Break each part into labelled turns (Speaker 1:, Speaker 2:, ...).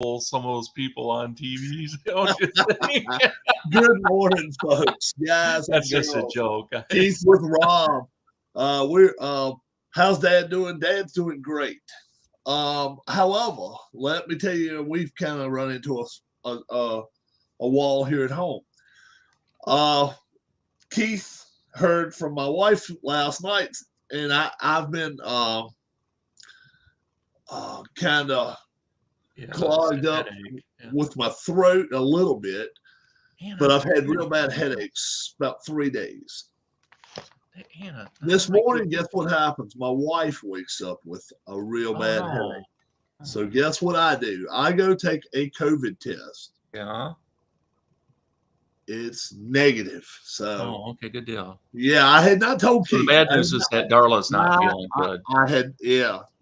Speaker 1: some of those people on TVs, don't you think?
Speaker 2: Good morning, folks. Guys,
Speaker 1: That's just a joke.
Speaker 2: Keith with Rob. How's Dad doing? Dad's doing great. However, let me tell you, we've kind of run into a wall here at home. Keith heard from my wife last night, and I've been kind of clogged up with my throat a little bit, but I've had real bad headaches about 3 days.
Speaker 1: Hannah,
Speaker 2: this morning, guess what happens? My wife wakes up with a real bad headache. So guess what I do? I go take a COVID test.
Speaker 1: Yeah.
Speaker 2: It's negative. So
Speaker 1: okay, good deal.
Speaker 2: Yeah, I had not told Keith.
Speaker 1: The bad news is that Darla's not feeling good.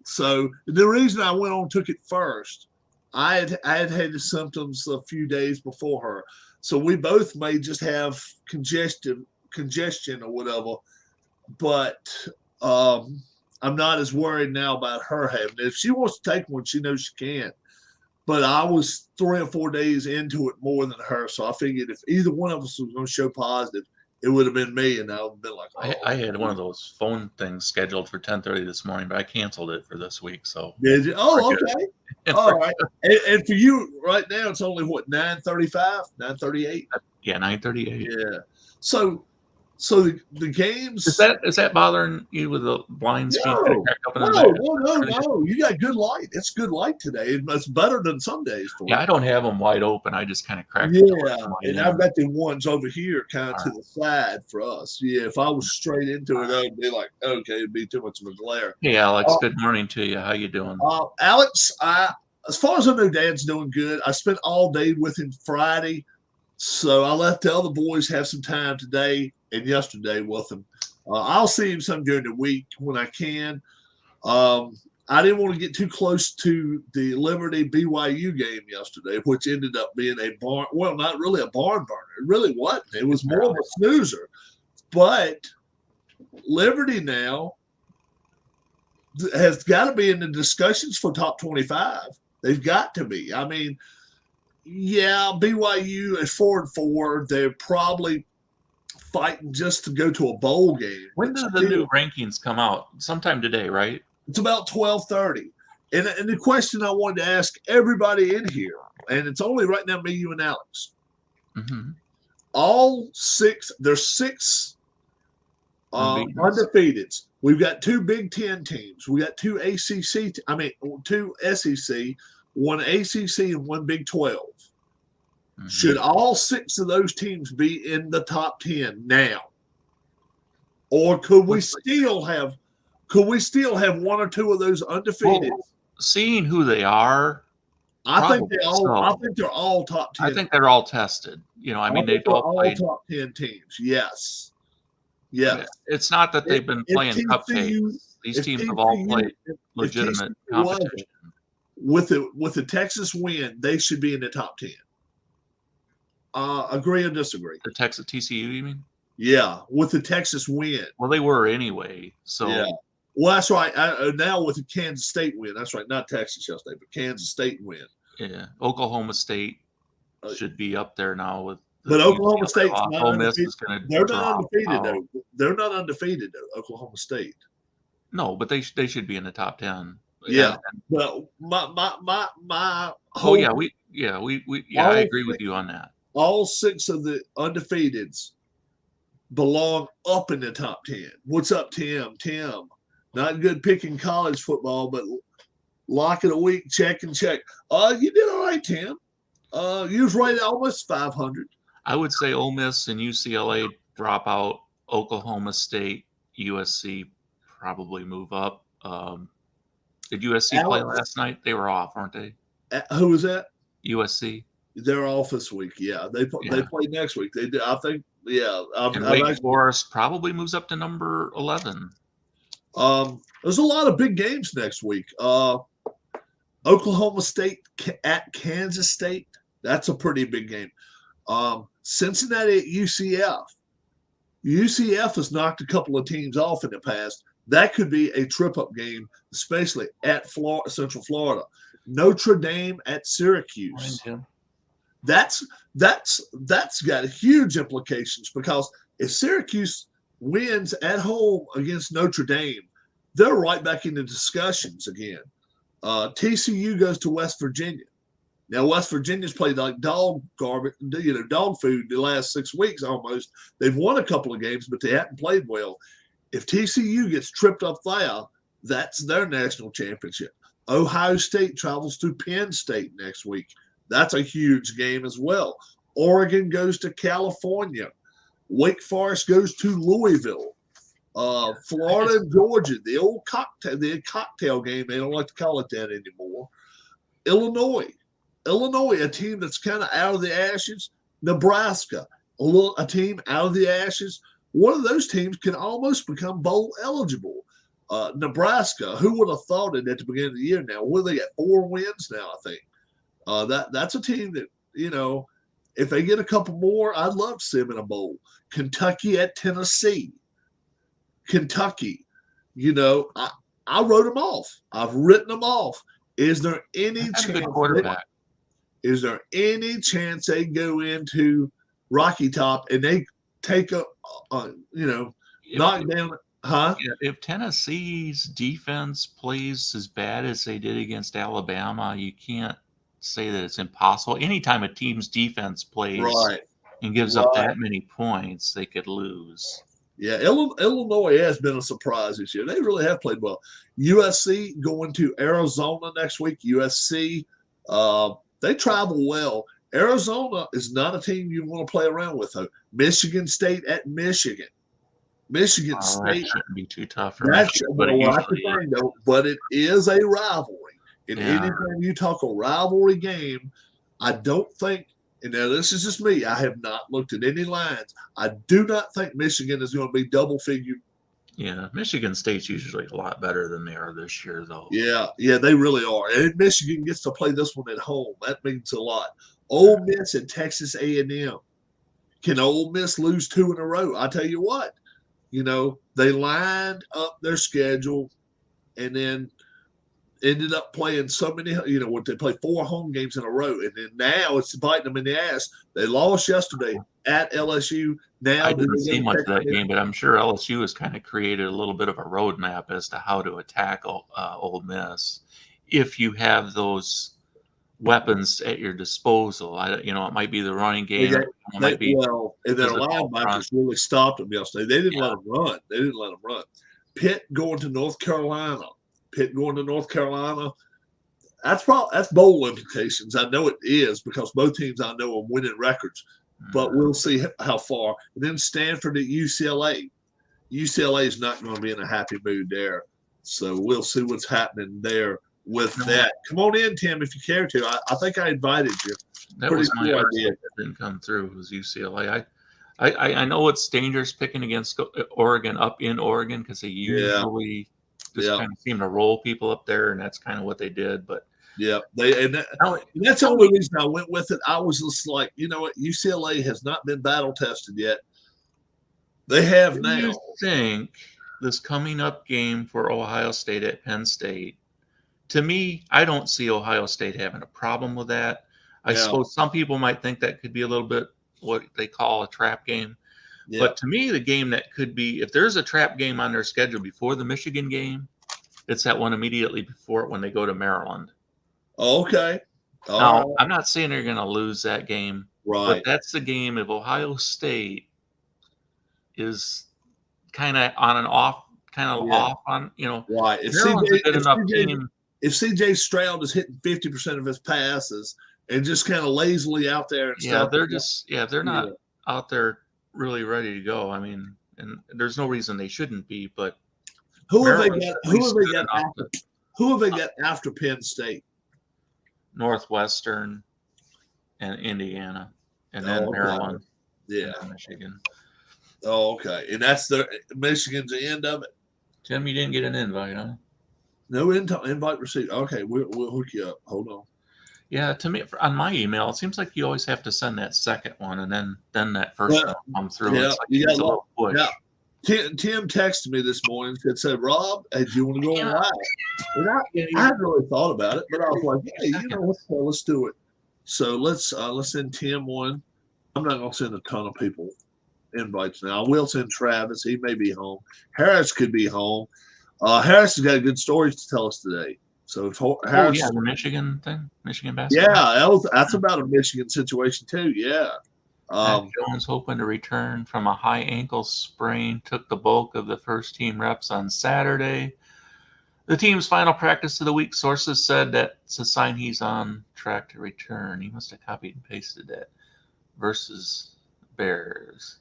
Speaker 2: So the reason I went on and took it first, I had the symptoms a few days before her. So we both may just have congestion or whatever. But I'm not as worried now about her having it. If she wants to take one, she knows she can. But I was 3 or 4 days into it more than her. So I figured if either one of us was going to show positive, it would have been me. And I would have been like,
Speaker 1: I had one of those phone things scheduled for 10:30 this morning, but I canceled it for this week. So
Speaker 2: did you? Oh, okay. All right. And for you right now, it's only what, 9:35, 9:38?
Speaker 1: Yeah, 9:38.
Speaker 2: Yeah. So the games
Speaker 1: is that bothering you with the blinds?
Speaker 2: No. You got good light. It's good light today. It's better than some days.
Speaker 1: I don't have them wide open. I just kind of crack.
Speaker 2: And I've got the ones over here kind of to the side for us. Yeah, if I was straight into it, I'd be like, okay, it'd be too much of a glare.
Speaker 1: Hey, Alex. Good morning to you. How you doing?
Speaker 2: Alex, as far as I know, Dad's doing good. I spent all day with him Friday, so I let the other boys have some time today and yesterday with him. I'll see him some during the week when I can. I didn't want to get too close to the Liberty BYU game yesterday, which ended up being not really a barn burner. It really wasn't. It was more of a snoozer. But Liberty now has got to be in the discussions for top 25. They've got to be. I mean, yeah, BYU is 4-4. They're probably fighting just to go to a bowl game.
Speaker 1: When do the new rankings come out? Sometime today, right?
Speaker 2: It's about 12:30. And the question I wanted to ask everybody in here, and it's only right now me, you, and Alex.
Speaker 1: Mm-hmm.
Speaker 2: All six, there's 6 undefeateds. We've got 2 Big Ten teams. We got 2 2 SEC, 1 ACC, and 1 Big 12. Mm-hmm. Should all 6 of those teams be in the top 10 now? Or could we still have 1 or 2 of those undefeated?
Speaker 1: Well, seeing who they are,
Speaker 2: I think they're all top 10.
Speaker 1: I think they're all tested. They've all played
Speaker 2: top 10 teams. Yes. Yes.
Speaker 1: It's not that they've been playing cupcakes. These teams have all played legitimate competition.
Speaker 2: With the Texas win, they should be in the top 10. Agree or disagree?
Speaker 1: The Texas TCU, you mean?
Speaker 2: Yeah, with the Texas win.
Speaker 1: Well, they were anyway. So
Speaker 2: yeah. Well, that's right. Now with the Kansas State win, that's right. Not Texas yesterday, but Kansas State win.
Speaker 1: Yeah, Oklahoma State should be up there now with.
Speaker 2: But Oklahoma State's not
Speaker 1: undefeated.
Speaker 2: They're not undefeated though. They're not undefeated though. Oklahoma State.
Speaker 1: No, but they should be in the top 10.
Speaker 2: Yeah. Well, my.
Speaker 1: Oh yeah, I agree with you on that.
Speaker 2: All 6 of the undefeateds belong up in the top 10. What's up, Tim? Tim, not good picking college football, but lock of the week, check and check. You did all right, Tim. You was rated almost 500.
Speaker 1: I would say Ole Miss and UCLA drop out. Oklahoma State, USC probably move up. Did USC play last night? They were off, aren't they?
Speaker 2: Who was that?
Speaker 1: USC.
Speaker 2: They're off this week. Yeah, they play next week. They do. I think. Yeah.
Speaker 1: Wake Forest probably moves up to number 11.
Speaker 2: There's a lot of big games next week. Oklahoma State at Kansas State. That's a pretty big game. Cincinnati at UCF. UCF has knocked a couple of teams off in the past. That could be a trip-up game, especially at Central Florida. Notre Dame at Syracuse. That's got huge implications because if Syracuse wins at home against Notre Dame, they're right back into discussions again. TCU goes to West Virginia. Now, West Virginia's played like dog food the last 6 weeks almost. They've won a couple of games, but they haven't played well. If TCU gets tripped up there, that's their national championship. Ohio State travels to Penn State next week. That's a huge game as well. Oregon goes to California. Wake Forest goes to Louisville. Florida and Georgia, the old cocktail game. They don't like to call it that anymore. Illinois, a team that's kind of out of the ashes. Nebraska, a team out of the ashes. One of those teams can almost become bowl eligible. Nebraska, who would have thought it at the beginning of the year now? Well, they got 4 wins now, I think. That's a team that, if they get a couple more, I'd love to see them in a bowl. Kentucky at Tennessee. Kentucky, I wrote them off. I've written them off. Is there any chance? Is there any chance they go into Rocky Top and they take knock down? Huh?
Speaker 1: If Tennessee's defense plays as bad as they did against Alabama, you can't say that it's impossible. Anytime a team's defense plays and gives up that many points, they could lose.
Speaker 2: Yeah, Illinois has been a surprise this year. They really have played well. USC going to Arizona next week. USC, they travel well. Arizona is not a team you want to play around with, though. Michigan State at Michigan. Michigan State.
Speaker 1: That shouldn't be too tough for Michigan,
Speaker 2: but it is a rivalry. And anytime you talk a rivalry game, I don't think, and now this is just me, I have not looked at any lines. I do not think Michigan is going to be double figure.
Speaker 1: Yeah, Michigan State's usually a lot better than they are this year, though.
Speaker 2: Yeah, they really are. And Michigan gets to play this one at home. That means a lot. Ole Miss and Texas A&M. Can Ole Miss lose 2 in a row? I tell you what, they lined up their schedule and then ended up playing so many, they play 4 home games in a row. And then now it's biting them in the ass. They lost yesterday at LSU. Now
Speaker 1: I didn't see much of that game, but I'm sure LSU has kind of created a little bit of a roadmap as to how to attack Ole Miss if you have those weapons at your disposal. It might be the running game.
Speaker 2: And their linebackers really stopped them yesterday. They didn't let them run. Pitt going to North Carolina. That's bowl implications. I know it is because both teams I know are winning records, but we'll see how far. And then Stanford at UCLA. UCLA is not going to be in a happy mood there, so we'll see what's happening there with that. Come on in, Tim, if you care to. I think I invited you.
Speaker 1: That was my idea that didn't come through. Was UCLA. I know it's dangerous picking against Oregon up in Oregon because they usually kind of seem to roll people up there, and that's kind of what they did. But
Speaker 2: that's the only reason I went with it. I was just like, UCLA has not been battle tested yet. They have now.
Speaker 1: You think this coming up game for Ohio State at Penn State? To me, I don't see Ohio State having a problem with that. I suppose some people might think that could be a little bit what they call a trap game. Yeah. But to me, the game that could be, if there's a trap game on their schedule before the Michigan game, it's that one immediately before it when they go to Maryland.
Speaker 2: Okay.
Speaker 1: Now, I'm not saying they're going to lose that game.
Speaker 2: Right.
Speaker 1: But that's the game if Ohio State is kind of on and off, off on,
Speaker 2: Right. If CJ Stroud is hitting 50% of his passes and just kind of lazily out there and stuff.
Speaker 1: They're not out there really ready to go. I mean, and there's no reason they shouldn't be, but
Speaker 2: who have they got after Penn State?
Speaker 1: Northwestern and Indiana, and then Maryland.
Speaker 2: Yeah.
Speaker 1: And Michigan.
Speaker 2: Oh, okay. And that's Michigan's the end of it.
Speaker 1: Tim, you didn't get an invite, huh?
Speaker 2: No invite received. Okay, we'll hook you up. Hold on.
Speaker 1: Yeah, to me, on my email, it seems like you always have to send that second one, and then that first one come through.
Speaker 2: Yeah,
Speaker 1: it's like you got a little push.
Speaker 2: Yeah. Tim texted me this morning and said, Rob, hey, do you want to go on live? And I hadn't really thought about it, but I was like, hey, let's do it. So let's send Tim one. I'm not going to send a ton of people invites now. I will send Travis. He may be home. Harris could be home. Harris has got good stories to tell us today. So if Harris,
Speaker 1: the Michigan thing, Michigan basketball.
Speaker 2: Yeah, that's about a Michigan situation too. Yeah.
Speaker 1: Mac Jones, hoping to return from a high ankle sprain, took the bulk of the first team reps on Saturday. The team's final practice of the week, sources said that's a sign he's on track to return. He must have copied and pasted that. Versus Bears.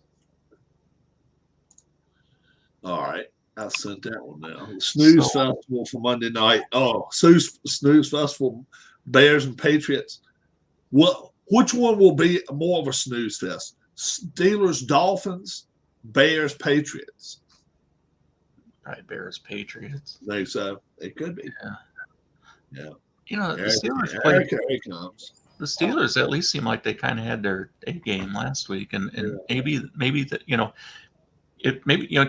Speaker 2: All right. I sent that one now. Snooze Festival for Monday night. Oh, Snooze Festival, Bears and Patriots. Which one will be more of a snooze fest? Steelers, Dolphins, Bears, Patriots.
Speaker 1: Probably Bears, Patriots.
Speaker 2: I think so. It could be. Yeah.
Speaker 1: You know, the Steelers played. The Steelers at least seem like they kind of had their A game last week, and maybe that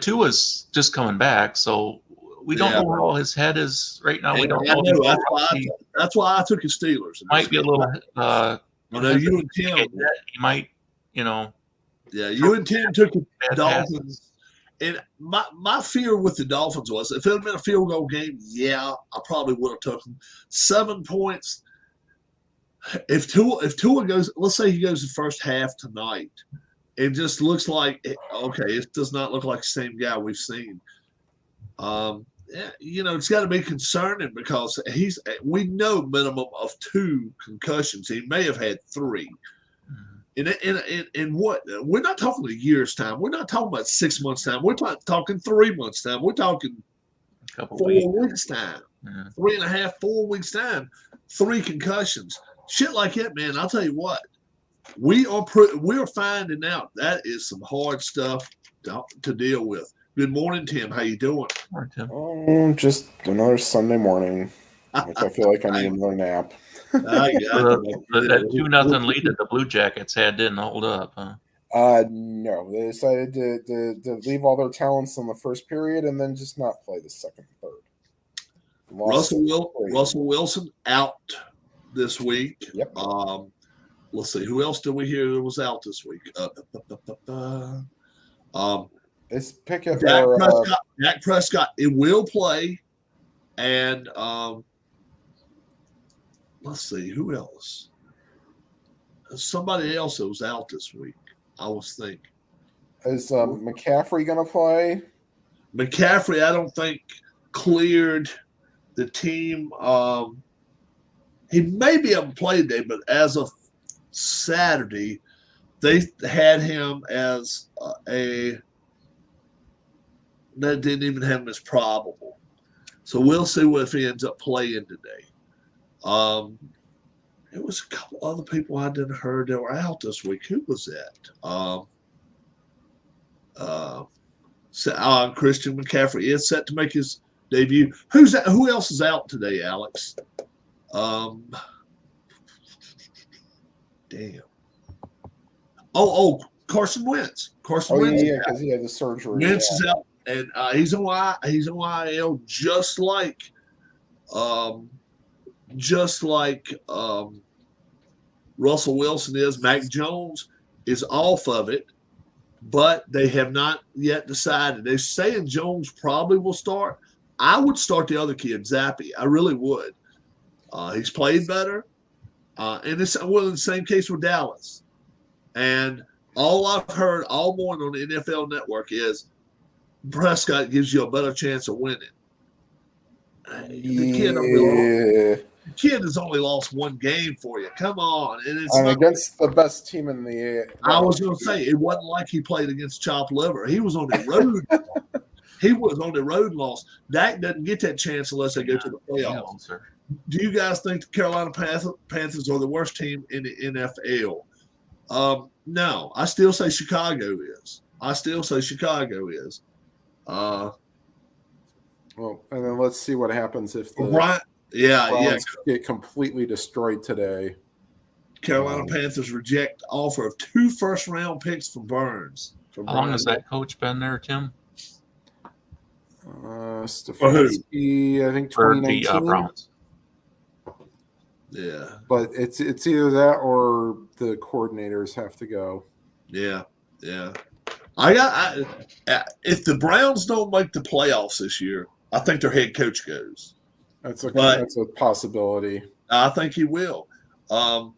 Speaker 1: Tua's just coming back, so we don't know how his head is right now. We don't know.
Speaker 2: That's why I took his Steelers.
Speaker 1: Might be a little.
Speaker 2: I know you and Tim.
Speaker 1: He might,
Speaker 2: Yeah, you and Tim took the Dolphins. And my fear with the Dolphins was if it had been a field goal game, I probably would have taken 7 points. If Tua goes, let's say he goes the first half tonight, it just looks like it does not look like the same guy we've seen. It's got to be concerning because we know minimum of 2 concussions. He may have had 3. In what we're not talking a year's time. We're not talking about 6 months time. We're talking 3 months time. We're talking 4 weeks time, 3.5, 4 weeks time. 3 concussions, shit like that, man. I'll tell you what, we're finding out that is some hard stuff to deal with. Good morning, Tim. How you doing?
Speaker 1: Morning, Tim.
Speaker 3: Just another Sunday morning. Like I feel like I need another nap.
Speaker 1: That 2-0 lead that the Blue Jackets had didn't hold up, huh?
Speaker 3: No, they decided to leave all their talents in the first period and then just not play the second and third.
Speaker 2: Russell Wilson out this week.
Speaker 3: Yep.
Speaker 2: Let's see, who else did we hear that was out this week?
Speaker 3: It's Pickett.
Speaker 2: Dak Prescott. It will play, and let's see who else. Somebody else that was out this week. I was thinking.
Speaker 3: Is McCaffrey going to play?
Speaker 2: McCaffrey, I don't think cleared the team. He may be able to play today, but as of Saturday, they had him as they didn't even have him as probable. So we'll see if he ends up playing today. There was a couple other people I didn't heard that were out this week. Who was that? Christian McCaffrey is set to make his debut. Who's that? Who else is out today, Alex? Damn. Carson Wentz. Wentz.
Speaker 3: Yeah, because he had the surgery.
Speaker 2: Wentz is out, and he's on IL just like Russell Wilson is. Mac Jones is off of it, but they have not yet decided. They're saying Jones probably will start. I would start the other kid, Zappy. I really would. He's played better. And it's the same case with Dallas. And all I've heard all morning on the NFL Network is Prescott gives you a better chance of winning. The kid has only lost 1 game for you. Come on. And it's
Speaker 3: against the best team in the
Speaker 2: I was going to say, it wasn't like he played against chopped liver. He was on the road. He was on the road and lost. Dak doesn't get that chance unless they go to the playoffs. Do you guys think the Carolina Panthers are the worst team in the NFL? No. I still say Chicago is.
Speaker 3: Well, and then let's see what happens if the
Speaker 2: Browns
Speaker 3: get completely destroyed today.
Speaker 2: Carolina Panthers reject offer of 2 first-round picks from Burns.
Speaker 1: How long has that coach been there, Tim?
Speaker 3: Stefanski, I think
Speaker 1: for the
Speaker 3: 2019.
Speaker 1: Browns.
Speaker 2: Yeah.
Speaker 3: But it's either that or the coordinators have to go.
Speaker 2: Yeah. Yeah. If the Browns don't make the playoffs this year, I think their head coach goes.
Speaker 3: That's a possibility.
Speaker 2: I think he will. Harris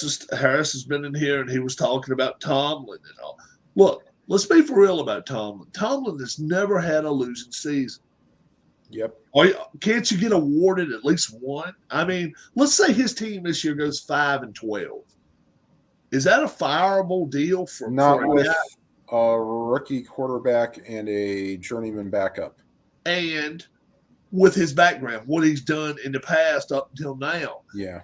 Speaker 2: has been in here and he was talking about Tomlin and all. Look, let's be for real about Tomlin. Tomlin has never had a losing season.
Speaker 3: Yep.
Speaker 2: Can't you get awarded at least one? I mean, let's say his team this year goes 5-12. Is that a fireable deal for
Speaker 3: with a rookie quarterback and a journeyman backup?
Speaker 2: And with his background, what he's done in the past up until now.
Speaker 3: Yeah.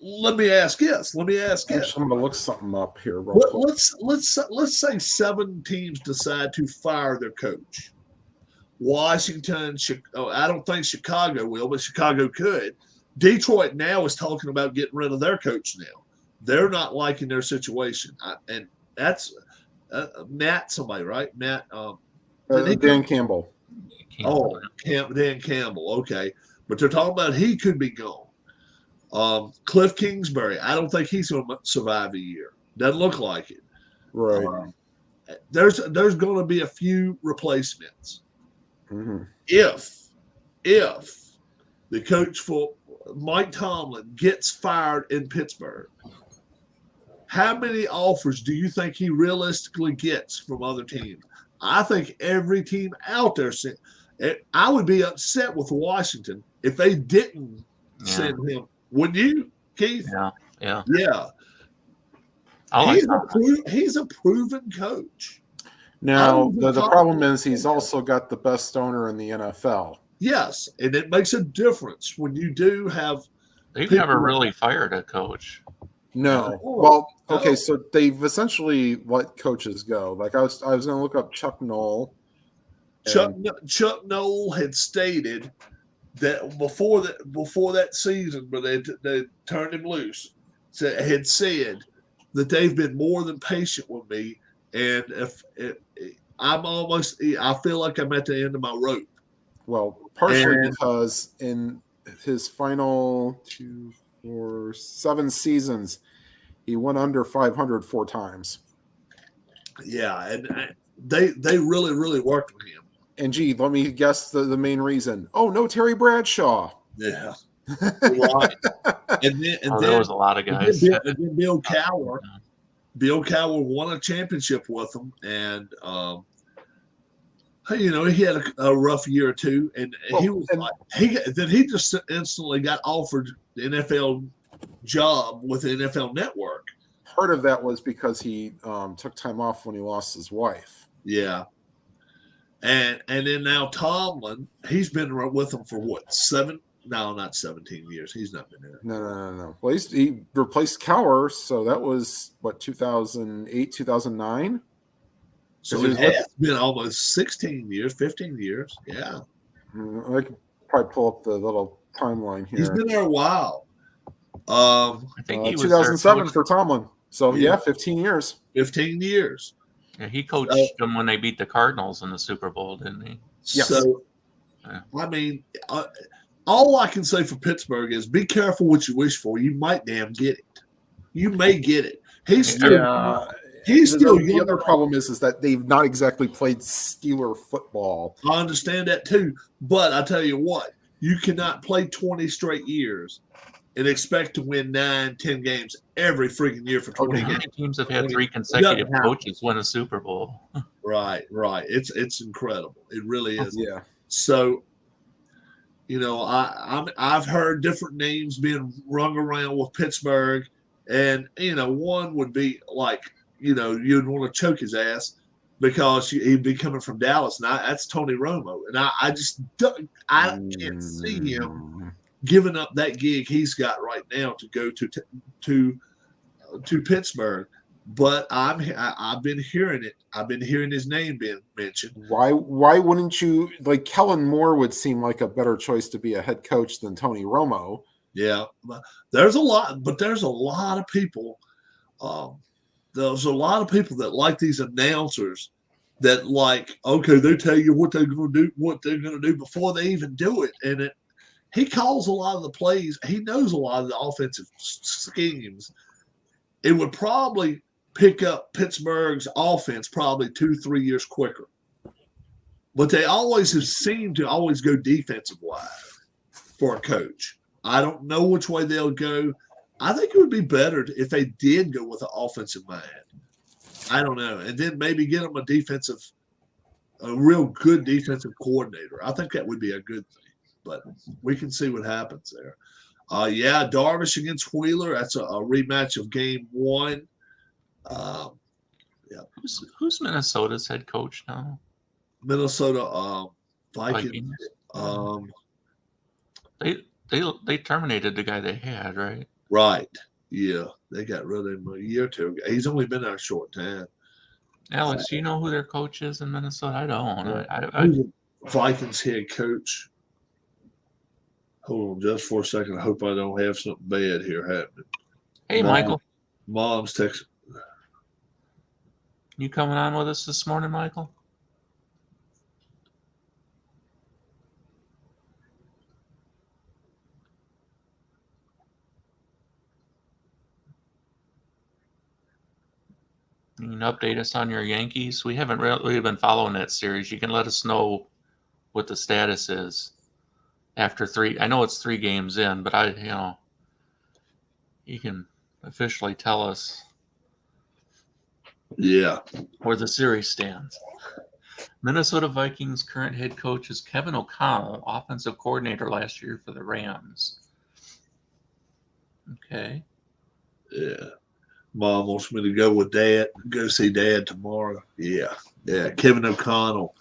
Speaker 2: Let me ask this.
Speaker 3: I'm going to look something up here.
Speaker 2: Let's say 7 teams decide to fire their coach. Washington, I don't think Chicago will, but Chicago could. Detroit now is talking about getting rid of their coach now. They're not liking their situation. And that's Matt somebody, right? Matt.
Speaker 3: Dan Campbell.
Speaker 2: Dan Campbell. Okay. But they're talking about he could be gone. Cliff Kingsbury, I don't think he's going to survive a year. Doesn't look like it.
Speaker 3: Right.
Speaker 2: There's going to be a few replacements.
Speaker 3: Mm-hmm.
Speaker 2: If the coach for Mike Tomlin gets fired in Pittsburgh, how many offers do you think he realistically gets from other teams? I think every team out there I would be upset with Washington if they didn't send him. Wouldn't you, Keith?
Speaker 1: Yeah.
Speaker 2: He's a proven coach.
Speaker 3: Now, the problem is he's also got the best owner in the NFL.
Speaker 2: Yes, and it makes a difference when you do have.
Speaker 1: They've never really fired a coach.
Speaker 3: No. Well, okay, so they've essentially let coaches go. Like I was going to look up Chuck Noll.
Speaker 2: Chuck Noll had stated that before that season, but they turned him loose, had said that they've been more than patient with me, and I feel like I'm at the end of my rope.
Speaker 3: Well, partially because in his final 7 seasons, he went under 500 4 times.
Speaker 2: Yeah, and they really, really worked with him.
Speaker 3: And gee, let me guess the main reason. Oh, no, Terry Bradshaw.
Speaker 2: Yeah. Right. And then
Speaker 1: there was a lot of guys.
Speaker 2: And then Bill Cowher. Bill Cowher won a championship with them, and he had a rough year or two, and he just instantly got offered the NFL job with the NFL Network.
Speaker 3: Part of that was because he took time off when he lost his wife.
Speaker 2: Yeah. And then now Tomlin, he's been with them for what, 7? No, not 17 years. He's not been there.
Speaker 3: No. Well, he replaced Cowher, so that was, 2008, 2009?
Speaker 2: So it has been almost 16 years, 15 years. Yeah.
Speaker 3: I could probably pull up the little timeline here.
Speaker 2: He's been there a while.
Speaker 1: I think he was
Speaker 3: 2007 for Tomlin. So, 15 years.
Speaker 2: 15 years.
Speaker 1: Yeah, he coached them when they beat the Cardinals in the Super Bowl, didn't he?
Speaker 3: Yes.
Speaker 2: So, I mean, all I can say for Pittsburgh is be careful what you wish for. You might damn get it. You may get it. He's still
Speaker 3: the other problem is that they've not exactly played Steeler football.
Speaker 2: I understand that too. But I tell you what, you cannot play 20 straight years and expect to win 9-10 games every freaking year for 20 games.
Speaker 1: How many teams have had 3 consecutive coaches win a Super Bowl?
Speaker 2: Right. It's incredible. It really is.
Speaker 3: Yeah.
Speaker 2: So, I've heard different names being rung around with Pittsburgh, and one would be like, you'd want to choke his ass because he'd be coming from Dallas, and that's Tony Romo, and I just can't see him giving up that gig he's got right now to go to Pittsburgh. But I've been hearing it. I've been hearing his name being mentioned.
Speaker 3: Why wouldn't you, like, Kellen Moore would seem like a better choice to be a head coach than Tony Romo?
Speaker 2: Yeah, there's a lot of people. There's a lot of people that like these announcers that like, okay, they tell you what they're going to do before they even do it. And he calls a lot of the plays. He knows a lot of the offensive schemes. It would probably pick up Pittsburgh's offense probably 2-3 years quicker. But they always have seemed to always go defensive wise for a coach. I don't know which way they'll go. I think it would be better if they did go with an offensive mind. I don't know. And then maybe get them a real good defensive coordinator. I think that would be a good thing. But we can see what happens there. Darvish against Wheeler. That's a rematch of game 1.
Speaker 1: Who's Minnesota's head coach now?
Speaker 2: Minnesota Vikings.
Speaker 1: They terminated the guy they had, right?
Speaker 2: Right. Yeah. They got rid of him a year or two ago. He's only been there a short time.
Speaker 1: Alex, do you know who their coach is in Minnesota? I don't.
Speaker 2: Vikings head coach. Hold on just for a second. I hope I don't have something bad here happening.
Speaker 1: Hey, Michael.
Speaker 2: Mom's texting.
Speaker 1: You coming on with us this morning, Michael? You can update us on your Yankees. We haven't really been following that series. You can let us know what the status is after 3. I know it's 3 games in, but you can officially tell us where the series stands. Minnesota Vikings current head coach is Kevin O'Connell, offensive coordinator last year for the Rams. Okay.
Speaker 2: Yeah. Mom wants me to go with Dad, go see Dad tomorrow. Yeah. Kevin O'Connell.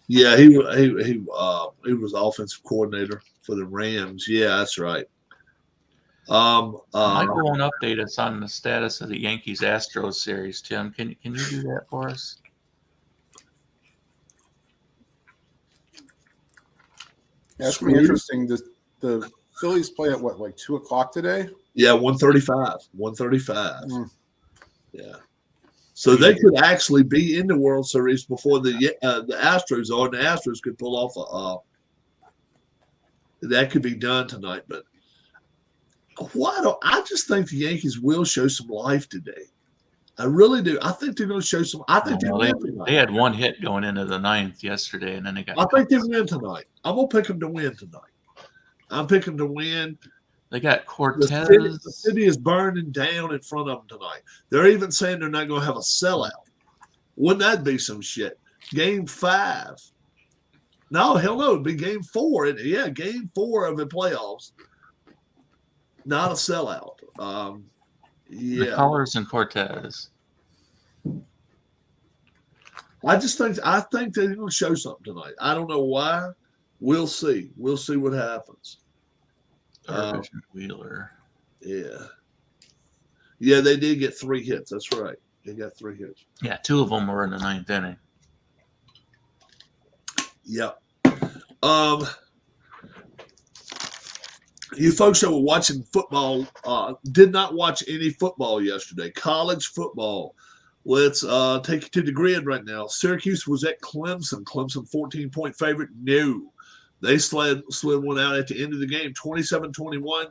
Speaker 2: Yeah, he was offensive coordinator for the Rams. Yeah, that's right.
Speaker 1: Michael won't update us on the status of the Yankees Astros series. Tim, can you do that for us?
Speaker 3: Yeah, it's gonna be interesting. The Phillies play at like 2:00 today?
Speaker 2: Yeah, 1:35. 1:35. Yeah. So they could actually be in the World Series before the Astros are, and the Astros could pull off that could be done tonight. But I just think the Yankees will show some life today. I really do. I think they're going to show some. I think
Speaker 1: they had 1 hit going into the 9th yesterday, and then they got.
Speaker 2: I think they win tonight. I'm going to pick them to win tonight. I'm picking them to win.
Speaker 1: They got Cortez.
Speaker 2: The city is burning down in front of them tonight. They're even saying they're not going to have a sellout. Wouldn't that be some shit? Game 5. No, hell no. It'd be game 4. Game 4 of the playoffs. Not a sellout.
Speaker 1: The Colors and Cortez.
Speaker 2: I think they're going to show something tonight. I don't know why. We'll see. We'll see what happens.
Speaker 1: Wheeler.
Speaker 2: Yeah, they did get 3 hits. That's right. They got 3 hits.
Speaker 1: Yeah, 2 of them were in the 9th inning.
Speaker 2: Yep. You folks that were watching football did not watch any football yesterday. College football. Let's take you to the grid right now. Syracuse was at Clemson. Clemson 14-point favorite. No. They slid one out at the end of the game, 27-21.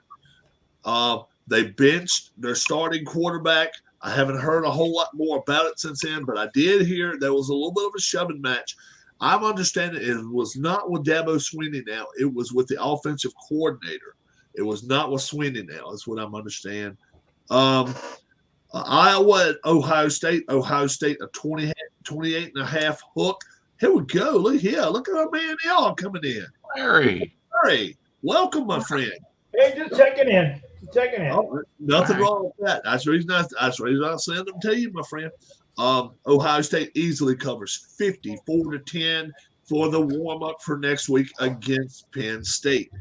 Speaker 2: They benched their starting quarterback. I haven't heard a whole lot more about it since then, but I did hear there was a little bit of a shoving match. I'm understanding it was not with Dabo Swinney now. It was with the offensive coordinator. It was not with Swinney now. That's what I'm understanding. Iowa at Ohio State. Ohio State a 28.5 hook. Here we go. Look at our man L coming in.
Speaker 1: Larry,
Speaker 2: welcome, my friend.
Speaker 4: Hey, just checking in.
Speaker 2: Oh, nothing wrong with that. That's the reason I send them to you, my friend. Ohio State easily covers 54-10 for the warm-up for next week against Penn State.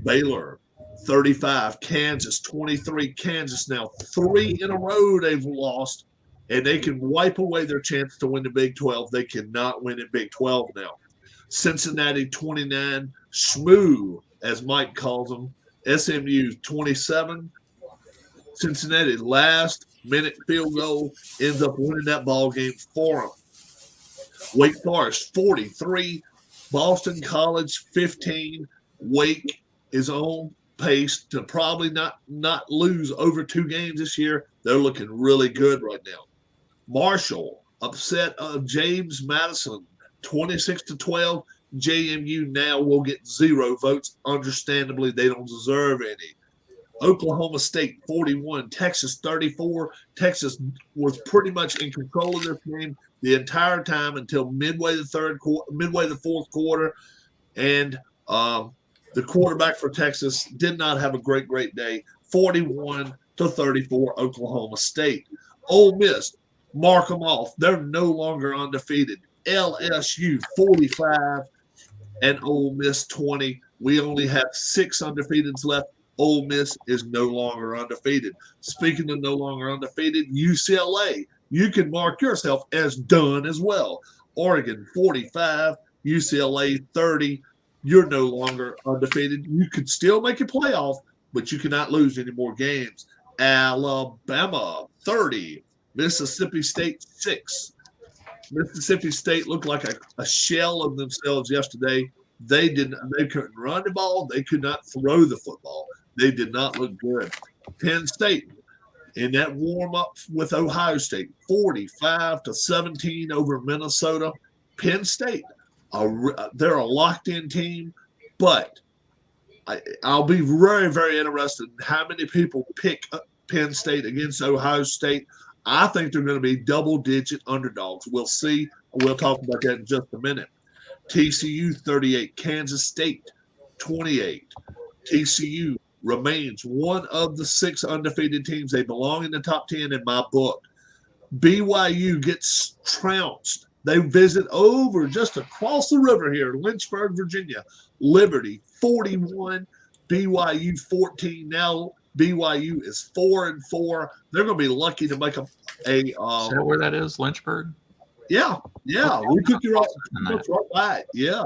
Speaker 2: Baylor 35, Kansas 23. Kansas now 3 in a row they've lost, and they can wipe away their chance to win the Big 12. They cannot win in Big 12 now. Cincinnati 29, Schmoo, as Mike calls them. SMU 27. Cincinnati last minute field goal ends up winning that ball game for them. Wake Forest 43, Boston College 15. Wake is on pace to probably not lose over 2 games this year. They're looking really good right now. Marshall upset James Madison 26-12. JMU now will get 0 votes. Understandably, they don't deserve any. Oklahoma State 41, Texas 34. Texas was pretty much in control of this game the entire time until midway the fourth quarter, and the quarterback for Texas did not have a great day. 41-34, Oklahoma State. Ole Miss, mark them off. They're no longer undefeated. LSU 45 and Ole Miss 20. We only have 6 undefeateds left. Ole Miss is no longer undefeated. Speaking of no longer undefeated, UCLA, you can mark yourself as done as well. Oregon 45, UCLA 30. You're no longer undefeated. You could still make a playoff, but you cannot lose any more games. Alabama 30, Mississippi State 6. Mississippi State looked like a shell of themselves yesterday. They couldn't run the ball. They could not throw the football. They did not look good. Penn State in that warm up with Ohio State, 45-17 over Minnesota. Penn State, they're a locked in team, but I'll be very, very interested in how many people pick Penn State against Ohio State. I think they're going to be double-digit underdogs. We'll see. We'll talk about that in just a minute. TCU 38, Kansas State 28. TCU remains one of the 6 undefeated teams. They belong in the top 10 in my book. BYU gets trounced. They visit over just across the river here, Lynchburg, Virginia. Liberty 41, BYU 14. Now BYU is 4-4. They're going to be lucky to make a
Speaker 1: is that where that is, Lynchburg?
Speaker 2: Yeah.
Speaker 1: Okay.
Speaker 2: We took you right by it. Yeah,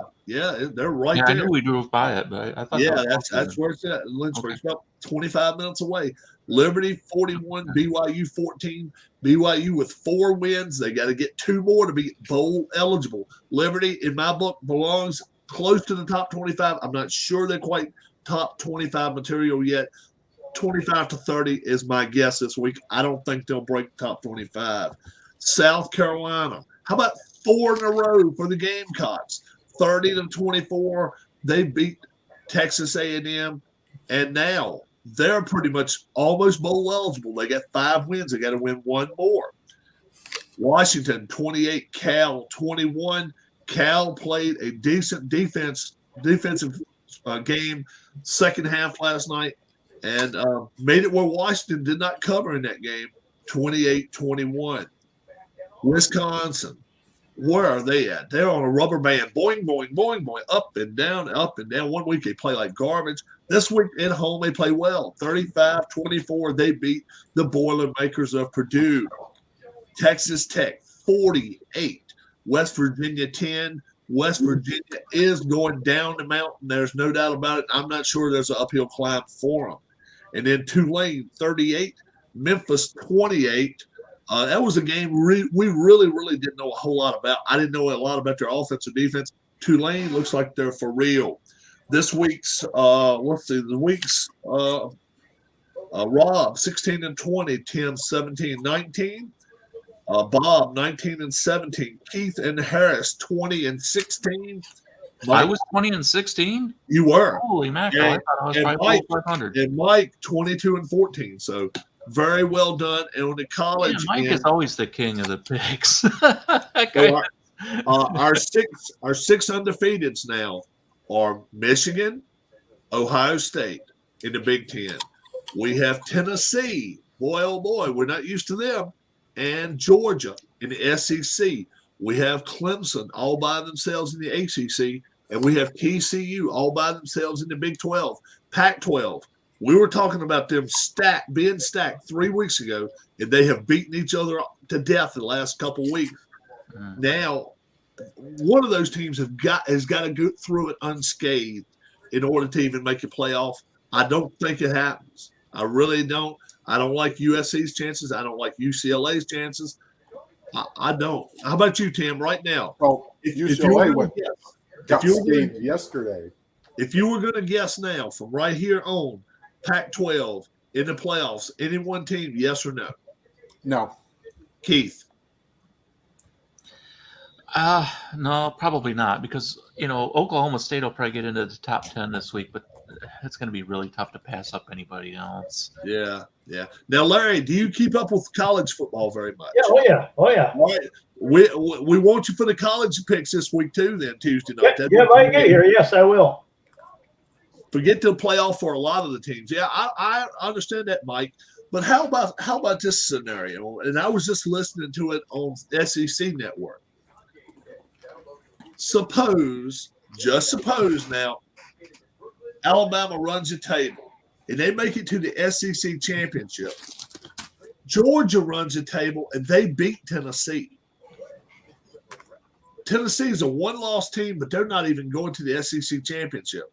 Speaker 2: they're right
Speaker 1: Yeah,
Speaker 2: there.
Speaker 1: I knew we drove by it, but I thought
Speaker 2: that's where it's at. Lynchburg. It's about 25 minutes away. Liberty 41, BYU 14. BYU with 4 wins. They got to get 2 more to be bowl eligible. Liberty, in my book, belongs close to the top 25. I'm not sure they're quite top 25 material yet. 25-30 is my guess this week. I don't think they'll break top 25. South Carolina. How about 4 in a row for the Gamecocks? 30-24. They beat Texas A&M, and now they're pretty much almost bowl eligible. They got 5 wins. They got to win 1 more. Washington 28, Cal 21. Cal played a decent defensive game second half last night and made it where Washington did not cover in that game. 28-21. Wisconsin, where are they at? They're on a rubber band. Boing, boing, boing, boing. Up and down, up and down. One week they play like garbage. This week at home they play well. 35-24. They beat the Boilermakers of Purdue. Texas Tech, 48. West Virginia, 10. West Virginia is going down the mountain. There's no doubt about it. I'm not sure there's an uphill climb for them. And then Tulane, 38. Memphis, 28. That was a game we really didn't know a whole lot about. I didn't know a lot about their offense or defense. Tulane looks like they're for real. This week's, Rob, 16-20, Tim, 17-19. Bob, 19-17. Keith and Harris, 20-16.
Speaker 1: I was 20-16.
Speaker 2: You were.
Speaker 1: Holy mackerel! I thought I was probably 500.
Speaker 2: And Mike, 22-14. So very well done. And on the college,
Speaker 1: Mike is always the king of the picks.
Speaker 2: So our six undefeateds now are Michigan, Ohio State in the Big Ten. We have Tennessee. Boy, oh boy, we're not used to them. And Georgia in the SEC. We have Clemson all by themselves in the ACC. And we have TCU all by themselves in the Big 12. Pac-12. We were talking about them being stacked 3 weeks ago, and they have beaten each other to death the last couple of weeks. Now, one of those teams has got to go through it unscathed in order to even make a playoff. I don't think it happens. I really don't. I don't like USC's chances. I don't like UCLA's chances. I don't. How about you, Tim? Right now,
Speaker 3: Well,
Speaker 2: if
Speaker 3: UCLA
Speaker 2: you
Speaker 3: went got
Speaker 2: if you were
Speaker 3: saved yesterday.
Speaker 2: if you were going to guess now from right here on Pac-12 in the playoffs, any one team, yes or no?
Speaker 3: No.
Speaker 2: Keith.
Speaker 1: No, probably not, because Oklahoma State will probably get into the top 10 this week, but it's going to be really tough to pass up anybody else.
Speaker 2: Yeah. Now, Larry, do you keep up with college football very much?
Speaker 4: Yeah, oh yeah.
Speaker 2: All right. We want you for the college picks this week too. Then Tuesday night.
Speaker 4: Yeah, if I get here, yes, I will.
Speaker 2: Forget the playoff for a lot of the teams. Yeah, I understand that, Mike. But how about this scenario? And I was just listening to it on SEC Network. Just suppose now, Alabama runs the table and they make it to the SEC championship. Georgia runs the table and they beat Tennessee. Tennessee is a one-loss team, but they're not even going to the SEC championship.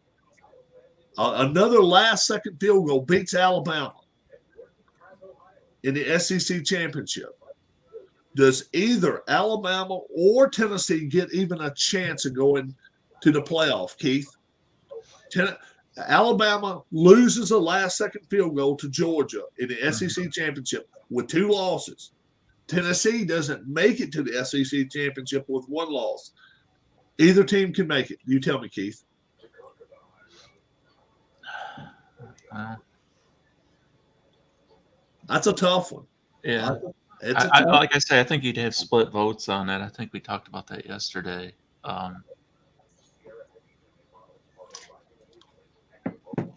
Speaker 2: Another last-second field goal beats Alabama in the SEC championship. Does either Alabama or Tennessee get even a chance of going to the playoff, Keith? Alabama loses a last-second field goal to Georgia in the SEC championship with 2 losses. Tennessee doesn't make it to the SEC championship with 1 loss. Either team can make it. You tell me, Keith. That's a tough one.
Speaker 1: Yeah.
Speaker 2: Like
Speaker 1: I say, I think you'd have split votes on that. I think we talked about that yesterday.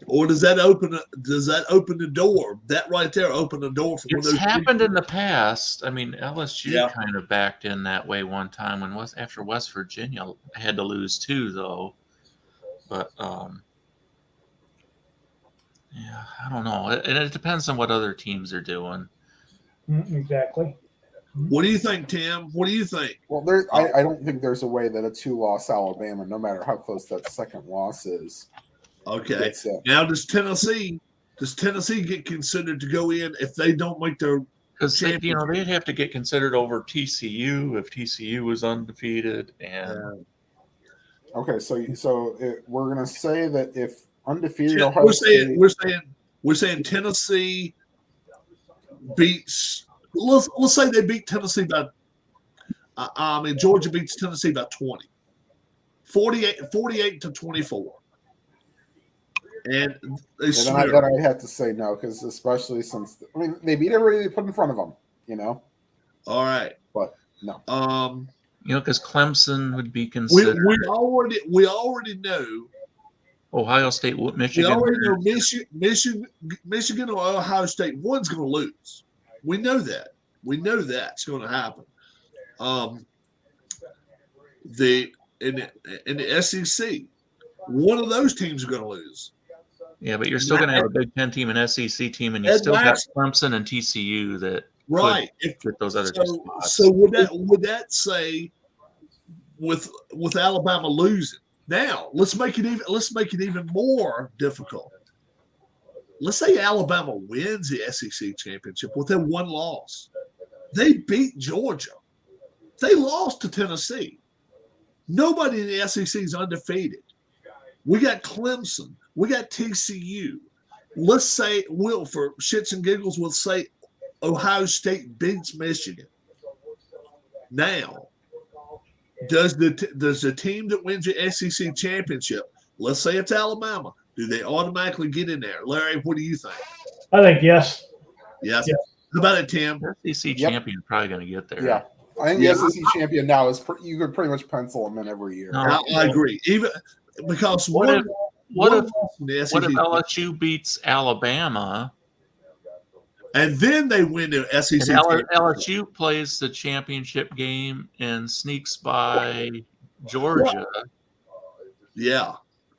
Speaker 2: Or does that open the door? That right there open the door for one of
Speaker 1: It's
Speaker 2: those
Speaker 1: happened
Speaker 2: people.
Speaker 1: in the past. I mean, LSU
Speaker 2: Yeah.
Speaker 1: kind of backed in that way one time after West Virginia had to lose 2, though. But yeah, I don't know. And it depends on what other teams are doing.
Speaker 4: Exactly.
Speaker 2: What do you think, Tim? What do you think?
Speaker 3: Well, I don't think there's a way that a 2-loss Alabama, no matter how close that second loss is.
Speaker 2: Okay. Now, does Tennessee get considered to go in if they don't make their
Speaker 1: Because they'd have to get considered over TCU if TCU was undefeated. And
Speaker 3: okay, so we're gonna say that if undefeated Ohio State,
Speaker 2: we're saying Tennessee beats. Let's say they beat Tennessee by. Georgia beats Tennessee by 20, 48 to 24. And
Speaker 3: then I have to say no, because especially since they beat everybody they put in front of them,
Speaker 2: All right,
Speaker 3: but no.
Speaker 1: Because Clemson would be considered.
Speaker 2: We already know.
Speaker 1: Ohio State, Michigan.
Speaker 2: We already know Michigan or Ohio State. One's going to lose. We know that. We know that's going to happen. In the SEC, one of those teams are going to lose.
Speaker 1: Yeah, but you're still going to have a Big Ten team, an SEC team, and you still got Clemson and TCU that get those other two spots.
Speaker 2: So would that say with Alabama losing? Now let's make it even more difficult. Let's say Alabama wins the SEC championship with their 1 loss. They beat Georgia. They lost to Tennessee. Nobody in the SEC is undefeated. We got Clemson. We got TCU. Let's say, for shits and giggles, we'll say Ohio State beats Michigan. Now, does the team that wins the SEC championship, let's say it's Alabama, do they automatically get in there? Larry, what do you think?
Speaker 4: I think yes.
Speaker 2: Yes. How about it, Tim?
Speaker 1: SEC champion probably going to get there.
Speaker 3: Yeah. I think the SEC champion now is you could pretty much pencil them in every year.
Speaker 2: No, I agree. Even because
Speaker 1: what if LSU beats Alabama
Speaker 2: and then they win the SEC?
Speaker 1: And LSU plays the championship game and sneaks by Georgia.
Speaker 2: Yeah,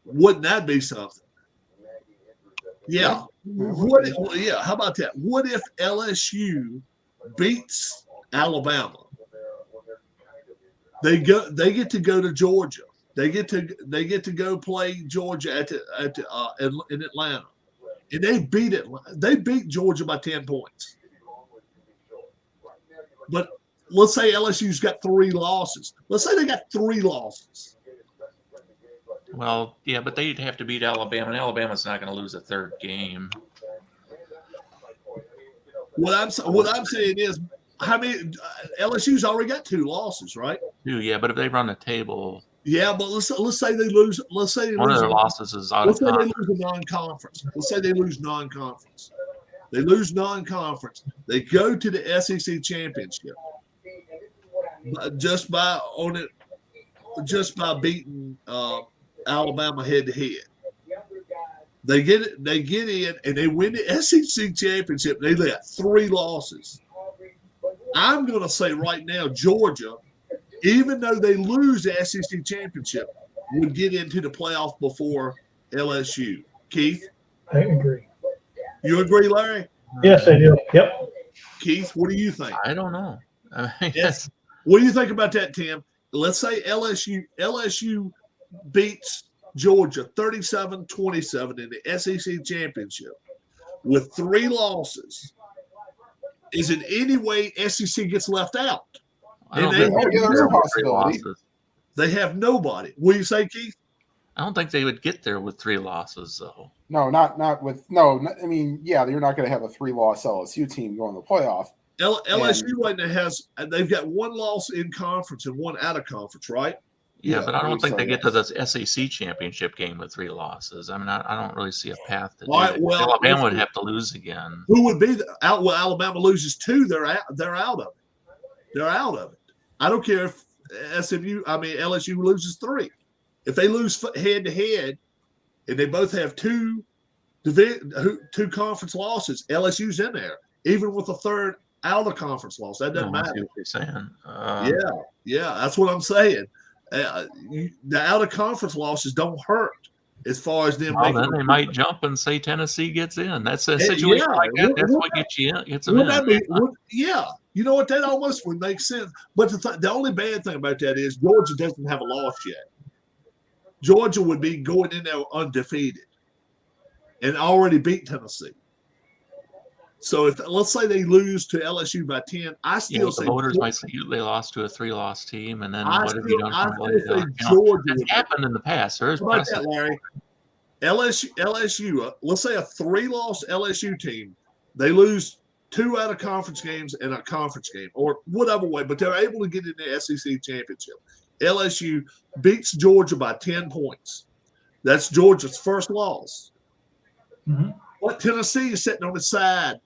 Speaker 2: wouldn't that be something? Yeah. How about that? What if LSU beats Alabama? They get to go to Georgia. They get to go play Georgia in Atlanta, and they beat Georgia by 10 points. But let's say LSU's got 3 losses. Let's say they got 3 losses.
Speaker 1: Well, yeah, but they'd have to beat Alabama, and Alabama's not going to lose a 3rd game.
Speaker 2: What I'm saying is, how many LSU's already got 2 losses, right?
Speaker 1: 2, yeah, but if they run the table,
Speaker 2: Yeah, but let's say they lose. Let's say they
Speaker 1: one of
Speaker 2: lose.
Speaker 1: their losses is out of
Speaker 2: Let's say they
Speaker 1: conference.
Speaker 2: lose a non-conference. Let's say they lose non-conference. They lose non-conference. They go to the SEC championship just by beating Alabama head-to-head. They get it. They get in and they win the SEC championship. They got 3 losses. I'm going to say right now, Georgia, even though they lose the SEC championship, would get into the playoff before LSU. Keith,
Speaker 4: I agree.
Speaker 2: you agree, Larry?
Speaker 4: Yes, I do. Yep.
Speaker 2: Keith, what do you think?
Speaker 1: I don't know. I mean,
Speaker 2: Yes. What do you think about that, Tim? Let's say LSU beats Georgia 37-27 in the SEC championship with 3 losses. Is it any way SEC gets left out?
Speaker 1: I don't
Speaker 2: And
Speaker 1: think
Speaker 2: they-
Speaker 1: they'd
Speaker 3: there's
Speaker 1: get
Speaker 3: a
Speaker 1: there with 3
Speaker 3: possibility.
Speaker 1: losses.
Speaker 2: They have nobody. What do you say, Keith?
Speaker 1: I don't think they would get there with 3 losses, though.
Speaker 3: No, not with no. I mean, yeah, you're not going to have a 3-loss LSU team going to the playoff.
Speaker 2: LSU right now they've got 1 loss in conference and 1 out of conference, right?
Speaker 1: Yeah,
Speaker 3: Yeah,
Speaker 1: but I don't think
Speaker 3: so,
Speaker 1: they get to
Speaker 3: yes.
Speaker 1: the SEC championship game with 3 losses. I mean, I don't really see a path to do
Speaker 2: All right,
Speaker 1: that.
Speaker 2: well,
Speaker 1: Alabama would have to lose again.
Speaker 2: Who would be out? Well, Alabama loses 2, they're out. They're out of it. They're out of it. I don't care if LSU loses 3. If they lose head to head, and they both have 2 conference losses, LSU's in there, even with a 3rd out of conference loss. That doesn't
Speaker 1: I see
Speaker 2: matter.
Speaker 1: what you're saying.
Speaker 2: Yeah, that's what I'm saying. The out of conference losses don't hurt as far as them.
Speaker 1: Well,
Speaker 2: making
Speaker 1: then they might jump and say Tennessee gets in. That's a
Speaker 2: Yeah,
Speaker 1: situation like that. That's
Speaker 2: would
Speaker 1: what gets you in. Gets them
Speaker 2: Would
Speaker 1: in.
Speaker 2: that be? Yeah, you know what? That almost would make sense. But the only bad thing about that is Georgia doesn't have a loss yet. Georgia would be going in there undefeated and already beat Tennessee. So if let's say they lose to LSU by 10, I
Speaker 1: Yeah,
Speaker 2: still
Speaker 1: the
Speaker 2: say
Speaker 1: voters might say they lost to a 3-loss team, and then
Speaker 2: I
Speaker 1: what have you done?
Speaker 2: I
Speaker 1: for the
Speaker 2: still say
Speaker 1: you know,
Speaker 2: Georgia
Speaker 1: that's
Speaker 2: would.
Speaker 1: happened in the past. There's
Speaker 2: How about that,
Speaker 1: precedent.
Speaker 2: Larry? LSU, let's say a 3-loss LSU team, they lose 2 out of conference games and a conference game, or whatever way, but they're able to get in the SEC championship. LSU beats Georgia by 10 points. That's Georgia's first loss.
Speaker 4: Mhm.
Speaker 2: But Tennessee is sitting on the side.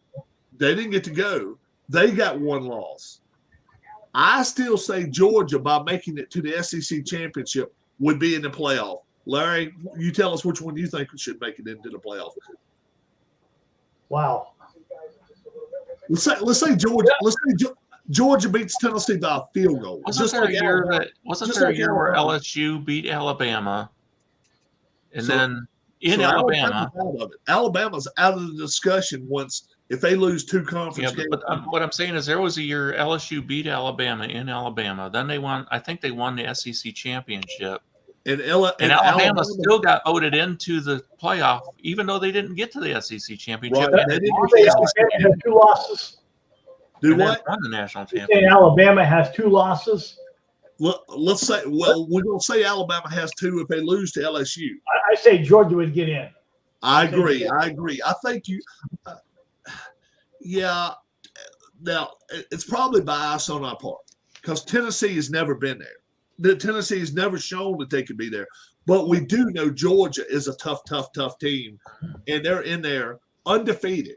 Speaker 2: They didn't get to go. They got 1 loss. I still say Georgia, by making it to the SEC championship, would be in the playoff. Larry, you tell us which one you think should make it into the playoff.
Speaker 4: Wow.
Speaker 2: Let's say Georgia. Let's say Georgia beats Tennessee by a field goal.
Speaker 1: Wasn't there a year where LSU beat Alabama, and then in Alabama?
Speaker 2: Alabama's out of the discussion once if they lose 2 conference games.
Speaker 1: But what I'm saying is there was a year LSU beat Alabama in Alabama. Then they won. I think they won the SEC championship.
Speaker 2: And
Speaker 1: Alabama still got voted into the playoff, even though they didn't get to the SEC championship.
Speaker 2: Right.
Speaker 1: They
Speaker 2: They
Speaker 1: lost
Speaker 2: didn't
Speaker 1: the
Speaker 2: get
Speaker 1: SEC
Speaker 4: Alabama has 2 losses.
Speaker 2: Do
Speaker 1: and then
Speaker 2: what?
Speaker 1: won the national
Speaker 4: You saying
Speaker 1: championship.
Speaker 4: Alabama has 2 losses?
Speaker 2: Let's say. Well, we're gonna say Alabama has 2 if they lose to LSU.
Speaker 4: I say Georgia would get in.
Speaker 2: I agree. I think you. Yeah. Now it's probably bias on our part because Tennessee has never been there. Tennessee has never shown that they could be there. But we do know Georgia is a tough team, and they're in there undefeated.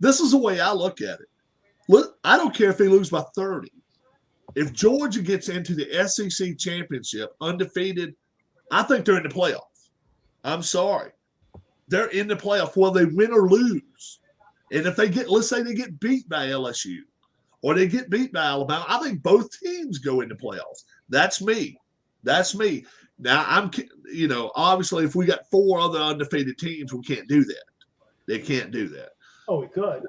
Speaker 2: This is the way I look at it. Look, I don't care if they lose by 30. If Georgia gets into the SEC championship undefeated, I think they're in the playoff. I'm sorry. They're in the playoff whether they win or lose. And if let's say they get beat by LSU or they get beat by Alabama, I think both teams go into playoffs. That's me. Now, obviously, if we got 4 other undefeated teams, we can't do that. They can't do that.
Speaker 4: Oh, we could.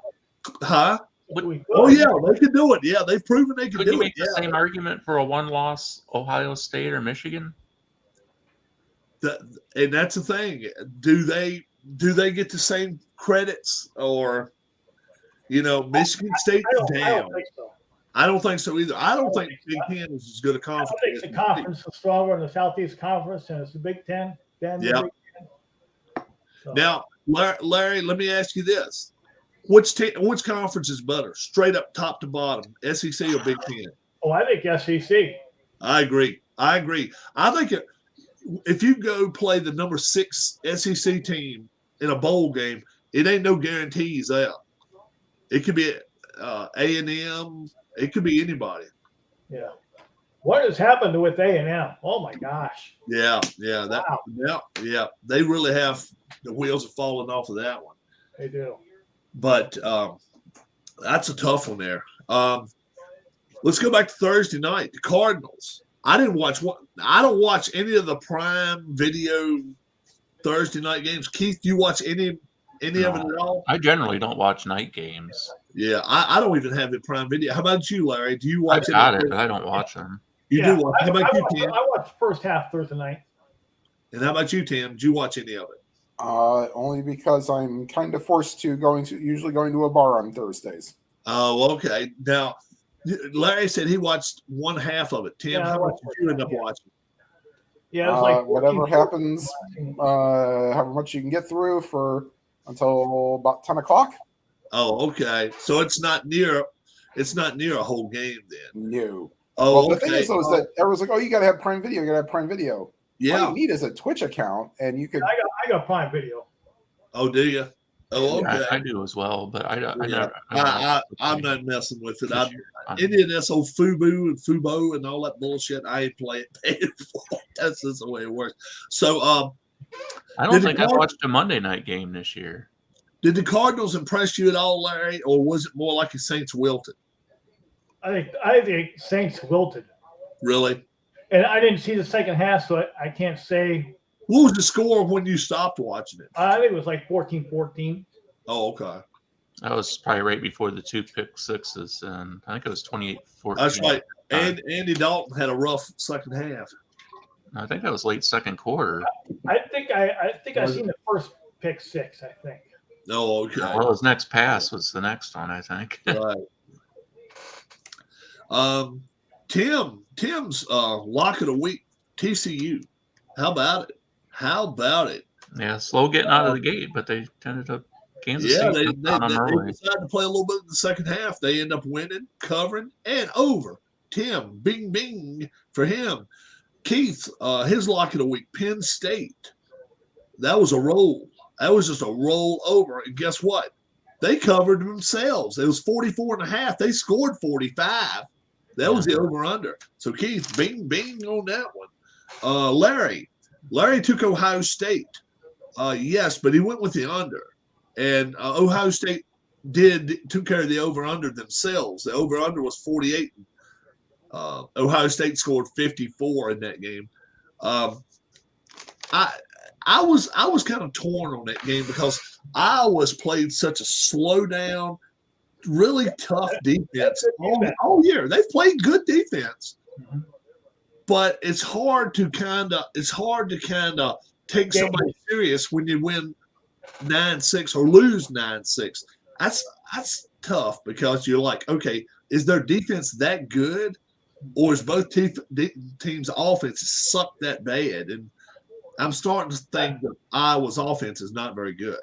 Speaker 2: Huh?
Speaker 4: We could.
Speaker 2: Oh, yeah, they can do it. Yeah, they've proven they can
Speaker 1: Could
Speaker 2: do
Speaker 1: you
Speaker 2: it.
Speaker 1: make the same argument for a 1-loss Ohio State or Michigan?
Speaker 2: And that's the thing. Do they get the same credits or, Michigan State's
Speaker 4: I
Speaker 2: down?
Speaker 4: don't think so.
Speaker 2: I don't think so either. I don't think Big Ten is as good a
Speaker 4: I
Speaker 2: conference.
Speaker 4: think
Speaker 2: as
Speaker 4: the
Speaker 2: SEC.
Speaker 4: conference is stronger in the Southeast Conference, and it's the Big Ten. Then the
Speaker 2: Yeah.
Speaker 4: Big Ten. So,
Speaker 2: Now, Larry, let me ask you this: which conference is better, straight up top to bottom, SEC or Big Ten?
Speaker 4: I think SEC.
Speaker 2: I agree. I think if you go play the number 6 SEC team in a bowl game, it ain't no guarantees out. It could be A&M. It could be anybody.
Speaker 4: Yeah. What has happened with A&M? Oh my gosh.
Speaker 2: Yeah.
Speaker 4: Wow.
Speaker 2: Yeah. They really have the wheels have fallen off of that one.
Speaker 4: They do.
Speaker 2: But that's a tough one there. Let's go back to Thursday night. The Cardinals. I don't watch any of the Prime Video Thursday night games. Keith, do you watch any of it at all?
Speaker 1: I generally don't watch night games.
Speaker 2: Yeah, I don't even have the Prime Video. How about you, Larry? Do you watch
Speaker 1: I've got it, but I don't watch them.
Speaker 2: You do watch. How about you, Tim?
Speaker 4: I watched the first half Thursday night.
Speaker 2: And how about you, Tim? Did you watch any of it?
Speaker 3: Only because I'm kind of forced to usually going to a bar on Thursdays.
Speaker 2: Oh, okay. Now, Larry said he watched one half of it. Tim,
Speaker 4: Yeah,
Speaker 2: how much did you end up watching?
Speaker 4: Yeah, it was like
Speaker 3: whatever
Speaker 4: 14,
Speaker 3: happens, however much you can get through until about 10 o'clock.
Speaker 2: Oh, okay. So it's not near a whole game then.
Speaker 3: No.
Speaker 2: Oh,
Speaker 3: well, the
Speaker 2: okay.
Speaker 3: thing is, though, is that everyone's like, "Oh, you got to have Prime Video. You got to have Prime Video." All
Speaker 2: Yeah.
Speaker 3: you need is a Twitch account, and you could.
Speaker 4: I got Prime Video.
Speaker 2: Oh, do you? Oh, okay.
Speaker 1: I do as well, but I
Speaker 2: Yeah.
Speaker 1: never.
Speaker 2: I'm not messing with it.
Speaker 1: I'm
Speaker 2: Any of this old Fubo and Fubo and all that bullshit, I ain't paying for. That's just the way it works. So,
Speaker 1: I don't think I've watched a Monday night game this year.
Speaker 2: did the Cardinals impress you at all, Larry, or was it more like the Saints wilted?
Speaker 4: I think Saints wilted,
Speaker 2: Really?
Speaker 4: and I didn't see the second half, so I can't say.
Speaker 2: What was the score when you stopped watching it?
Speaker 4: I think it was like 14-14.
Speaker 2: Oh, okay.
Speaker 1: That was probably right before the 2 pick sixes, and I think it was 28-14.
Speaker 2: That's right. And Andy Dalton had a rough second half.
Speaker 1: I think that was late second quarter.
Speaker 4: I think I seen the first pick six. I think.
Speaker 2: Oh, okay.
Speaker 1: Well, his next pass was the next one, I think.
Speaker 2: Right. Tim's lock of the week, TCU. How about it?
Speaker 1: Yeah, slow getting out of the gate, but they tended to Kansas
Speaker 2: Yeah,
Speaker 1: State
Speaker 2: they
Speaker 1: on them early.
Speaker 2: decided to play a little bit in the second half. They end up winning, covering, and over. Tim, bing, bing for him. Keith, his lock of the week, Penn State. That was a roll. That was just a roll over. And guess what? They covered themselves. It was 44.5. They scored 45. That was the over-under. So, Keith, bing, bing on that one. Larry took Ohio State. Yes, but he went with the under. And Ohio State took care of the over-under themselves. The over-under was 48. Ohio State scored 54 in that game. I was kind of torn on that game because Iowa's played such a slow down, really tough defense all year. They've played good defense, but it's hard to kind of take somebody serious when you win 9-6 or lose 9-6. That's tough because you're like, okay, is their defense that good, or is both teams' offenses suck that bad? And I'm starting to think that Iowa's offense is not very good.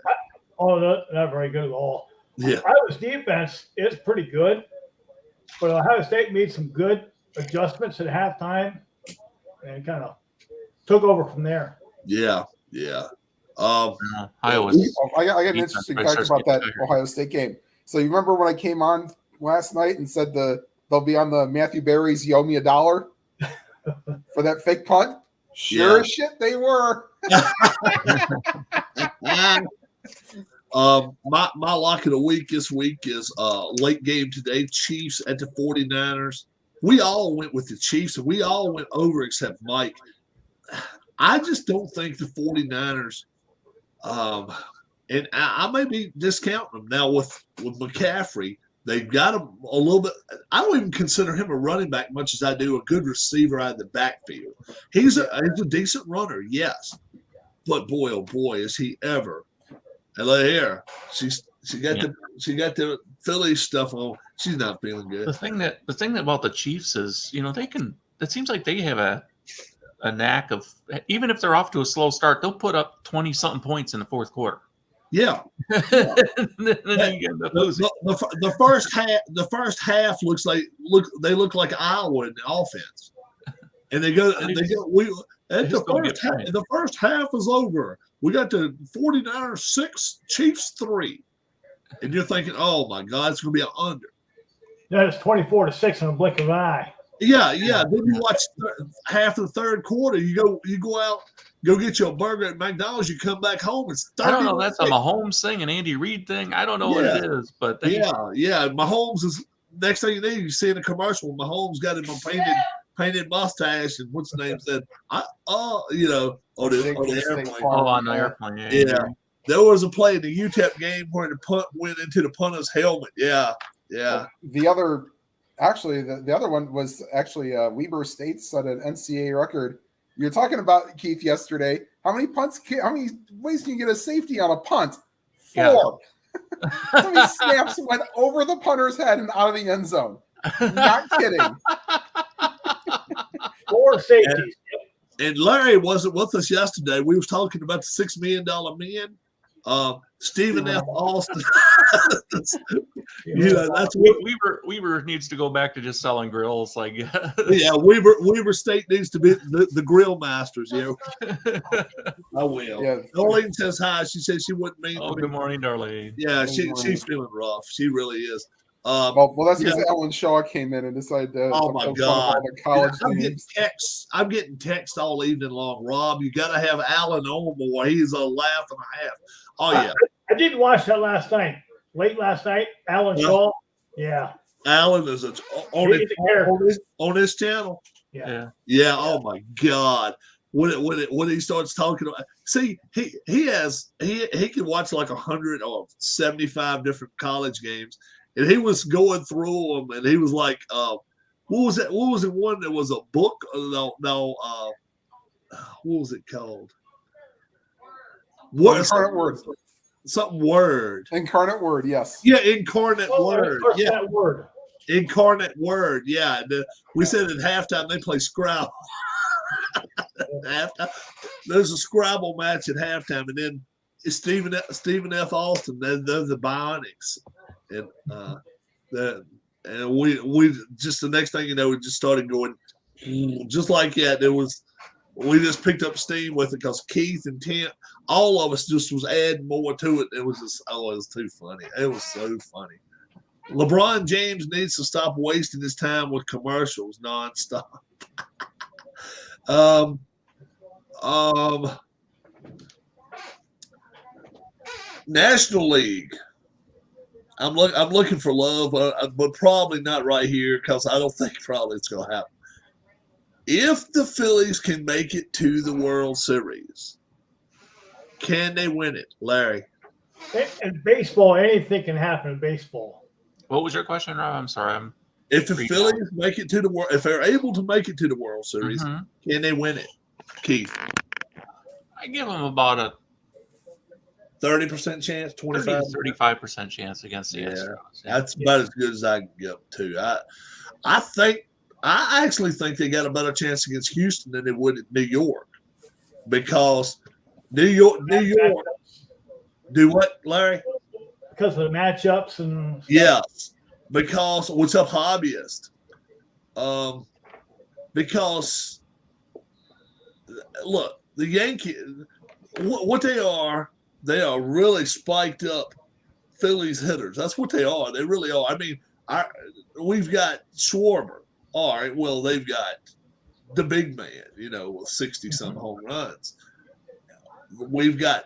Speaker 4: Oh, not very good at all.
Speaker 2: Yeah.
Speaker 4: Iowa's defense is pretty good, but Ohio State made some good adjustments at halftime and kind of took over from there.
Speaker 2: Yeah.
Speaker 1: Iowa's.
Speaker 3: I got an interesting fact about that Ohio State game. So you remember when I came on last night and said they'll be on the Matthew Berry's "You Owe Me $1" for that fake punt? Sure as shit they were.
Speaker 2: My lock of the week this week is late game today, Chiefs at the 49ers. We all went with the Chiefs, and we all went over except Mike. I just don't think the 49ers and I may be discounting them now with McCaffrey. They've got him a little bit. I don't even consider him a running back much as I do a good receiver out of the backfield. He's a decent runner, yes. But boy, oh boy, is he ever. And look here, She got the Philly stuff on. She's not feeling good.
Speaker 1: The thing about the Chiefs is, it seems like they have a knack of, even if they're off to a slow start, they'll put up 20-something points in the fourth quarter.
Speaker 2: Yeah.
Speaker 1: Then you end up losing.
Speaker 2: The first half they look like Iowa in the offense. And the first half is over. We got the 49ers 6, Chiefs 3. And you're thinking, oh my God, it's gonna be an under.
Speaker 4: Yeah, it's 24-6 in a blink of an eye.
Speaker 2: Yeah. Then you watch half of the third quarter. You go out, go get you a burger at McDonald's. You come back home. It's 30.
Speaker 1: I don't know. That's a Mahomes thing, an Andy Reid thing. I don't know what it is, but
Speaker 2: Mahomes is next thing you need. You see in a commercial, Mahomes got him a painted mustache, and what's the name said, on the airplane.
Speaker 1: Oh, on the airplane.
Speaker 2: Yeah. There was a play in the UTEP game where the punt went into the punter's helmet. Yeah.
Speaker 3: The other one was actually Weber State set an NCAA record. You're talking about, Keith, yesterday. How many ways can you get a safety on a punt? 4.
Speaker 1: Yeah.
Speaker 3: How many snaps went over the punter's head and out of the end zone? Not kidding.
Speaker 4: 4 safeties.
Speaker 2: And Larry wasn't with us yesterday. We was talking about the $6 million man. Stephen F. Austin. That's
Speaker 1: Weber needs to go back to just selling grills. Like,
Speaker 2: yeah, Weber State needs to be the grill masters. I will.
Speaker 3: Yeah.
Speaker 2: Darlene says hi. She says she wouldn't mean.
Speaker 1: Oh, good morning, Darlene.
Speaker 2: Yeah, she's feeling rough. She really is.
Speaker 3: Well, that's because Ellen Shaw came in and decided to.
Speaker 2: Oh my God!
Speaker 3: The college
Speaker 2: I'm getting texts all evening long. Rob, you got to have Alan on, boy. He's a laugh and a half. Oh yeah.
Speaker 4: I didn't watch that last night. Late last night, Alan Shaw. Yeah.
Speaker 2: Alan is on his channel.
Speaker 4: Yeah.
Speaker 2: Oh my God. When he starts talking about, see, he can watch like 100 or 75 different college games, and he was going through them, and he was like, what was it? What was it? One that was a book? No. What was it called? What
Speaker 3: Incarnate Word?
Speaker 2: Something Word.
Speaker 3: Incarnate Word, yes.
Speaker 2: Yeah, Incarnate Word. Yeah,
Speaker 4: that word.
Speaker 2: Incarnate Word. Yeah, we said at halftime they play Scrabble. There's a Scrabble match at halftime, and then it's Stephen F. Austin. They're the Bionics, and we just the next thing you know, we just started going just like that. We just picked up steam with it because Keith and Tim, all of us just was adding more to it. It was just, it was too funny. It was so funny. LeBron James needs to stop wasting his time with commercials nonstop. National League. I'm looking for love, but probably not right here because I don't think probably it's going to happen. If the Phillies can make it to the World Series, can they win it, Larry?
Speaker 4: In baseball, anything can happen in baseball.
Speaker 1: What was your question, Rob? I'm sorry.
Speaker 2: If the Phillies make it to the world, if they're able to make it to the World Series, can they win it, Keith?
Speaker 1: I give them about a
Speaker 2: 30% chance, 25,
Speaker 1: 35% chance against the Astros. Yeah.
Speaker 2: That's about as good as I can get too. I actually think they got a better chance against Houston than they would at New York, because New York. Do what, Larry?
Speaker 4: Because of the matchups and stuff.
Speaker 2: Yes, because what's up, hobbyist? Because look, the Yankees, what they are really spiked up Phillies hitters. That's what they are. They really are. I mean, we've got Schwarber. All right, well, they've got the big man, with 60-some home runs. We've got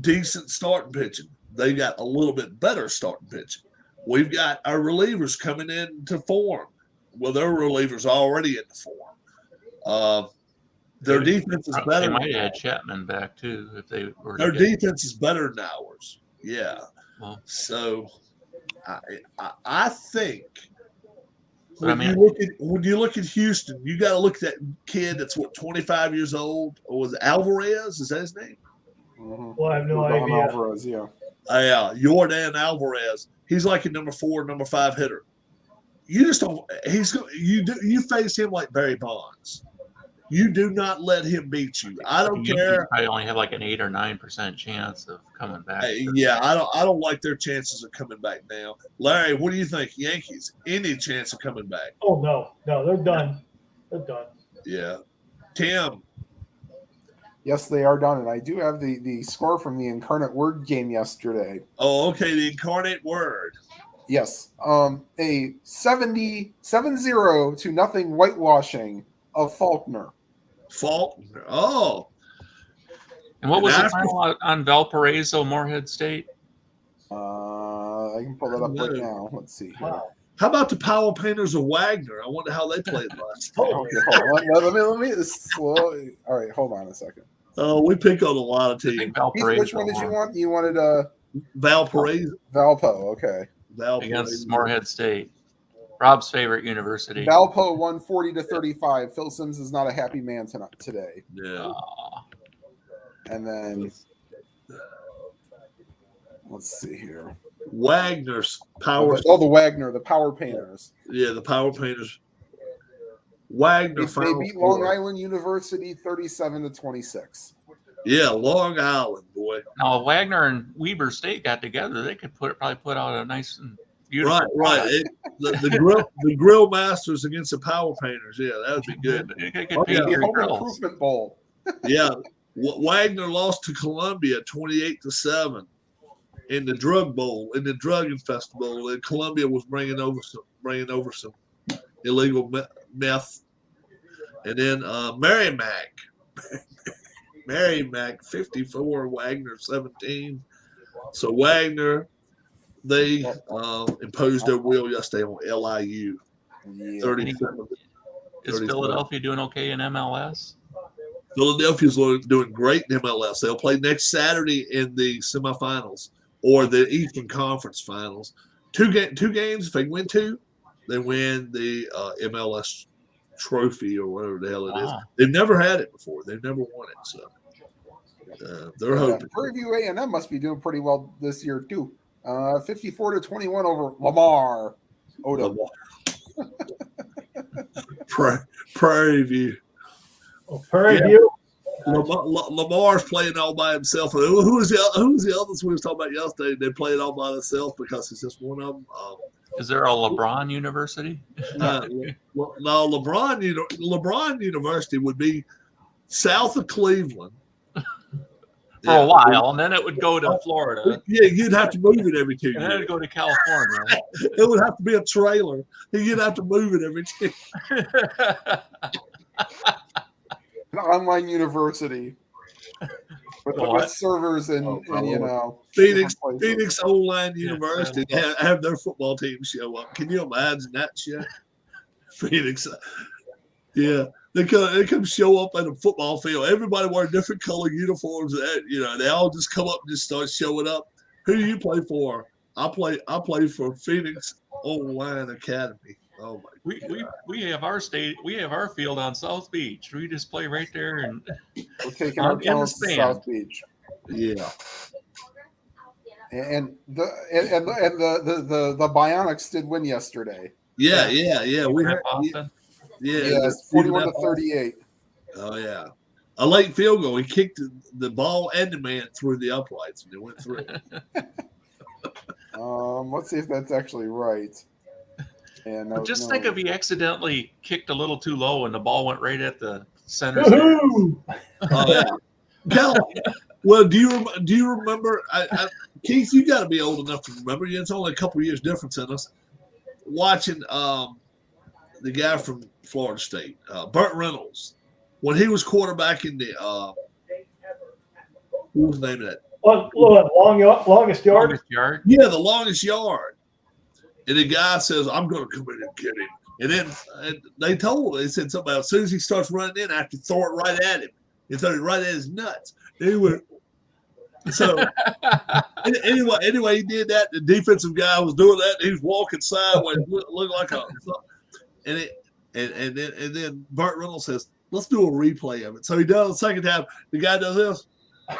Speaker 2: decent starting pitching. They got a little bit better starting pitching. We've got our relievers coming into form. Well, their relievers are already into form. Their defense is better.
Speaker 1: They might add Chapman back, too, if they were.
Speaker 2: Their defense is better than ours. Yeah.
Speaker 1: Well,
Speaker 2: so I think –
Speaker 1: When
Speaker 2: you look at Houston, you got to look at that kid that's 25 years old. Or was it Alvarez? Is that his name?
Speaker 3: Mm-hmm.
Speaker 4: Well, I have no idea.
Speaker 3: Alvarez, yeah.
Speaker 2: Yeah, Jordan Alvarez. He's like a number 4, number 5 hitter. You just don't. You face him like Barry Bonds. You do not let him beat you. I don't care.
Speaker 1: I only have like an 8 or 9% chance of coming back.
Speaker 2: Yeah, I don't like their chances of coming back now. Larry, what do you think? Yankees, any chance of coming back?
Speaker 4: Oh no, they're done. They're done.
Speaker 2: Yeah, Tim.
Speaker 3: Yes, they are done, and I do have the score from the Incarnate Word game yesterday.
Speaker 2: Oh, okay, the Incarnate Word.
Speaker 3: Yes, a 70-0 to nothing whitewashing of Faulkner.
Speaker 2: Faulkner. Oh.
Speaker 1: And what was the final on Valparaiso, Morehead State?
Speaker 3: I can pull that up right now. Let's see here.
Speaker 4: Wow.
Speaker 2: How about the Power Painters of Wagner? I wonder how they played last night.
Speaker 3: Okay, hold on. Let me slow. All right, hold on a second.
Speaker 2: Oh, we pick on a lot of teams.
Speaker 3: Which one did you want? You wanted
Speaker 2: Valparaiso.
Speaker 3: Valpo. Okay.
Speaker 2: Valparaiso.
Speaker 1: Against Morehead State. Rob's favorite university.
Speaker 3: Valpo won 40-35. Phil Simms is not a happy man today.
Speaker 2: Yeah.
Speaker 3: And then let's see here.
Speaker 2: Wagner's Power.
Speaker 3: Oh, the Power Painters.
Speaker 2: Yeah, the Power Painters. Wagner.
Speaker 3: They beat Long Island University 37-26.
Speaker 2: Yeah, Long Island, boy.
Speaker 1: Now, if Wagner and Weber State got together, they could probably put out a nice and beautiful.
Speaker 2: Right. The grill masters against the Power Painters. Yeah, that would be good.
Speaker 1: Your
Speaker 3: Home
Speaker 1: grills.
Speaker 3: Improvement Bowl.
Speaker 2: Yeah, Wagner lost to Columbia 28-7 in the Drug Bowl, in the Drug Festival, and Columbia was bringing over some illegal meth, and then Merrimack 54, Wagner 17. So Wagner, they imposed their will yesterday on LIU.
Speaker 3: Yeah.
Speaker 2: 37.
Speaker 1: Is Philadelphia doing okay in MLS?
Speaker 2: Philadelphia's doing great in MLS. They'll play next Saturday in the semifinals or the Eastern Conference Finals. Two games. If they win 2, they win the MLS trophy or whatever the hell it is. They've never had it before. They've never won it. So they're hoping.
Speaker 3: Prairie View A&M must be doing pretty well this year too. 54-21 over Lamar Odom.
Speaker 2: Prairie View.
Speaker 4: Oh, Prairie View.
Speaker 2: Lamar's playing all by himself. Who was the others we was talking about yesterday? They played all by themselves because it's just one of them.
Speaker 1: Is there a LeBron University?
Speaker 2: No, LeBron University would be south of Cleveland
Speaker 1: For a while, and then it would go to Florida.
Speaker 2: Yeah, you'd have to move it every 2 years.
Speaker 1: And then it'd go to California.
Speaker 2: It would have to be a trailer. You'd have to move it every 2 years.
Speaker 3: An online university with servers and
Speaker 2: Phoenix Online University have their football team show up. Can you imagine that shit? Phoenix, yeah, they come show up at a football field. Everybody wear different color uniforms. They all just come up and just start showing up. Who do you play for? I play for Phoenix Online Academy. Oh my!
Speaker 1: We have our field on South Beach. We just play right there and
Speaker 3: we're taking our talents to South Beach.
Speaker 2: Yeah.
Speaker 3: And the Bionics did win yesterday.
Speaker 2: Yeah. We heard,
Speaker 3: 41-38.
Speaker 2: Oh yeah, a late field goal. He kicked the ball and the man through the uprights, and it went through.
Speaker 3: Let's see if that's actually right.
Speaker 1: Think if he accidentally kicked a little too low and the ball went right at the center.
Speaker 2: Oh yeah. Well, do you remember? Keith, you got to be old enough to remember. It's only a couple years difference in us. Watching the guy from Florida State, Burt Reynolds, when he was quarterback in the what was the name of that?
Speaker 4: Longest yard.
Speaker 2: Yeah, the longest yard. And the guy says, "I'm going to come in and get him." And then they said something about as soon as he starts running in, I have to throw it right at him. He threw it right at his nuts. Anyway, anyway, he did that. The defensive guy was doing that. He was walking sideways, looked like a. And then Burt Reynolds says, "Let's do a replay of it." So he does the second time. The guy does this,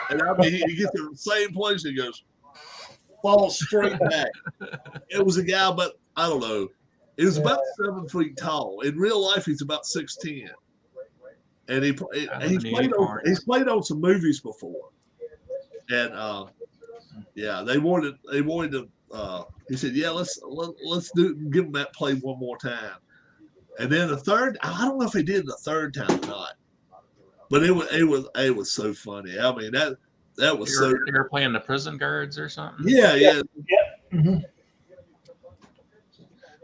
Speaker 2: and he gets to the same place. And he goes, falls straight back. It was a guy, but I don't know. He was about 7 feet tall. In real life, he's about 6'10". And he's played on some movies before. And yeah, they wanted to. He said, "Yeah, let's give him that play one more time." And then the third, I don't know if he did the third time or not, but it was so funny. I mean that was so.
Speaker 1: They were playing the prison guards or something.
Speaker 2: Yeah.
Speaker 4: Mm-hmm.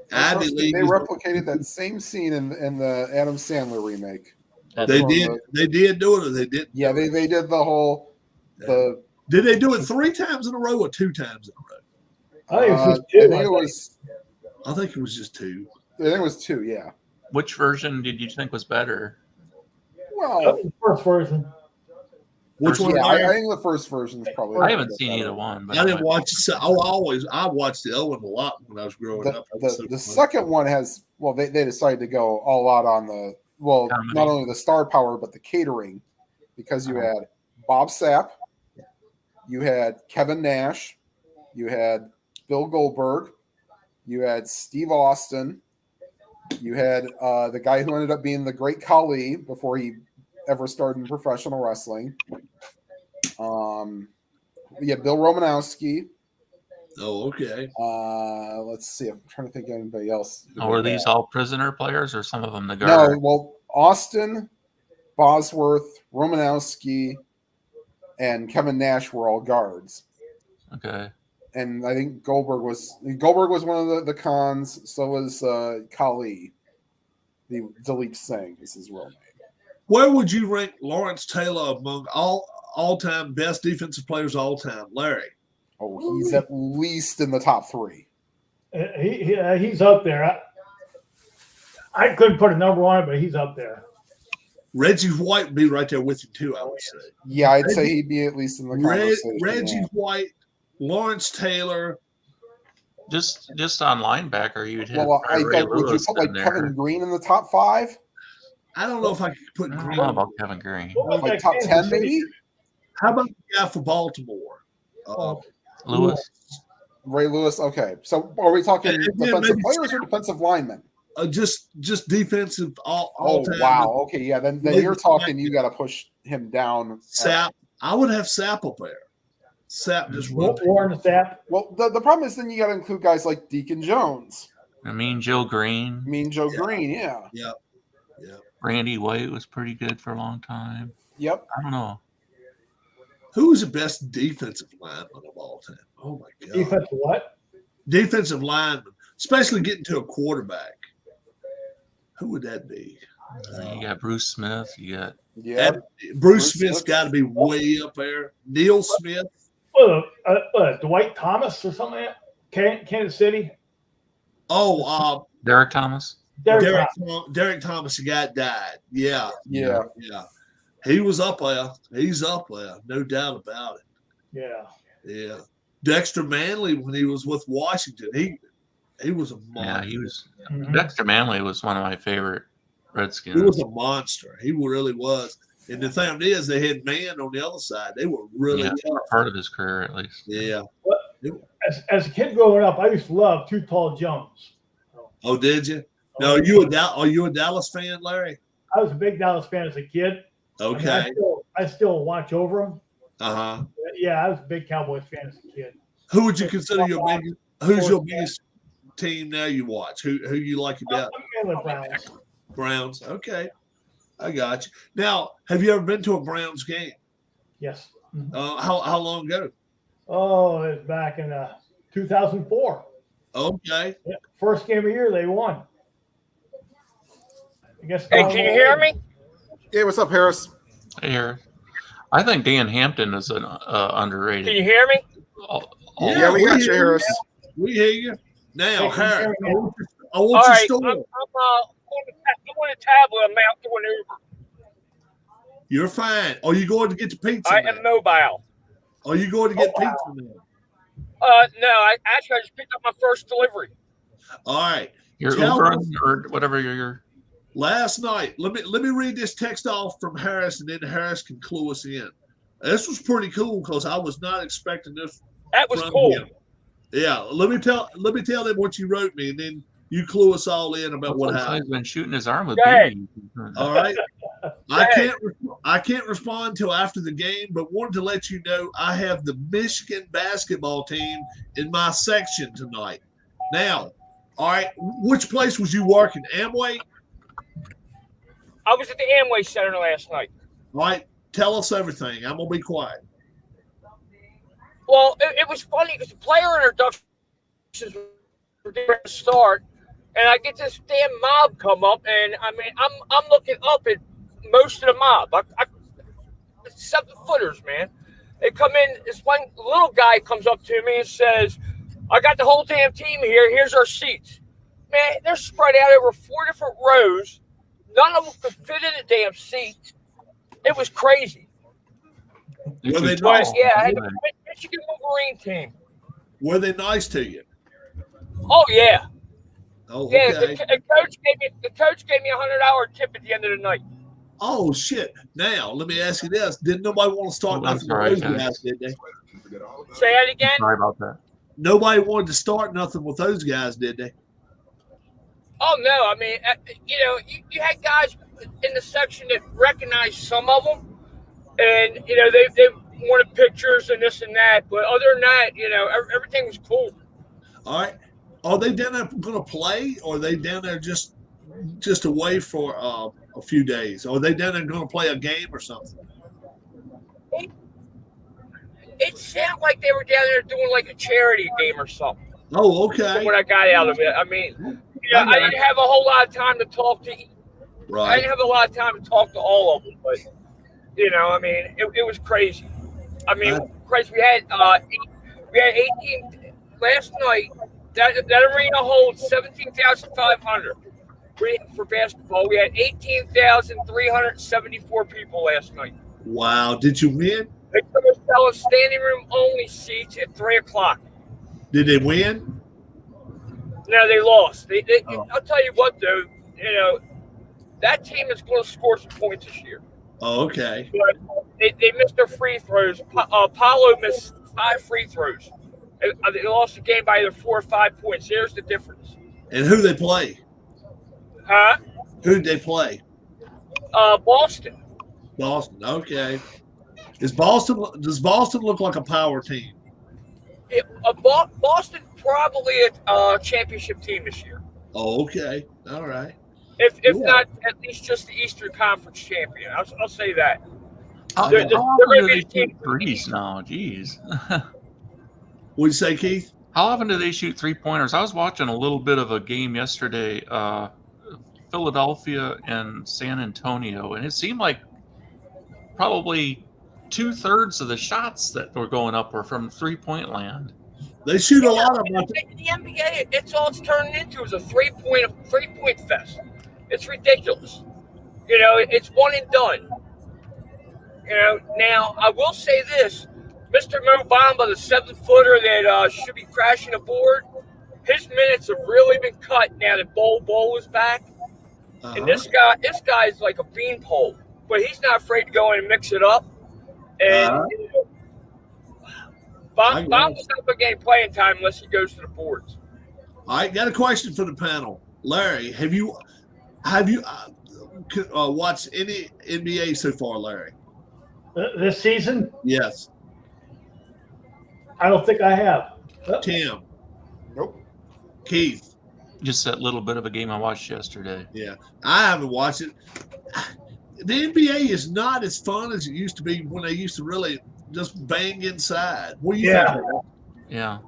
Speaker 3: They replicated that same scene in the Adam Sandler remake.
Speaker 2: They did do it, or they didn't.
Speaker 3: Yeah, they did the whole.
Speaker 2: Did they do it 3 times in a row or 2 times in a row?
Speaker 4: I
Speaker 2: think it was just 2.
Speaker 3: I think it was 2. Yeah.
Speaker 1: Which version did you think was better?
Speaker 3: Well,
Speaker 4: the first version.
Speaker 2: Which one?
Speaker 3: Yeah, I think the first version is probably.
Speaker 1: I haven't seen either one. But
Speaker 2: I didn't watch it. I watched the other one a lot when I was growing up.
Speaker 3: The second one has they decided to go all out on the not only the star power but the catering, because you had Bob Sapp, you had Kevin Nash, you had Bill Goldberg, you had Steve Austin, you had the guy who ended up being the Great Khali before he ever started in professional wrestling. Yeah, Bill Romanowski.
Speaker 2: Oh, okay.
Speaker 3: Let's see. I'm trying to think of anybody else.
Speaker 1: Were these all prisoner players, or some of them the guard?
Speaker 3: No, well, Austin, Bosworth, Romanowski, and Kevin Nash were all guards.
Speaker 1: Okay.
Speaker 3: And I think Goldberg was one of the cons. So was Khali. The Dalip Singh is his real name.
Speaker 2: Where would you rank Lawrence Taylor among all-time best defensive players of all time, Larry?
Speaker 3: Oh, he's at least in the top 3.
Speaker 4: He's up there. I couldn't put a number on it, but he's up there.
Speaker 2: Reggie White would be right there with you too, I would say.
Speaker 3: Yeah, I'd say he'd be at least in the conversation.
Speaker 2: Reggie White, Lawrence Taylor.
Speaker 1: Just on linebacker, you'd have.
Speaker 3: Well, would you put
Speaker 1: in
Speaker 3: Kevin
Speaker 1: there.
Speaker 3: Green in the top 5?
Speaker 2: I don't know if I could put
Speaker 1: I don't
Speaker 2: Green.
Speaker 1: know about Kevin Green.
Speaker 3: Like top 10, maybe?
Speaker 2: How about the guy for Baltimore?
Speaker 1: Lewis.
Speaker 3: Ray Lewis. Okay, so are we talking defensive players or defensive linemen?
Speaker 2: Just defensive all time.
Speaker 3: Wow. Okay, yeah. Then you're talking. You got to push him down.
Speaker 2: Sapp. I would have Sapp up there. Sapp just
Speaker 4: Warren Sapp.
Speaker 3: Well, the problem is then you got to include guys like Deacon Jones.
Speaker 1: Joe Green.
Speaker 3: Green. Yeah.
Speaker 2: Yep.
Speaker 1: Randy White was pretty good for a long time.
Speaker 3: Yep.
Speaker 1: I don't know.
Speaker 2: Who's the best defensive lineman of all time? Oh my God.
Speaker 4: Defensive what?
Speaker 2: Defensive lineman, especially getting to a quarterback. Who would that be?
Speaker 1: You got Bruce Smith. You got
Speaker 2: Bruce Smith's got to be way up there. Neil Smith.
Speaker 4: Dwight Thomas or something like that? Kansas City.
Speaker 2: Oh,
Speaker 1: Derek Thomas.
Speaker 2: Derek Thomas, the guy died. Yeah. He was up there. He's up there, no doubt about it. Yeah. Dexter Manley, when he was with Washington, he was a monster.
Speaker 1: Yeah, he was. Dexter Manley was one of my favorite Redskins.
Speaker 2: He was a monster. He really was. And the thing is, they had man on the other side. They were really tough.
Speaker 1: Part of his career, at least.
Speaker 2: Yeah.
Speaker 4: As a kid growing up, I used to love Too Tall Jones.
Speaker 2: Oh, did you? No, are you a Dallas fan, Larry?
Speaker 4: I was a big Dallas fan as a kid.
Speaker 2: Okay.
Speaker 4: I mean, I still watch over them.
Speaker 2: Uh-huh.
Speaker 4: Yeah, I was a big Cowboys fan as a kid.
Speaker 2: Who would you consider your biggest? Who's your biggest team now you watch? Who you like about?
Speaker 4: Browns.
Speaker 2: Browns. Okay, I got you. Now, have you ever been to a Browns game?
Speaker 4: Yes.
Speaker 2: How long ago?
Speaker 4: Oh, it was back in 2004.
Speaker 2: Okay.
Speaker 4: Yeah, first game of the year they won. I guess.
Speaker 5: Hey, can you hear me?
Speaker 3: Hey, what's up, Harris?
Speaker 1: Hey, Harris. I think Dan Hampton is an underrated.
Speaker 5: Can you hear me?
Speaker 3: Yeah, we got you, Harris.
Speaker 2: We hear you. Now, Harris, I want
Speaker 5: All
Speaker 2: your
Speaker 5: right,
Speaker 2: story.
Speaker 5: I'm on a tablet. I'm out doing Uber.
Speaker 2: You're fine. Are you going to get the pizza?
Speaker 5: I
Speaker 2: now?
Speaker 5: am mobile.
Speaker 2: Are you going to get pizza now?
Speaker 5: No, I just picked up my first delivery.
Speaker 2: All right.
Speaker 1: Your
Speaker 2: Tell
Speaker 1: Uber
Speaker 2: us-
Speaker 1: or whatever your.
Speaker 2: Last night, let me read this text off from Harris, and then Harris can clue us in. This was pretty cool because I was not expecting this.
Speaker 5: That was
Speaker 2: from
Speaker 5: cool.
Speaker 2: him. Yeah, let me tell them what you wrote me, and then you clue us all in about what happened.
Speaker 1: He's been shooting his arm with
Speaker 5: Go ahead.
Speaker 1: BB.
Speaker 2: All right.
Speaker 5: ahead.
Speaker 2: I can't respond until after the game, but wanted to let you know I have the Michigan basketball team in my section tonight. Now, all right, which place was you working? Amway?
Speaker 5: I was at the Amway Center last night.
Speaker 2: All right, tell us everything. I'm gonna be quiet.
Speaker 5: Well, it was funny because the player introductions were going to start, and I get this damn mob come up, and I mean, I'm looking up at most of the mob. It's 7-footers, man. They come in. This one little guy comes up to me and says, "I got the whole damn team here. Here's our seats." Man, they're spread out over 4 different rows. None of them could fit in a damn seat. It was crazy.
Speaker 2: Were they
Speaker 5: But
Speaker 2: nice?
Speaker 5: yeah, I had the Michigan Wolverine team.
Speaker 2: Were they nice to you?
Speaker 5: Oh yeah.
Speaker 2: Oh,
Speaker 5: Yeah,
Speaker 2: okay.
Speaker 5: the coach gave me $100 tip at the end of the night.
Speaker 2: Oh shit! Now let me ask you this: didn't nobody want to start
Speaker 1: Oh, I'm
Speaker 2: nothing
Speaker 1: sorry,
Speaker 2: with those
Speaker 1: guys.
Speaker 2: guys, did they?
Speaker 5: Say that again.
Speaker 1: Sorry about that.
Speaker 2: Nobody wanted to start nothing with those guys, did they?
Speaker 5: Oh no, I mean, you had guys in the section that recognized some of them, and they wanted pictures and this and that. But other than that, everything was cool.
Speaker 2: All right. Are they down there going to play, or are they down there just away for a few days? Or are they down there going to play a game or something?
Speaker 5: It sounded like they were down there doing like a charity game or something.
Speaker 2: Oh, okay.
Speaker 5: From what I got out of it, I mean, I didn't have a whole lot of time to talk to. I
Speaker 2: Right.
Speaker 5: didn't have a lot of time to talk to all of them, but I mean, it was crazy. I mean, crazy. We had 18 last night. That arena holds 17,500 for basketball. We had 18,374 people last night.
Speaker 2: Wow. Did you win?
Speaker 5: They were selling standing room only seats at 3:00.
Speaker 2: Did they win?
Speaker 5: No, they lost.
Speaker 2: Oh.
Speaker 5: I'll tell you what, though. That team is going to score some points this year.
Speaker 2: Oh, okay.
Speaker 5: But they missed their free throws. Paulo missed 5 free throws. They lost the game by either 4 or 5 points. There's the difference.
Speaker 2: And who they play?
Speaker 5: Huh?
Speaker 2: Who did they play?
Speaker 5: Boston.
Speaker 2: Boston. Okay. Does Boston look like a power team?
Speaker 5: Boston probably a championship team this year.
Speaker 2: Oh, okay. All right.
Speaker 5: If
Speaker 2: Yeah.
Speaker 5: not, at least just the Eastern Conference champion. I'll say that.
Speaker 1: How
Speaker 5: They're
Speaker 1: often
Speaker 5: gonna
Speaker 1: do
Speaker 5: be
Speaker 1: they
Speaker 5: a team.
Speaker 1: shoot threes now? Jeez.
Speaker 2: What'd you say, Keith?
Speaker 1: How often do they shoot 3-pointers? I was watching a little bit of a game yesterday, Philadelphia and San Antonio, and it seemed like probably 2/3 of the shots that were going up were from 3-point land.
Speaker 2: They shoot a lot of them.
Speaker 5: The NBA, it's all it's turning into is a three-point fest. It's ridiculous. It's one and done. Now I will say this: Mr. Mo Bamba, the 7-footer that should be crashing the board, his minutes have really been cut now that Bol is back. And this guy's like a beanpole, but he's not afraid to go in and mix it up. And Bamba's not going to get playing time unless he goes to the boards.
Speaker 2: I got a question for the panel. Larry, have you watched any NBA so far, Larry?
Speaker 4: This season,
Speaker 2: Yes.
Speaker 4: I don't think I have.
Speaker 2: Tim,
Speaker 3: Nope.
Speaker 2: Keith.
Speaker 1: Just that little bit of a game I watched yesterday.
Speaker 2: Yeah, I haven't watched it. The NBA is not as fun as it used to be when they used to really just bang inside. What do you
Speaker 4: Yeah.
Speaker 2: think?
Speaker 1: Yeah.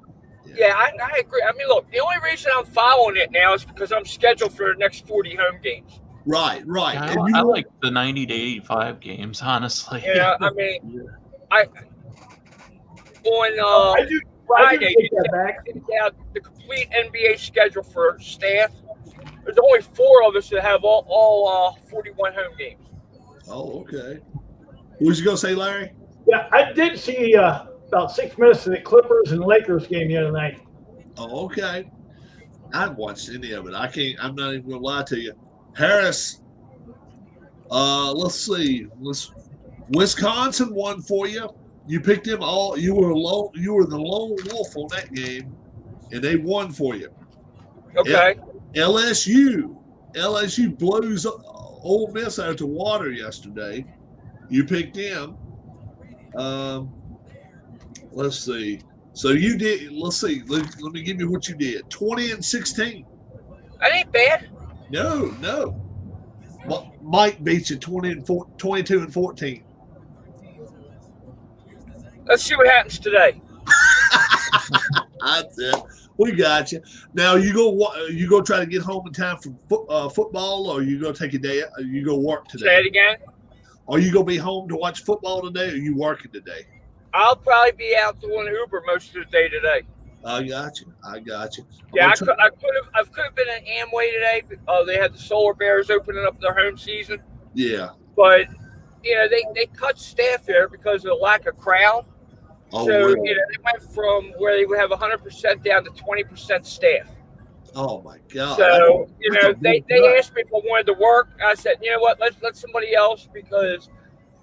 Speaker 5: Yeah, I agree. I mean, look, the only reason I'm following it now is because I'm scheduled for the next 40 home games.
Speaker 2: Right.
Speaker 1: Yeah,
Speaker 2: And
Speaker 1: I like the 90 to 85 games, honestly.
Speaker 5: I mean, on
Speaker 4: I do
Speaker 5: Friday,
Speaker 4: take that back.
Speaker 5: out the complete NBA schedule for staff. There's only 4 of us that have all 41 home games.
Speaker 2: Oh, okay. What was you gonna say, Larry?
Speaker 4: Yeah, I did see about 6 minutes of the Clippers and Lakers game the other night.
Speaker 2: Oh, okay. I haven't watched any of it. I'm not even gonna lie to you. Harris. Let's see. Wisconsin won for you. You picked them all. You were the lone wolf on that game. and they won for you.
Speaker 5: Okay.
Speaker 2: LSU blows Ole Miss out of the water yesterday. You picked them. Let's see. So you did. Let's see. Let me give you what you did. 20-16.
Speaker 5: That ain't bad.
Speaker 2: No. Mike beats you 22-14.
Speaker 5: Let's see what happens today.
Speaker 2: That's it. We got you. Now you go try to get home in time for football, or you go take a day? You go work today?
Speaker 5: Say it again.
Speaker 2: Are you gonna be home to watch football today, or are you working today?
Speaker 5: I'll probably be out doing Uber most of the day today.
Speaker 2: I got you.
Speaker 5: Yeah, I could have been at Amway today. They had the Solar Bears opening up their home season.
Speaker 2: Yeah.
Speaker 5: But they cut staff there because of the lack of crowd.
Speaker 2: Oh,
Speaker 5: So
Speaker 2: really?
Speaker 5: they went from where they would have 100% down to 20% staff.
Speaker 2: Oh my God.
Speaker 5: So they
Speaker 2: good.
Speaker 5: asked me if I wanted to work. I said, you know what, let somebody else, because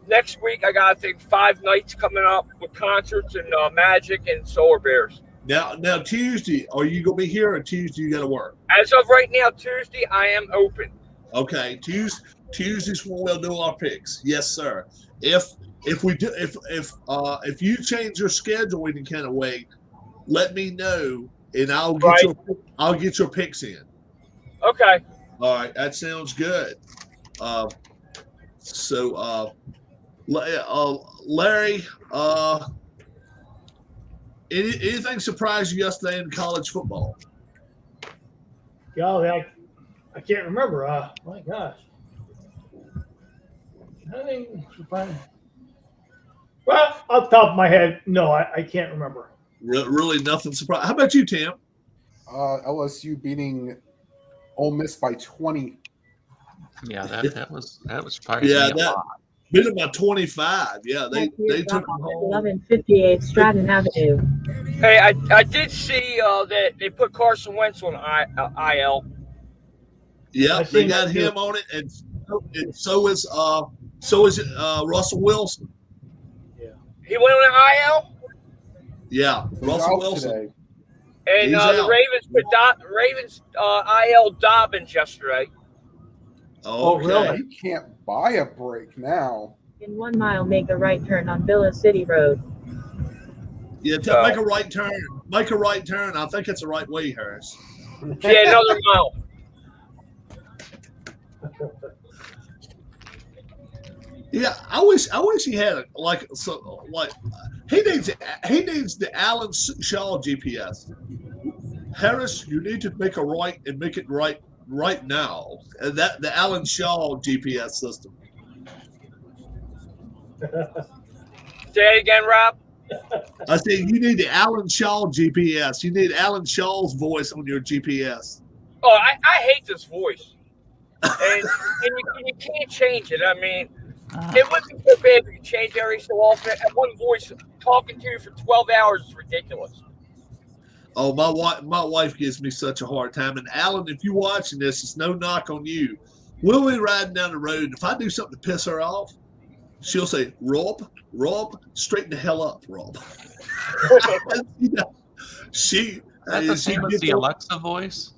Speaker 5: next week I got, I think, 5 nights coming up with concerts and Magic and Solar Bears.
Speaker 2: Now Tuesday, are you gonna be here, or Tuesday you got to work?
Speaker 5: As of right now, Tuesday I am open.
Speaker 2: Okay, Tuesday's when we'll do our picks. Yes, sir. If you change your schedule any kind of way, let me know, and I'll get your picks in.
Speaker 5: Okay.
Speaker 2: All right, that sounds good. Larry, anything surprised you yesterday in college football?
Speaker 4: Golly, I can't remember. My gosh. Nothing surprising. Well, off the top of my head, no, I can't remember.
Speaker 2: Really nothing surprising. How about you, Tim?
Speaker 3: LSU beating Ole Miss by 20.
Speaker 1: Yeah, that was probably
Speaker 2: that beat them by 25. Yeah, they took them home.
Speaker 6: 1158 Stratton Avenue.
Speaker 5: Hey, I did see that they put Carson Wentz on IL.
Speaker 2: Yeah, they got him on it, and so is Russell Wilson.
Speaker 5: Yeah, he went on an IL.
Speaker 2: Yeah, Russell Wilson.
Speaker 3: Today.
Speaker 5: And the Ravens IL Dobbins yesterday.
Speaker 2: Oh, really?
Speaker 3: You can't buy a break now.
Speaker 6: In 1 mile, make a right turn on Villa City Road.
Speaker 2: Yeah, make a right turn. Make a right turn. I think it's the right way, Harris.
Speaker 5: Yeah, another mile.
Speaker 2: Yeah, I wish he had he needs the Alan Shaw GPS. Harris, you need to make a right and make it right now. And that the Alan Shaw GPS system.
Speaker 5: Say it again, Rob.
Speaker 2: I said you need the Alan Shaw GPS. You need Alan Shaw's voice on your GPS.
Speaker 5: Oh, I hate this voice, and you can't change it. I mean, it wouldn't be so bad if you change every so often. And one voice talking to you for 12 hours is ridiculous.
Speaker 2: Oh, my wife gives me such a hard time. And Alan, if you're watching this, it's no knock on you. We'll be riding down the road, and if I do something to piss her off, she'll say, Rob, straighten the hell up, Rob. She
Speaker 1: the Alexa voice.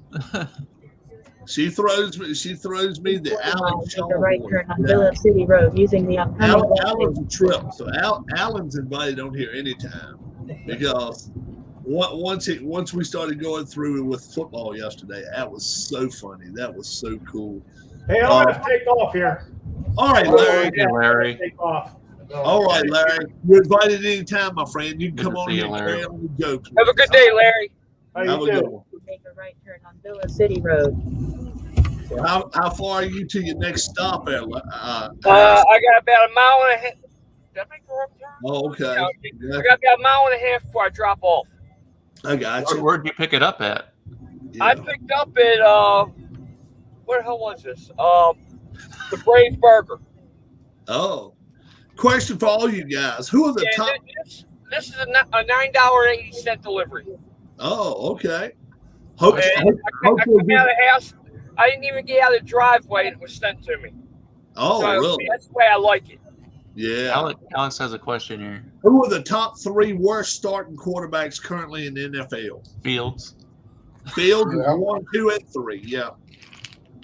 Speaker 2: She throws me the Alan Shaw.
Speaker 6: Make a right turn on Villa City Road using the upcoming.
Speaker 2: Alan's a trip, so Alan's invited on here anytime, because once we started going through with football yesterday, that was so funny. That was so cool.
Speaker 4: Hey, I'm going to take off here.
Speaker 2: All right, Larry.
Speaker 1: Hey, Larry.
Speaker 4: Take off.
Speaker 2: All right, Larry. You're invited anytime, my friend. You can come on here and carry on the jokes.
Speaker 5: Have a good day, Larry.
Speaker 2: Have a good one.
Speaker 6: Make a right turn on Villa City Road.
Speaker 2: How far are you to your next stop there?
Speaker 5: I got about a mile and a half. Did I make the wrong turn?
Speaker 2: Oh, okay.
Speaker 5: I got about a mile and a half before I drop off.
Speaker 2: I got you.
Speaker 1: Where'd you pick it up at?
Speaker 2: Yeah.
Speaker 5: I picked up at where the hell was this? The Braves Burger.
Speaker 2: Oh, question for all you guys: who are the top?
Speaker 5: This is a $9.80 delivery.
Speaker 2: Oh, okay.
Speaker 5: I came out of the house. I didn't even get out of the driveway, and it was sent to me.
Speaker 2: Oh,
Speaker 5: so
Speaker 2: really?
Speaker 5: That's the way I like it.
Speaker 2: Yeah.
Speaker 1: Alex has a question here.
Speaker 2: Who are the top 3 worst starting quarterbacks currently in the NFL?
Speaker 1: Fields.
Speaker 2: Field
Speaker 3: Yeah.
Speaker 2: 1, 2, and 3. Yeah.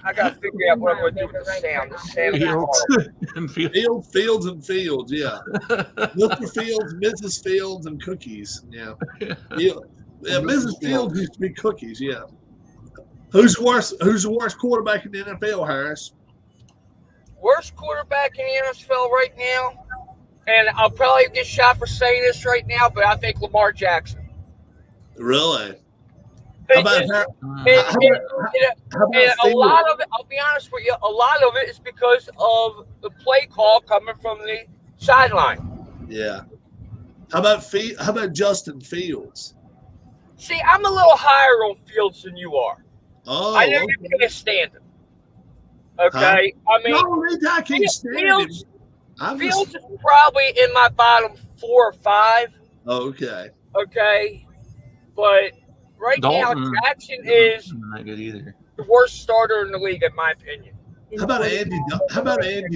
Speaker 5: I gotta figure out what I'm gonna do with the sound. The sound is
Speaker 1: Fields
Speaker 5: hard.
Speaker 1: and fields.
Speaker 2: Fields, and Fields. Yeah. Mr. Fields, Mrs. Fields, and cookies. Yeah. Yeah. Mrs. Fields used to be cookies. Yeah. Who's the worst quarterback in the NFL, Harris?
Speaker 5: Worst quarterback in the NFL right now, and I'll probably get shot for saying this right now, but I think Lamar Jackson.
Speaker 2: Really? How about Har-
Speaker 5: And
Speaker 2: how about
Speaker 5: a
Speaker 2: Fields?
Speaker 5: lot of it, I'll be honest with you, a lot of it is because of the play call coming from the sideline.
Speaker 2: Yeah. How about Justin Fields?
Speaker 5: See, I'm a little higher on Fields than you are.
Speaker 2: Oh,
Speaker 5: I know
Speaker 2: okay.
Speaker 5: you can't stand him. Okay? I mean,
Speaker 2: No, I can't stand him.
Speaker 5: Fields,
Speaker 2: I'm
Speaker 5: Fields
Speaker 2: just,
Speaker 5: is probably in my bottom 4 or 5.
Speaker 2: okay.
Speaker 5: Okay? But right
Speaker 1: Dalton.
Speaker 5: now, Jackson is
Speaker 1: Not good either.
Speaker 5: the worst starter in the league, in my opinion.
Speaker 2: How about Andy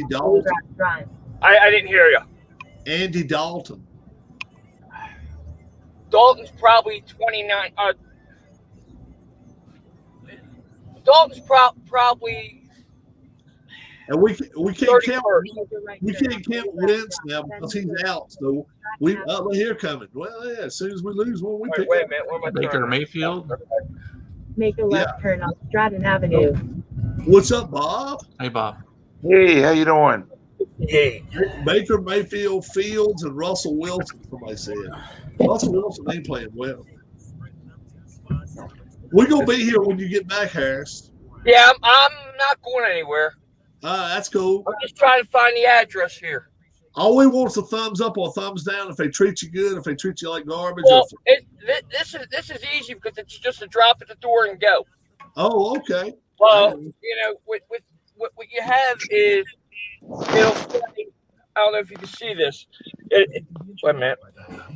Speaker 2: Dalton?
Speaker 6: Drive.
Speaker 5: I didn't hear you.
Speaker 2: Andy Dalton.
Speaker 5: Dalton's probably 29. Dalton's probably
Speaker 2: And we can't
Speaker 5: 31st.
Speaker 2: count Wentz now because he's out. So here coming. Well, yeah, as soon as we lose one, we pick
Speaker 5: Wait a
Speaker 2: up.
Speaker 5: minute. What am I
Speaker 1: Baker
Speaker 5: doing?
Speaker 1: Mayfield.
Speaker 6: Make a left turn on Stratton Avenue.
Speaker 2: What's up, Bob?
Speaker 1: Hey, Bob.
Speaker 7: Hey, how you doing?
Speaker 5: Yeah.
Speaker 2: Baker Mayfield, Fields, and Russell Wilson. Somebody said Russell Wilson ain't playing well. We're gonna be here when you get back, Harris.
Speaker 5: Yeah, I'm not going anywhere.
Speaker 2: That's cool.
Speaker 5: I'm just trying to find the address here.
Speaker 2: All we want is a thumbs up or a thumbs down if they treat you good, if they treat you like garbage.
Speaker 5: Well, this is easy because it's just a drop at the door and go.
Speaker 2: Oh, okay.
Speaker 5: Well, what you have is it'll say, I don't know if you can see this. Wait a minute.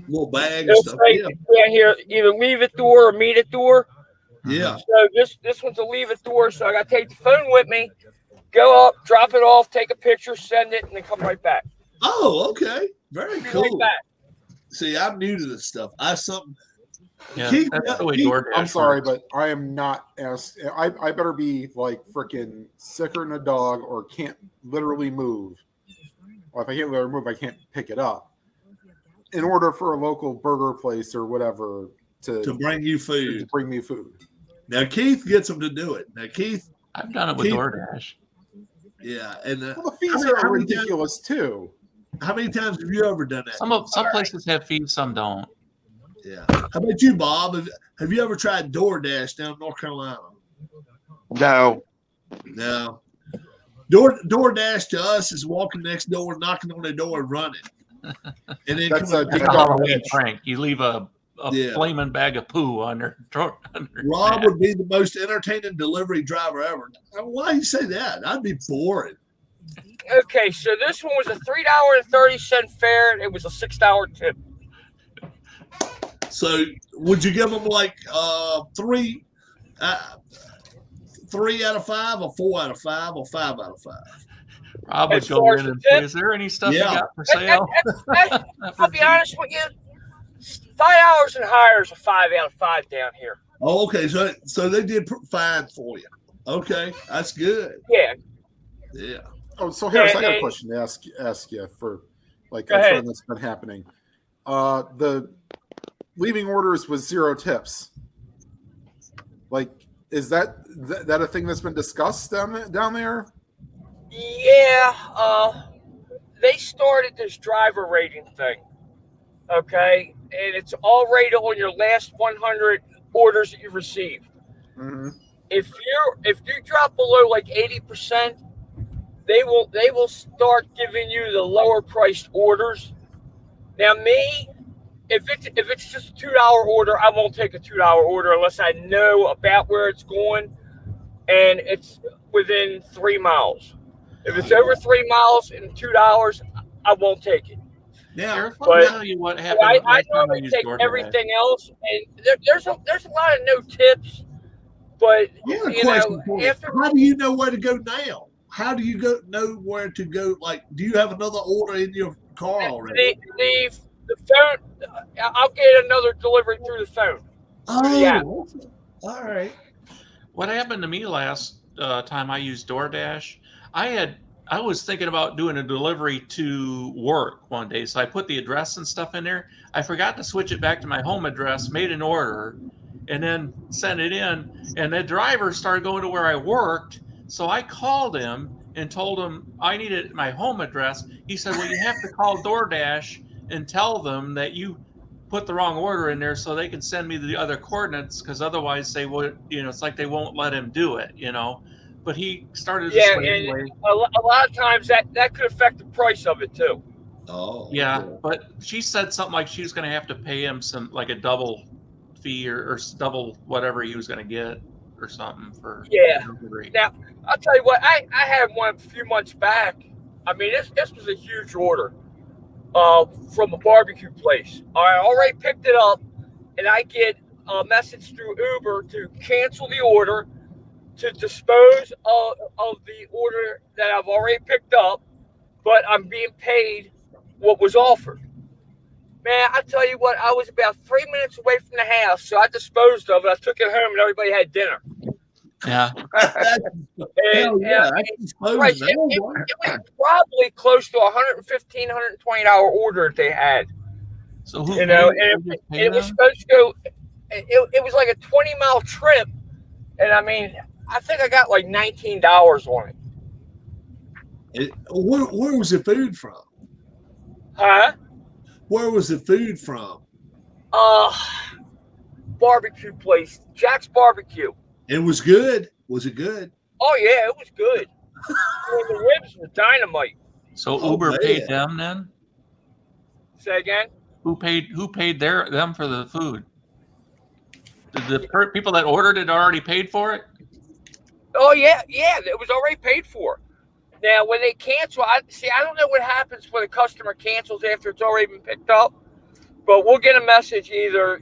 Speaker 2: Little bag and
Speaker 5: It'll
Speaker 2: stuff.
Speaker 5: say down here either leave it door or meet it door.
Speaker 2: Yeah.
Speaker 5: So this one's a leave it door. So I got to take the phone with me, go up, drop it off, take a picture, send it, and then come right back.
Speaker 2: Oh, okay. Very
Speaker 5: Be
Speaker 2: cool.
Speaker 5: right back.
Speaker 2: See, I'm new to this stuff.
Speaker 1: Yeah,
Speaker 2: Keith,
Speaker 1: that's the way
Speaker 2: Keith,
Speaker 1: DoorDash
Speaker 3: I'm sorry,
Speaker 1: works.
Speaker 3: but I am not as I better be like freaking sicker than a dog or can't literally move. Well, if I can't literally move, I can't pick it up. In order for a local burger place or whatever
Speaker 2: to bring you
Speaker 3: to
Speaker 2: food.
Speaker 3: bring me food.
Speaker 2: Now Keith gets them to do it. Now Keith,
Speaker 1: I've done it with
Speaker 2: Keith-
Speaker 1: DoorDash.
Speaker 2: yeah, and
Speaker 3: Well, the fees
Speaker 2: how many-
Speaker 3: are
Speaker 2: how many
Speaker 3: ridiculous too.
Speaker 2: how many times have you ever done that?
Speaker 1: Some places have fees, some don't.
Speaker 2: Yeah. How about you, Bob? Have you ever tried DoorDash down in North Carolina?
Speaker 7: No.
Speaker 2: No. DoorDash to us is walking next door, knocking on the door, and running. And then
Speaker 3: That's
Speaker 2: coming
Speaker 3: a
Speaker 1: They
Speaker 2: back.
Speaker 3: big
Speaker 1: call
Speaker 3: dog.
Speaker 1: it a prank. You leave a
Speaker 2: Yeah.
Speaker 1: flaming bag of poo on their throat.
Speaker 2: Rob would be the most entertaining delivery driver ever. Why do you say that? I'd be boring.
Speaker 5: Okay, so this one was a $3.30 fare. It was a $6 tip.
Speaker 2: So would you give them like 3 out of 5 or 4 out of 5 or 5 out of 5?
Speaker 1: Rob would
Speaker 5: As
Speaker 1: go
Speaker 5: far
Speaker 1: in
Speaker 5: as
Speaker 1: and
Speaker 5: the
Speaker 1: say,
Speaker 5: tip?
Speaker 1: "Is there any stuff
Speaker 2: Yeah.
Speaker 1: you got for sale?"
Speaker 5: I'll be honest with you. $5 and higher is a 5 out of 5 down here.
Speaker 2: Oh, okay. So they did fine for you. Okay, that's good.
Speaker 5: Yeah.
Speaker 2: Yeah.
Speaker 3: Oh, so Harris, I got a
Speaker 5: Hey.
Speaker 3: question to ask you for like
Speaker 5: Go
Speaker 3: a
Speaker 5: ahead.
Speaker 3: trend that's been happening. The leaving orders with 0 tips. Like, is that a thing that's been discussed down there?
Speaker 5: Yeah. They started this driver rating thing. Okay. And it's all rated on your last 100 orders that you've received.
Speaker 3: Mm-hmm.
Speaker 5: If you drop below like 80%, they will start giving you the lower priced orders. Now me, if it's just a $2 order, I won't take a $2 order unless I know about where it's going and it's within 3 miles. If it's over 3 miles and $2, I won't take it.
Speaker 2: Now,
Speaker 1: Eric, let
Speaker 5: But-
Speaker 1: me tell you what happened.
Speaker 5: I
Speaker 1: last time
Speaker 5: normally
Speaker 1: used
Speaker 5: take
Speaker 1: DoorDash.
Speaker 5: everything else, and there's a lot of no tips, but
Speaker 2: I have a
Speaker 5: you
Speaker 2: question
Speaker 5: know,
Speaker 2: for you.
Speaker 5: after
Speaker 2: How do you know where to go now? How do you know where to go? Like, do you have another order in your car already?
Speaker 5: the phone, I'll get another delivery through the phone.
Speaker 2: Oh,
Speaker 5: yeah.
Speaker 2: All right.
Speaker 1: What happened to me last time I used DoorDash? I was thinking about doing a delivery to work one day, so I put the address and stuff in there. I forgot to switch it back to my home address, made an order, and then sent it in. And the driver started going to where I worked, so I called him and told him I needed my home address. He said, "Well, you have to call DoorDash and tell them that you put the wrong order in there so they can send me the other coordinates, because otherwise they would, it's like they won't let him do it, But he started
Speaker 5: Yeah,
Speaker 1: this way.
Speaker 5: and a lot of times that could affect the price of it too.
Speaker 2: Oh.
Speaker 1: Yeah, but she said something like she was going to have to pay him like a double fee or double whatever he was going to get or something for delivery.
Speaker 5: Now, I'll tell you what, I had one a few months back. I mean, this was a huge order from a barbecue place. I already picked it up, and I get a message through Uber to cancel the order, to dispose of the order that I've already picked up, but I'm being paid what was offered. Man, I tell you what, I was about 3 minutes away from the house, so I disposed of it. I took it home, and everybody had dinner.
Speaker 1: Yeah.
Speaker 5: And, it was probably close to $115, $120 order that they had.
Speaker 1: So who?
Speaker 5: And it was supposed to go. It was like a 20-mile trip, and I mean, I think I got like $19 on it.
Speaker 2: Where was the food from?
Speaker 5: Huh?
Speaker 2: Where was the food from?
Speaker 5: Barbecue place, Jack's Barbecue.
Speaker 2: It was good. Was it good?
Speaker 5: Oh yeah, it was good. The ribs were dynamite.
Speaker 1: So Uber paid them then?
Speaker 5: Say again?
Speaker 1: Who paid them for the food? Did the people that ordered it already paid for it?
Speaker 5: Oh yeah, it was already paid for. Now when they cancel, I don't know what happens when a customer cancels after it's already been picked up, but we'll get a message either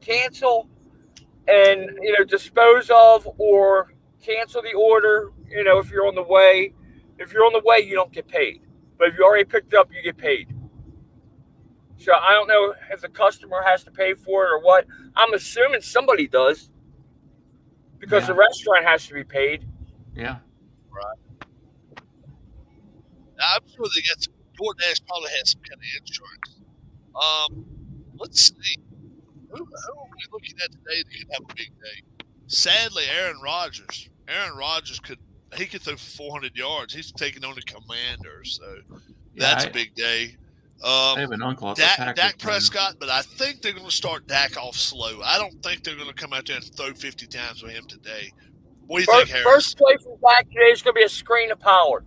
Speaker 5: cancel and dispose of, or cancel the order. If you're on the way, you don't get paid. But if you already picked it up, you get paid. So I don't know if the customer has to pay for it or what. I'm assuming somebody does, because the restaurant has to be paid.
Speaker 1: Yeah.
Speaker 8: Right. I'm sure they got some. DoorDash probably has some kind of insurance. Let's see. Who are we looking at today that could have a big day? Sadly, Aaron Rodgers. Aaron Rodgers could throw for 400 yards. He's taking on the Commanders, so that's a big day.
Speaker 1: I have an uncle at the Packers.
Speaker 8: Dak Prescott, but I think they're going to start Dak off slow. I don't think they're going to come out there and throw 50 times with him today. What do you think, Harris?
Speaker 5: First play from Dak today is going to be a screen to Pollard.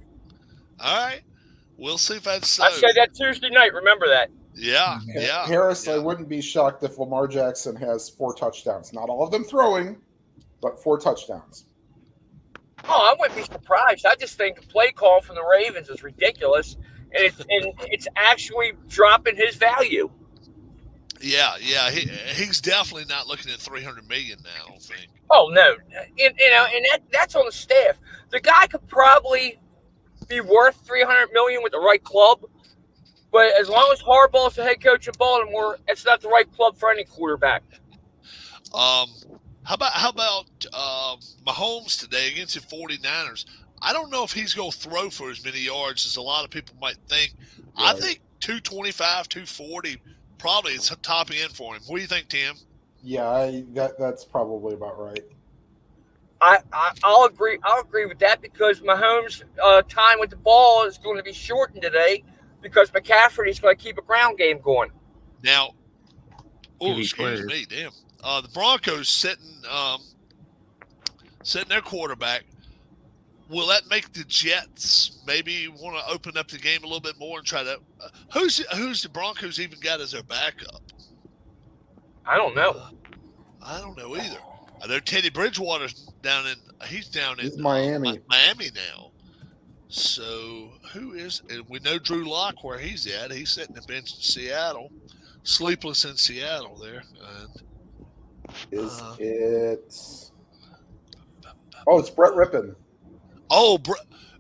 Speaker 8: All right. We'll see if that's so.
Speaker 5: I said that Tuesday night. Remember that.
Speaker 8: Yeah.
Speaker 3: Harris, I wouldn't be shocked if Lamar Jackson has 4 touchdowns. Not all of them throwing, but 4 touchdowns.
Speaker 5: Oh, I wouldn't be surprised. I just think the play call from the Ravens is ridiculous, and it's actually dropping his value.
Speaker 8: Yeah. He's definitely not looking at $300 million now, I don't think.
Speaker 5: Oh no, and that's on the staff. The guy could probably be worth $300 million with the right club, but as long as Harbaugh's the head coach of Baltimore, it's not the right club for any quarterback.
Speaker 8: How about Mahomes today against the 49ers? I don't know if he's going to throw for as many yards as a lot of people might think. Right. I think 225, 240 probably is topping in for him. What do you think, Tim?
Speaker 3: Yeah, that's probably about right.
Speaker 5: I'll agree. I'll agree with that, because Mahomes' time with the ball is going to be shortened today, because McCaffrey's going to keep a ground game going.
Speaker 8: Now, excuse me, damn. The Broncos sitting their quarterback. Will that make the Jets maybe want to open up the game a little bit more and try to? Who's the Broncos even got as their backup?
Speaker 5: I don't know.
Speaker 8: I don't know either. I know Teddy Bridgewater's down in
Speaker 3: Miami.
Speaker 8: Miami now. So who is? And we know Drew Lock where he's at. He's sitting the bench in Seattle, sleepless in Seattle there. And,
Speaker 3: it's Brett Rippon.
Speaker 8: Oh,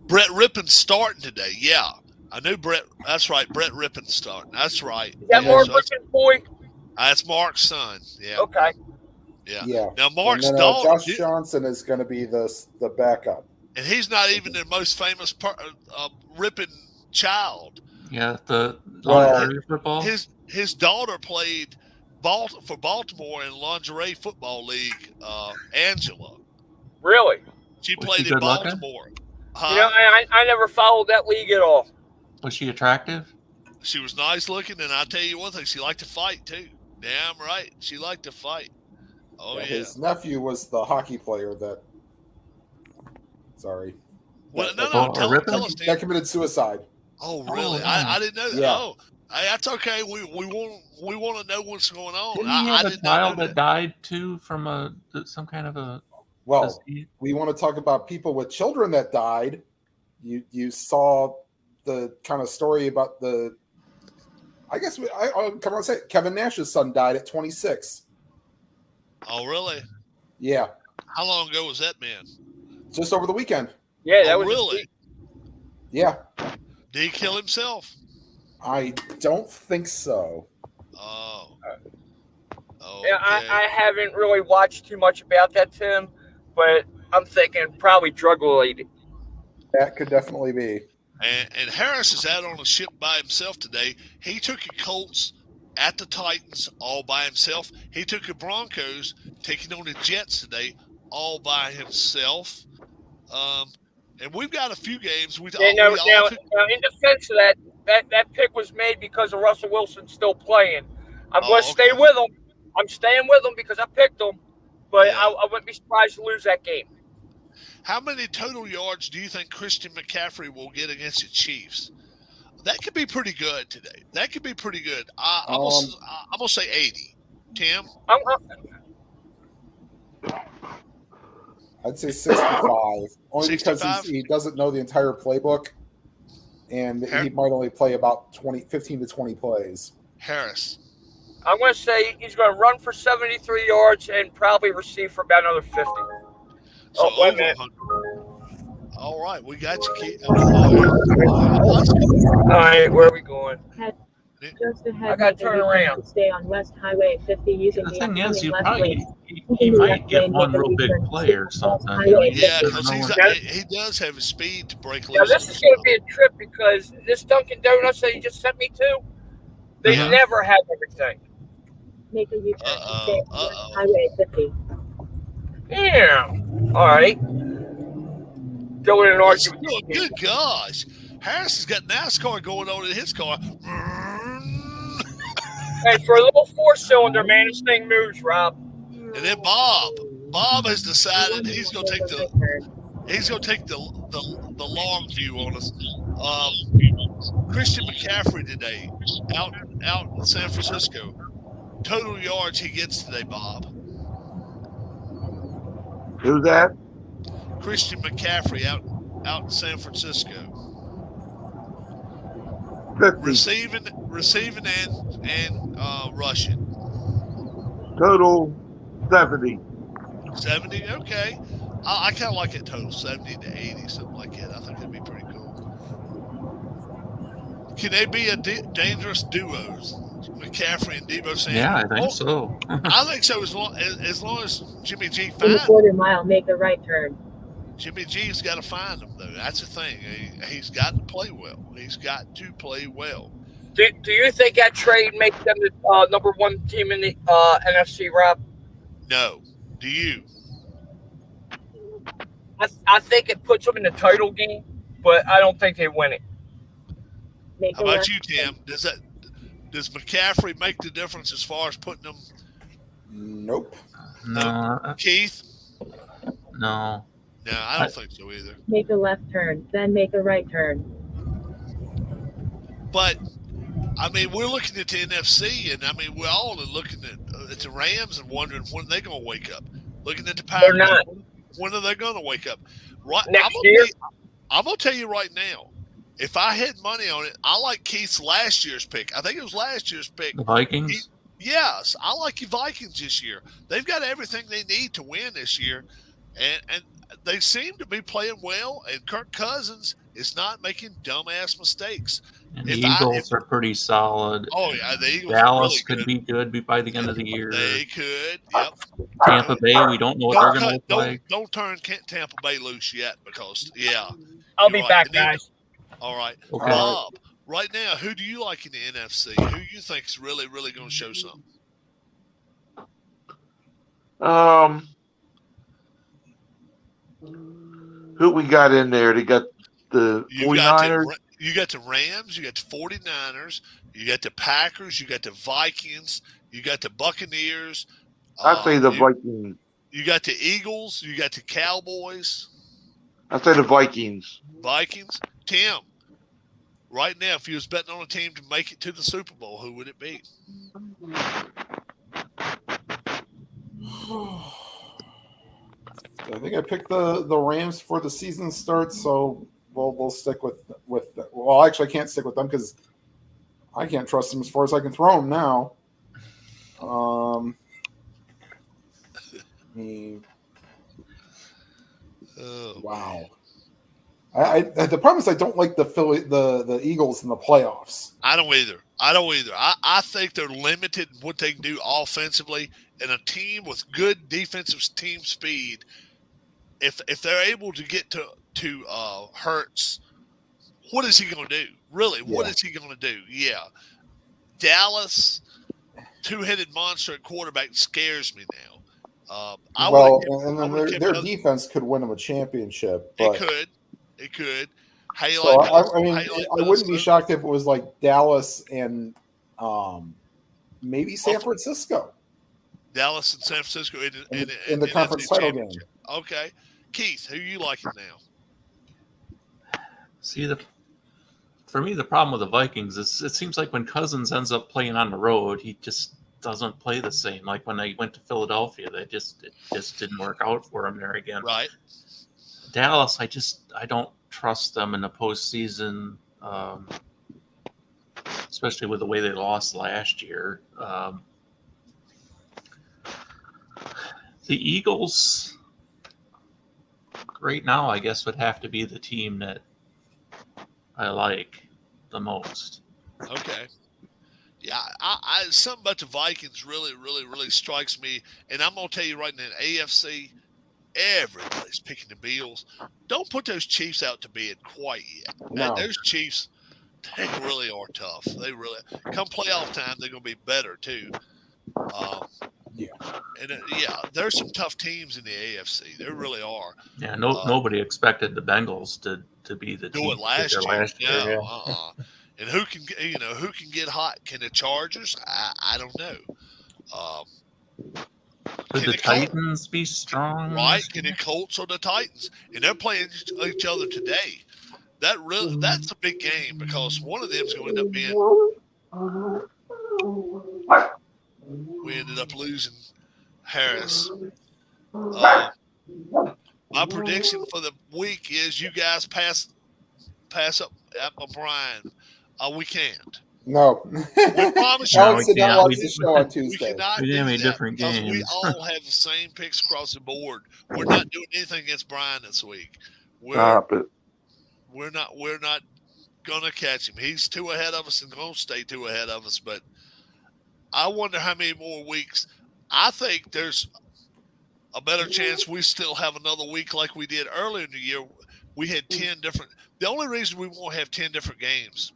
Speaker 8: Brett Rippon's starting today. Yeah, I knew Brett. That's right. Brett Rippon's starting. That's right.
Speaker 5: Is that Mark Rippon's boy?
Speaker 8: That's Mark's son. Yeah.
Speaker 5: Okay.
Speaker 8: Yeah.
Speaker 3: Yeah.
Speaker 8: Now Mark's
Speaker 3: and then,
Speaker 8: daughter,
Speaker 3: Josh Johnson is going to be the backup.
Speaker 8: and he's not even their most famous ripping child.
Speaker 1: Yeah, the
Speaker 3: Well,
Speaker 1: Prairie football.
Speaker 8: His daughter played for Baltimore in lingerie football league. Angela,
Speaker 5: Really?
Speaker 8: she
Speaker 1: Was
Speaker 8: played
Speaker 1: she
Speaker 8: in
Speaker 1: good looking?
Speaker 8: Baltimore.
Speaker 5: You know, I never followed that league at all.
Speaker 1: Was she attractive?
Speaker 8: She was nice looking, and I tell you one thing, she liked to fight too. Damn right, she liked to fight. Oh yeah.
Speaker 3: His nephew was the hockey player that. Sorry.
Speaker 8: Well,
Speaker 3: that,
Speaker 8: no, tell us, Dan.
Speaker 3: that committed suicide.
Speaker 8: Oh, really?
Speaker 1: Oh,
Speaker 8: I didn't know that.
Speaker 3: Yeah.
Speaker 8: Oh, hey, that's okay. We want to know what's going on.
Speaker 1: Didn't he
Speaker 8: I
Speaker 1: have a
Speaker 8: did not
Speaker 1: child
Speaker 8: know
Speaker 1: that died too from some kind of a
Speaker 3: Well,
Speaker 1: disease?
Speaker 3: we want to talk about people with children that died. You saw the kind of story about the. I guess I'll come on and say it. Kevin Nash's son died at 26.
Speaker 8: Oh, really?
Speaker 3: Yeah,
Speaker 8: How long ago was that, man?
Speaker 3: just over the weekend.
Speaker 5: Yeah, that
Speaker 8: Oh,
Speaker 5: was
Speaker 8: really?
Speaker 3: Yeah,
Speaker 8: Did he kill himself?
Speaker 3: I don't think so.
Speaker 8: Oh. Oh.
Speaker 5: Yeah, I haven't really watched too much about that, Tim, but I'm thinking probably drug related.
Speaker 3: That could definitely be.
Speaker 8: And Harris is out on a ship by himself today. He took a Colts at the Titans all by himself. He took a Broncos taking on the Jets today all by himself. And we've got a few games.
Speaker 5: Now, in defense of that pick was made because of Russell Wilson still playing. I'm going to stay with him. I'm staying with him because I picked him, but
Speaker 8: Yeah.
Speaker 5: I wouldn't be surprised to lose that game.
Speaker 8: How many total yards do you think Christian McCaffrey will get against the Chiefs? That could be pretty good today. That could be pretty good. I'm gonna say 80. Tim?
Speaker 3: I'd say 65. Only
Speaker 8: 65?
Speaker 3: because he doesn't know the entire playbook, and he might only play about 15 to 20 plays.
Speaker 8: Harris.
Speaker 5: I'm going to say he's going to run for 73 yards and probably receive for about another 50.
Speaker 8: So
Speaker 5: wait a minute.
Speaker 8: 100. All right, we got you, Keith.
Speaker 5: All right, where are we going?
Speaker 6: Just ahead,
Speaker 5: I got to turn around.
Speaker 6: To stay on West Highway 50 using
Speaker 1: The
Speaker 6: the
Speaker 1: thing is, you
Speaker 6: left
Speaker 1: probably
Speaker 6: lane.
Speaker 1: he might get one real big play or something.
Speaker 8: Yeah, because he does have a speed to break loose.
Speaker 5: Now, this is going to be a trip because this Dunkin' Donuts that you just sent me to, they never have everything.
Speaker 6: Make a U-turn to stay on West Highway 50.
Speaker 5: Yeah. All right. Go in and argue with you.
Speaker 8: Good gosh. Harris has got NASCAR going on in his car.
Speaker 5: Hey, for a little four-cylinder, man, this thing moves, Rob.
Speaker 8: And then Bob has decided he's going to take the long view on us. Christian McCaffrey today, out in San Francisco. Total yards he gets today, Bob.
Speaker 7: Who's that?
Speaker 8: Christian McCaffrey out in San Francisco.
Speaker 7: 50.
Speaker 8: Receiving and rushing.
Speaker 7: Total 70.
Speaker 8: 70, okay. I kind of like it total 70 to 80, something like that. I think that'd be pretty cool. Can they be a dangerous duos? McCaffrey and Deebo Samuel?
Speaker 1: Yeah, I think so.
Speaker 8: I think so as long as Jimmy G
Speaker 6: In the
Speaker 8: finds
Speaker 6: quarter mile, make a right turn.
Speaker 8: Jimmy G's got to find them, though. That's the thing. He's got to play well. He's got to play well.
Speaker 5: Do you think that trade makes them the number one team in the NFC, Rob?
Speaker 8: No. Do you?
Speaker 5: I think it puts them in the title game, but I don't think they win it.
Speaker 8: How about you, Tim? Does McCaffrey make the difference as far as putting them?
Speaker 3: Nope.
Speaker 1: No.
Speaker 8: Keith?
Speaker 1: No.
Speaker 8: No, I don't think so either.
Speaker 6: Make a left turn, then make a right turn.
Speaker 8: But I mean, we're looking at the NFC, and I mean, we're all looking at the Rams and wondering when they're going to wake up. Looking at the Packers, when are they going to wake up? Right
Speaker 5: next year.
Speaker 8: I'm going to tell you right now. If I had money on it, I like Keith's last year's pick. I think it was last year's pick.
Speaker 1: The Vikings?
Speaker 8: Yes, I like the Vikings this year. They've got everything they need to win this year, and they seem to be playing well, and Kirk Cousins is not making dumbass mistakes.
Speaker 1: And the Eagles are pretty solid.
Speaker 8: Oh yeah, the Eagles.
Speaker 1: Dallas
Speaker 8: really
Speaker 1: could
Speaker 8: good.
Speaker 1: be good by the end of the year.
Speaker 8: They could. Yep.
Speaker 1: Tampa Bay, we don't know what they're going to look like.
Speaker 8: Don't turn Tampa Bay loose yet because
Speaker 5: I'll be back, guys.
Speaker 8: All right,
Speaker 1: Okay.
Speaker 8: Bob. Right now, who do you like in the NFC? Who you think is really going to show something?
Speaker 7: Who we got in there? They got the 49ers.
Speaker 8: You got the Rams, you got the 49ers, you got the Packers, you got the Vikings, you got the Buccaneers.
Speaker 7: I say the Vikings.
Speaker 8: You got the Eagles, you got the Cowboys.
Speaker 7: I say the Vikings.
Speaker 8: Vikings. Tim, right now, if you was betting on a team to make it to the Super Bowl, who would it be?
Speaker 3: I think I picked the Rams for the season start, so we'll stick with. Well, actually, I can't stick with them because I can't trust them as far as I can throw them now. Wow. The problem is I don't like the Eagles in the playoffs.
Speaker 8: I don't either. I think they're limited in what they can do offensively, and a team with good defensive team speed. If they're able to get to Hurts, what is he going to do? Really, what is he going to do? Yeah, Dallas, two-headed monster at quarterback scares me now.
Speaker 3: Their defense could win them a championship. But
Speaker 8: It could.
Speaker 3: I wouldn't be shocked if it was like Dallas and maybe San Francisco.
Speaker 8: Dallas and San Francisco
Speaker 3: in the conference title game.
Speaker 8: Okay. Keith, who you liking now?
Speaker 1: See, for me, the problem with the Vikings is it seems like when Cousins ends up playing on the road, he just doesn't play the same. Like when they went to Philadelphia, it just didn't work out for him there again.
Speaker 8: Right.
Speaker 1: Dallas, I don't trust them in the postseason, especially with the way they lost last year. The Eagles, right now, I guess, would have to be the team that I like the most.
Speaker 8: Okay. Yeah, I something about the Vikings really strikes me, and I'm gonna tell you right now, AFC. Everybody's picking the Bills. Don't put those Chiefs out to bed quite yet.
Speaker 3: No.
Speaker 8: Those Chiefs, they really are tough. They really come playoff time. They're going to be better too. There's some tough teams in the AFC. There really are.
Speaker 1: Yeah, nobody expected the Bengals to be the team
Speaker 8: do it last year.
Speaker 1: year.
Speaker 8: No, And who can get hot? Can the Chargers? I don't know.
Speaker 1: Could the Titans be strong?
Speaker 8: Right? Can the Colts or the Titans? And they're playing each other today. That's a big game because one of them is going to end up being. We ended up losing Harris. My prediction for the week is you guys pass up at O'Brien. We can't.
Speaker 3: No.
Speaker 8: We promise you.
Speaker 3: Alex did not watch the show on Tuesday.
Speaker 8: We cannot
Speaker 1: We
Speaker 8: do
Speaker 1: have
Speaker 8: that
Speaker 1: different
Speaker 8: because
Speaker 1: games.
Speaker 8: we all have the same picks across the board. We're not doing anything against Brian this week.
Speaker 7: Stop it.
Speaker 8: We're not gonna catch him. He's two ahead of us and gonna stay two ahead of us. But I wonder how many more weeks. I think there's a better chance we still have another week like we did earlier in the year. We had 10 different. The only reason we won't have 10 different games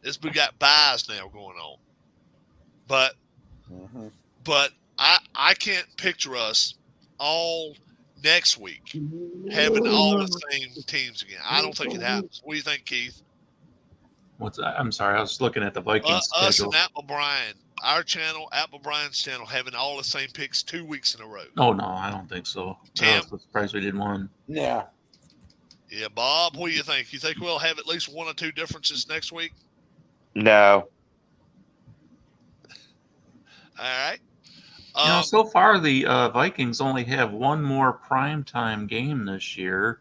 Speaker 8: is we got buys now going on. But I can't picture us all next week having all the same teams again. I don't think it happens. What do you think, Keith?
Speaker 1: I'm sorry, I was looking at the Vikings
Speaker 8: Us
Speaker 1: schedule.
Speaker 8: and Apple Brian, our channel, Apple Brian's channel, having all the same picks 2 weeks in a row.
Speaker 1: Oh no, I don't think so. I was surprised we did one.
Speaker 3: Yeah.
Speaker 8: Yeah, Bob, what do you think? You think we'll have at least one or two differences next week?
Speaker 7: No.
Speaker 8: All right.
Speaker 1: So far the Vikings only have one more primetime game this year.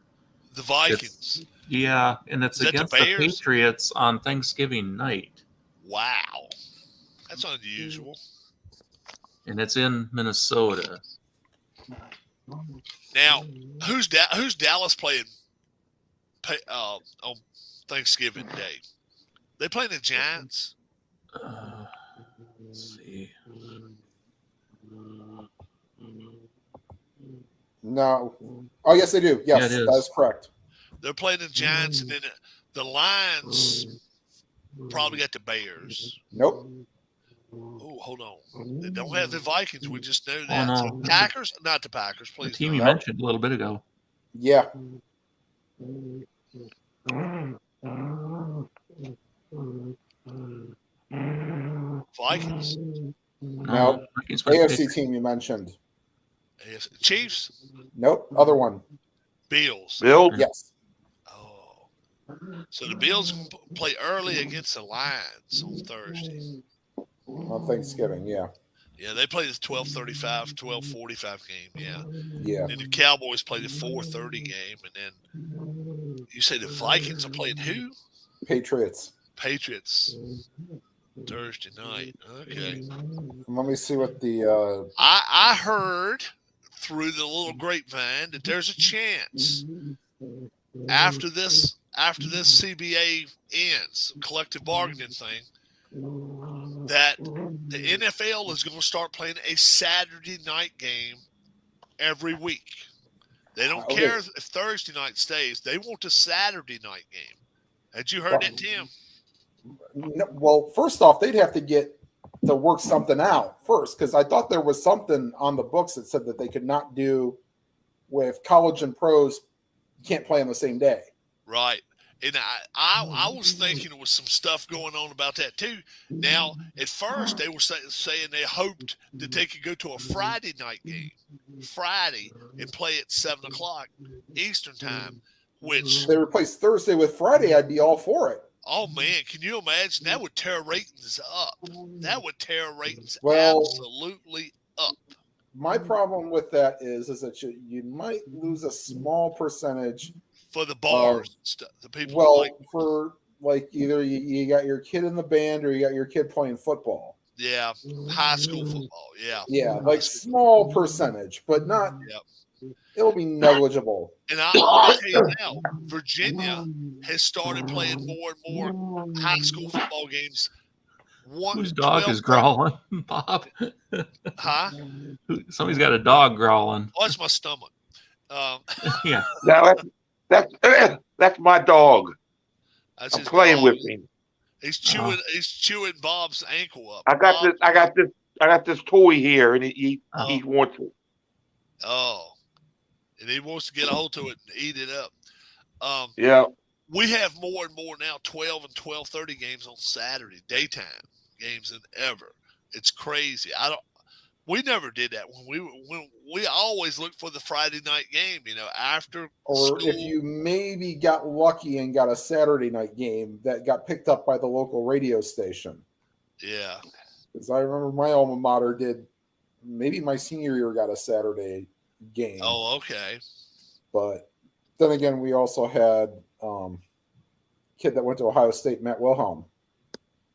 Speaker 8: The Vikings.
Speaker 1: And it's
Speaker 8: Is that
Speaker 1: against
Speaker 8: the
Speaker 1: the
Speaker 8: Bears?
Speaker 1: Patriots on Thanksgiving night.
Speaker 8: Wow. That's unusual.
Speaker 1: And it's in Minnesota.
Speaker 8: Now, who's Dallas playing on Thanksgiving Day? They play the Giants.
Speaker 1: Let's see.
Speaker 3: No. Oh, yes, they do. Yes,
Speaker 1: Yeah, it
Speaker 3: that
Speaker 1: is.
Speaker 3: is correct.
Speaker 8: They're playing the Giants, and then the Lions probably got the Bears.
Speaker 3: Nope.
Speaker 8: Oh, hold on. They don't have the Vikings. We just know
Speaker 1: Oh,
Speaker 8: that.
Speaker 1: no.
Speaker 8: So Packers, not the Packers,
Speaker 1: The
Speaker 8: please.
Speaker 1: team you
Speaker 8: no.
Speaker 1: mentioned a little bit ago.
Speaker 3: Yeah.
Speaker 8: Vikings,
Speaker 3: No.
Speaker 1: Vikings were the
Speaker 3: AFC
Speaker 1: Patriots.
Speaker 3: team you mentioned.
Speaker 8: Chiefs,
Speaker 3: Nope. Other one.
Speaker 8: Bills.
Speaker 7: Bill,
Speaker 3: Yes.
Speaker 8: Oh, so the Bills play early against the Lions on Thursday.
Speaker 3: On Thanksgiving. Yeah.
Speaker 8: Yeah, they play the 12:35, 12:45 game. Yeah,
Speaker 3: Yeah.
Speaker 8: and the Cowboys play the 4:30 game, and then you say the Vikings are playing who?
Speaker 3: Patriots.
Speaker 8: Patriots Thursday night. Okay.
Speaker 3: Let me see what the
Speaker 8: I heard through the little grapevine that there's a chance after this CBA ends, collective bargaining thing, that the NFL is going to start playing a Saturday night game every week. They don't
Speaker 3: Okay.
Speaker 8: care if Thursday night stays. They want a Saturday night game. Had you heard that, Tim?
Speaker 3: no, well, first off, they'd have to get to work something out first, because I thought there was something on the books that said that they could not do with college and pros can't play on the same day.
Speaker 8: Right. And I was thinking there was some stuff going on about that too. Now, at first, they were saying they hoped that they could go to a Friday night game, Friday, and play at 7 o'clock Eastern time, which,
Speaker 3: If they replace Thursday with Friday, I'd be all for it.
Speaker 8: oh man, can you imagine? That would tear ratings up. That would tear ratings
Speaker 3: Well-
Speaker 8: absolutely up.
Speaker 3: My problem with that is that you might lose a small percentage.
Speaker 8: For the bars and stuff. The people
Speaker 3: Well,
Speaker 8: like,
Speaker 3: for like either you got your kid in the band or you got your kid playing football.
Speaker 8: yeah, high school football. Yeah.
Speaker 3: Yeah, like small percentage, but not.
Speaker 8: Yep.
Speaker 3: It'll be negligible.
Speaker 8: And I'm going to tell you now, Virginia has started playing more and more high school football games.
Speaker 1: Whose dog is growling, Bob?
Speaker 8: Huh?
Speaker 1: Somebody's got a dog growling.
Speaker 8: Oh, it's my stomach.
Speaker 1: Yeah.
Speaker 7: now that's my dog.
Speaker 8: That's
Speaker 7: I'm
Speaker 8: his
Speaker 7: playing
Speaker 8: dog.
Speaker 7: with him.
Speaker 8: He's chewing Bob's ankle up.
Speaker 7: I got
Speaker 8: Bob,
Speaker 7: this. I got this toy here, and he wants it.
Speaker 8: Oh, and he wants to get a hold to it and eat it up.
Speaker 7: Yeah.
Speaker 8: We have more and more now 12 and 12:30 games on Saturday, daytime games than ever. It's crazy. We never did that when we always looked for the Friday night game, after
Speaker 3: Or
Speaker 8: school.
Speaker 3: if you maybe got lucky and got a Saturday night game that got picked up by the local radio station.
Speaker 8: Yeah.
Speaker 3: Because I remember my alma mater did. Maybe my senior year got a Saturday game.
Speaker 8: Oh, okay.
Speaker 3: But then again, we also had kid that went to Ohio State, Matt Wilhelm,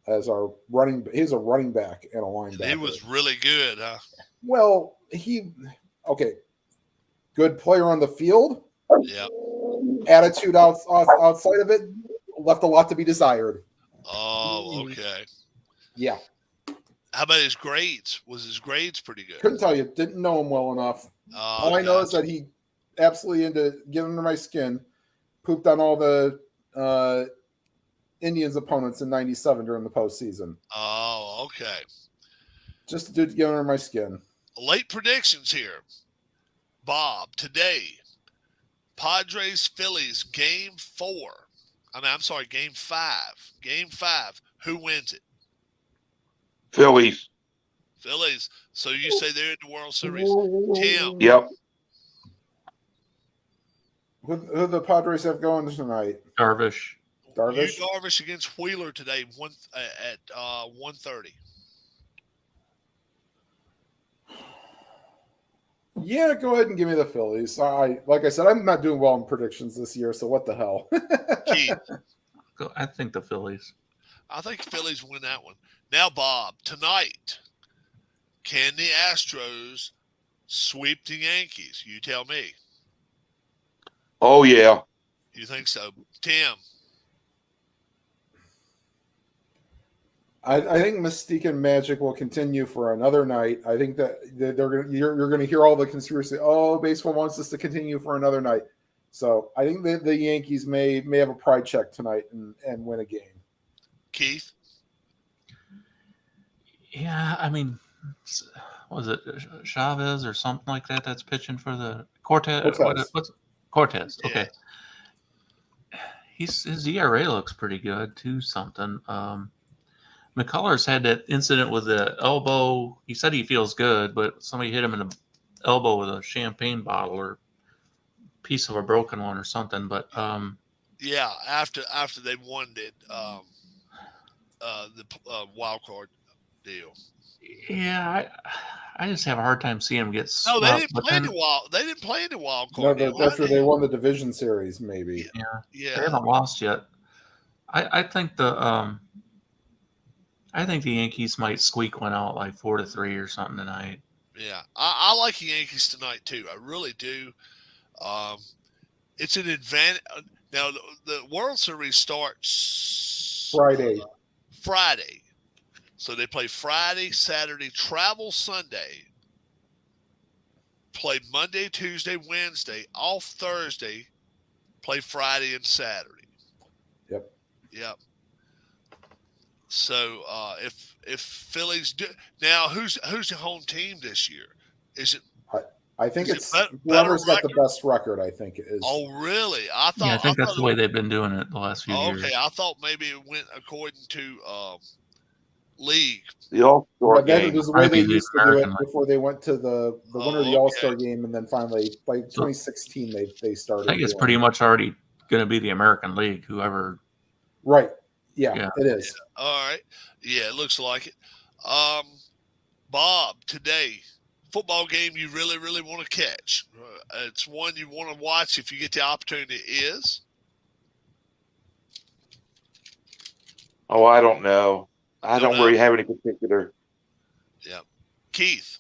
Speaker 3: as our running. He's a running back and a linebacker.
Speaker 8: And he was really good, huh?
Speaker 3: Well, good player on the field.
Speaker 8: Yeah.
Speaker 3: Attitude outside of it left a lot to be desired.
Speaker 8: Oh, okay.
Speaker 3: Yeah,
Speaker 8: How about his grades? Was his grades pretty good?
Speaker 3: couldn't tell you. Didn't know him well enough. All I know is that he absolutely into getting under my skin. Pooped on all the Indians opponents in '97 during the postseason.
Speaker 8: Oh, okay.
Speaker 3: Just to get under my skin.
Speaker 8: Late predictions here. Bob, today, Padres Phillies game 4. Game 5. Game 5. Who wins it?
Speaker 7: Phillies.
Speaker 8: Phillies. So you say they're in the World Series. Tim.
Speaker 7: Yep.
Speaker 3: Who the Padres have going tonight?
Speaker 1: Darvish.
Speaker 3: Darvish.
Speaker 8: Darvish against Wheeler today at 1:30.
Speaker 3: Yeah, go ahead and give me the Phillies. Like I said, I'm not doing well in predictions this year, so what the hell?
Speaker 8: Keith.
Speaker 1: I think the Phillies.
Speaker 8: I think Phillies win that one. Now, Bob, tonight, can the Astros sweep the Yankees? You tell me.
Speaker 7: Oh yeah.
Speaker 8: You think so? Tim.
Speaker 3: I think Mystique and Magic will continue for another night. I think that you're going to hear all the conspiracy. Oh, baseball wants us to continue for another night. So I think the Yankees may have a pride check tonight and win a game.
Speaker 8: Keith?
Speaker 1: Yeah, I mean, was it Chavez or something like that that's pitching for the Cortez? What's Cortez?
Speaker 8: Yeah.
Speaker 1: Okay. His ERA looks pretty good too. Something. McCullers had that incident with the elbow. He said he feels good, but somebody hit him in the elbow with a champagne bottle or piece of a broken one or something. But
Speaker 8: yeah, after they won it, the wild card deal.
Speaker 1: Yeah, I just have a hard time seeing him get.
Speaker 8: No,
Speaker 1: swept,
Speaker 8: they didn't play the wild. They didn't play the wild
Speaker 3: No,
Speaker 8: card.
Speaker 3: but after they won the division series, maybe.
Speaker 1: They haven't lost yet. I think the Yankees might squeak one out like 4-3 or something tonight.
Speaker 8: Yeah, I like the Yankees tonight too. I really do. It's an advantage. Now the World Series starts
Speaker 3: Friday.
Speaker 8: So they play Friday, Saturday, travel Sunday, play Monday, Tuesday, Wednesday, off Thursday, play Friday and Saturday. Yep. So if Phillies do now, who's the home team this year? Is it?
Speaker 3: I think it's whoever's got the best record. I think it is.
Speaker 8: Oh, really? I
Speaker 1: think that's the way they've been doing it the last few years.
Speaker 8: Okay, I thought maybe it went according to league.
Speaker 7: The All-Star game.
Speaker 3: That was the way they used to do it before they went to the winner of the All-Star game, and then finally, by 2016, they started.
Speaker 1: I think it's pretty much already going to be the American League. Whoever.
Speaker 3: Right. Yeah, it is.
Speaker 8: Yeah. All right. Yeah, it looks like it. Bob, today, football game you really, really want to catch. It's one you want to watch if you get the opportunity. Is?
Speaker 7: Oh, I don't know. I don't really have any particular.
Speaker 8: Yeah. Keith.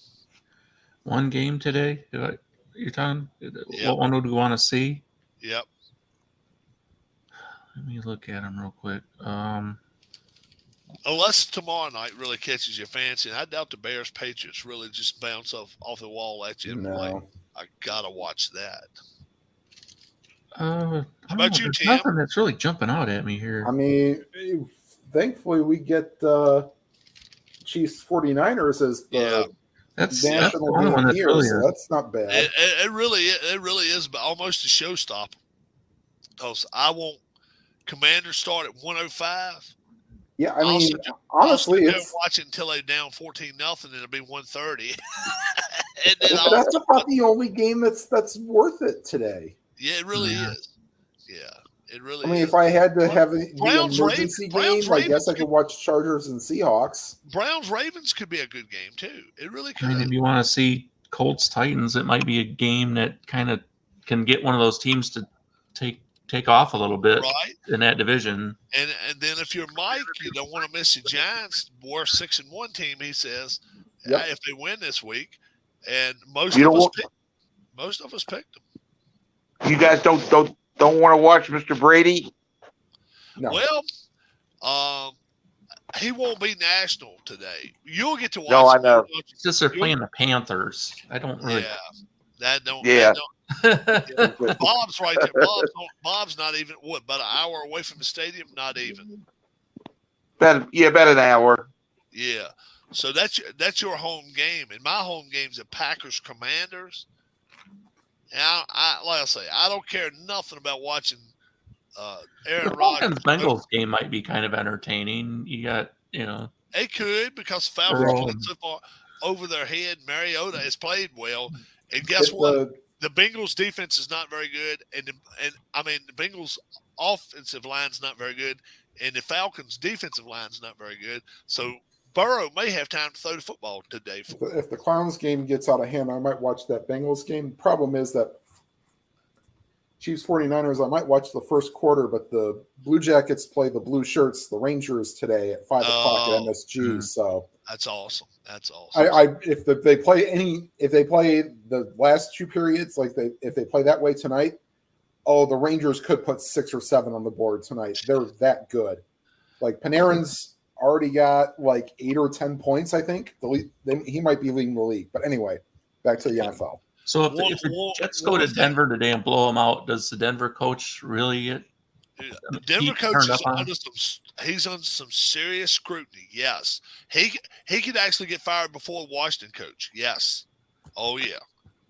Speaker 1: One game today? You're talking?
Speaker 8: Yep.
Speaker 1: What one would we want to see?
Speaker 8: Yep.
Speaker 1: Let me look at them real quick.
Speaker 8: Unless tomorrow night really catches your fancy, and I doubt the Bears Patriots really just bounce off the wall at you.
Speaker 3: No.
Speaker 8: Like, I gotta watch that.
Speaker 1: How
Speaker 8: about you,
Speaker 1: There's
Speaker 8: Tim?
Speaker 1: nothing that's really jumping out at me here.
Speaker 3: I mean, thankfully we get Chiefs 49ers as the
Speaker 1: that's the
Speaker 3: national
Speaker 1: only one
Speaker 3: game
Speaker 1: that's
Speaker 3: here,
Speaker 1: really
Speaker 3: so that's not bad.
Speaker 8: It really is almost a showstopper. Because I want Commanders start at 105.
Speaker 3: Yeah, I mean, honestly,
Speaker 8: it's watching until they're down 14-0, and it'll be 1:30. And then
Speaker 3: that's about the only game that's worth it today.
Speaker 8: Yeah, it really is. Yeah, it really.
Speaker 3: I mean,
Speaker 8: is.
Speaker 3: if I had to have the
Speaker 8: Browns,
Speaker 3: emergency
Speaker 8: Ravens,
Speaker 3: game, I guess I could watch Chargers and Seahawks.
Speaker 8: Browns Ravens could be a good game too. It really could.
Speaker 1: I mean, if you want to see Colts Titans, it might be a game that kind of can get one of those teams to take off a little bit in that division.
Speaker 8: And then if you're Mike, you don't want to miss the Giants. Worst 6-1 team, he says.
Speaker 3: Yep.
Speaker 8: If they win this week, and most of us picked them.
Speaker 7: You guys don't want to watch Mr. Brady?
Speaker 3: No.
Speaker 8: Well, he won't be national today. You'll get to watch.
Speaker 7: No, I know.
Speaker 1: It's just they're playing the Panthers. I don't really.
Speaker 8: Yeah, that don't.
Speaker 7: Yeah.
Speaker 8: Bob's right there. Bob's not even about an hour away from the stadium. Not even.
Speaker 7: About an hour.
Speaker 8: Yeah. So that's your home game, and my home game's the Packers Commanders. And I like I say, I don't care nothing about watching Aaron Rodgers.
Speaker 1: The Bengals game might be kind of entertaining. You got
Speaker 8: It could, because Falcons played so far over their head. Mariota has played well, and guess what? The Bengals defense is not very good, and I mean the Bengals offensive line's not very good, and the Falcons defensive line's not very good. So Burrow may have time to throw the football today.
Speaker 3: If the Clowns game gets out of hand, I might watch that Bengals game. The problem is that Chiefs 49ers, I might watch the first quarter, but the Blue Jackets play the Blue Shirts, the Rangers, today at 5 o'clock at MSG. So
Speaker 8: that's awesome. That's awesome.
Speaker 3: If they play the last two periods, if they play that way tonight, the Rangers could put 6 or 7 on the board tonight. They're that good. Like Panarin's already got like 8 or 10 points, I think. Then he might be leading the league. But anyway, back to the NFL.
Speaker 1: So if the Jets go to Denver today and blow them out, does the Denver coach really get
Speaker 8: the Denver
Speaker 1: heat
Speaker 8: coach
Speaker 1: turned
Speaker 8: is
Speaker 1: up on?
Speaker 8: under he's under some serious scrutiny. Yes, he could actually get fired before the Washington coach. Yes. Oh yeah.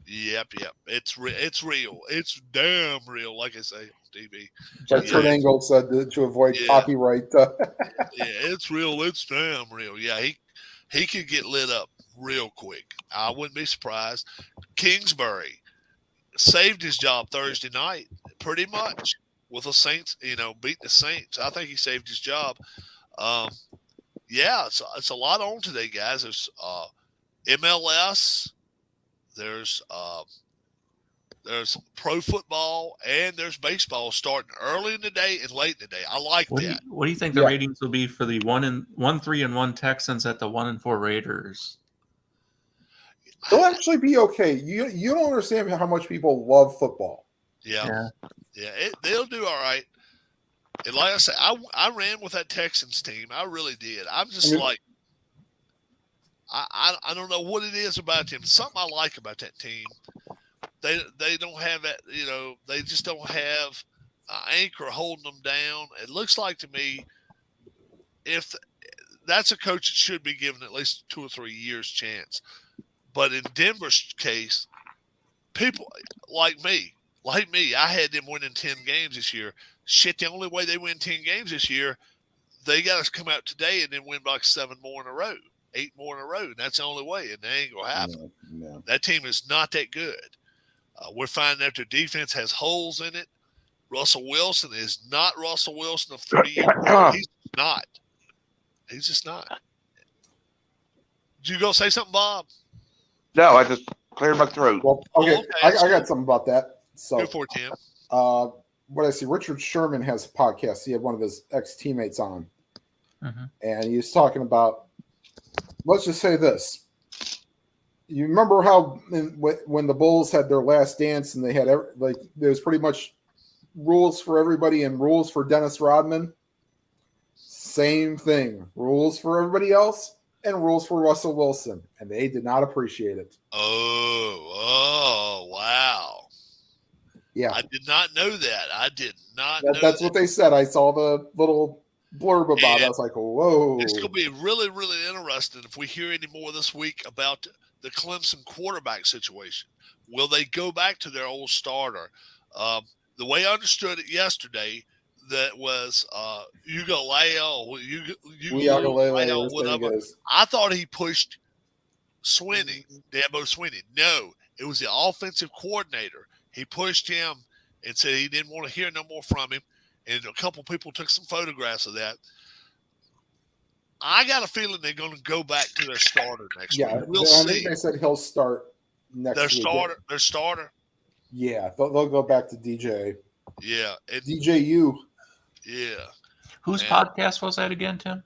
Speaker 8: Yep. It's real. It's damn real, like I say on TV.
Speaker 3: Like Kurt Angle said to avoid copyright.
Speaker 8: Yeah, it's real. It's damn real. Yeah, he could get lit up real quick. I wouldn't be surprised. Kingsbury saved his job Thursday night, pretty much, with the Saints. Beat the Saints. I think he saved his job. Yeah, it's a lot on today, guys. There's MLS. There's pro football and there's baseball starting early in the day and late in the day. I like that.
Speaker 1: What do you think the ratings will be for the 1-3-1 Texans at the 1-4 Raiders?
Speaker 3: They'll actually be okay. You don't understand how much people love football.
Speaker 8: Yeah. They'll do all right. And like I said, I ran with that Texans team. I really did. I'm just I don't know what it is about them. Something I like about that team. They don't have that, they just don't have an anchor holding them down. It looks like to me, if that's a coach that should be given at least 2 or 3 years chance. But in Denver's case, people like me, I had them winning 10 games this year. Shit, the only way they win 10 games this year, they got to come out today and then win like 7 more in a row. 8 more in a row, and that's the only way, and that ain't gonna happen.
Speaker 3: No.
Speaker 8: That team is not that good. We're finding out their defense has holes in it. Russell Wilson is not Russell Wilson of 3 years. He's not. He's just not. Did you go say something, Bob?
Speaker 7: No, I just cleared my throat.
Speaker 3: Well, okay. I got something about that. So,
Speaker 8: go for it, Tim.
Speaker 3: What I see, Richard Sherman has a podcast. He had one of his ex-teammates on, and he was talking about. Let's just say this. You remember how when the Bulls had their last dance and they had there's pretty much rules for everybody and rules for Dennis Rodman? Same thing. Rules for everybody else and rules for Russell Wilson. And they did not appreciate it.
Speaker 8: Oh, wow.
Speaker 3: Yeah.
Speaker 8: I did not know that. I did not know
Speaker 3: That's what they said. I saw the little blurb about it. I was like, whoa.
Speaker 8: It's going to be really, really interesting if we hear any more this week about the Clemson quarterback situation. Will they go back to their old starter? The way I understood it yesterday, that was Ugalele, whatever. I thought he pushed Swinney, Dabo Swinney. No, it was the offensive coordinator. He pushed him and said he didn't want to hear no more from him. And a couple people took some photographs of that. I got a feeling they're going to go back to their starter next week. We'll see.
Speaker 3: I think they said he'll start next week.
Speaker 8: Their starter?
Speaker 3: Yeah, they'll go back to DJ.
Speaker 8: Yeah.
Speaker 3: DJU.
Speaker 8: Yeah.
Speaker 1: Whose podcast was that again, Tim?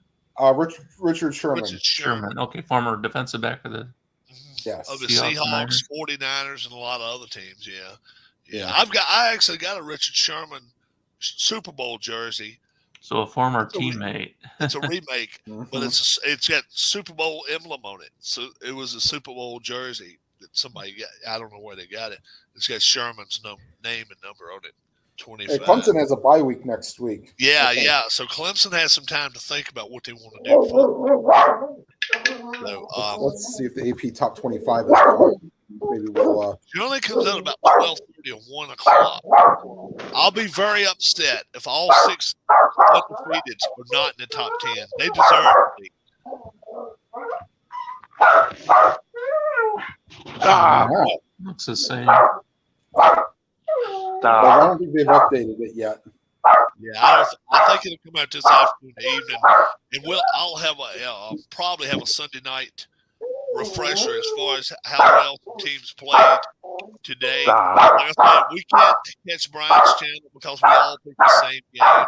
Speaker 3: Richard Sherman.
Speaker 8: Richard Sherman.
Speaker 1: Okay, former defensive back of the
Speaker 3: Yes.
Speaker 8: Of the Seahawks, 49ers, and a lot of other teams, yeah. I actually got a Richard Sherman Super Bowl jersey.
Speaker 1: So a former teammate.
Speaker 8: It's a remake, but it's got Super Bowl emblem on it. So it was a Super Bowl jersey that somebody got. I don't know where they got it. It's got Sherman's name and number on it. 25.
Speaker 3: Hey, Clemson has a bye week next week.
Speaker 8: Yeah. So Clemson has some time to think about what they want to do. So,
Speaker 3: let's see if the AP top 25 is going. Maybe we'll.
Speaker 8: It only comes out about 12:30 or 1 o'clock. I'll be very upset if all 6 undefeated are not in the top 10. They deserve to be.
Speaker 1: Looks the same.
Speaker 3: I don't think they've updated it yet.
Speaker 8: Yeah, I think it'll come out this afternoon, evening, and I'll have probably have a Sunday night refresher as far as how well the teams played today. Like I said, we can't catch Brian's channel because we all pick the same game.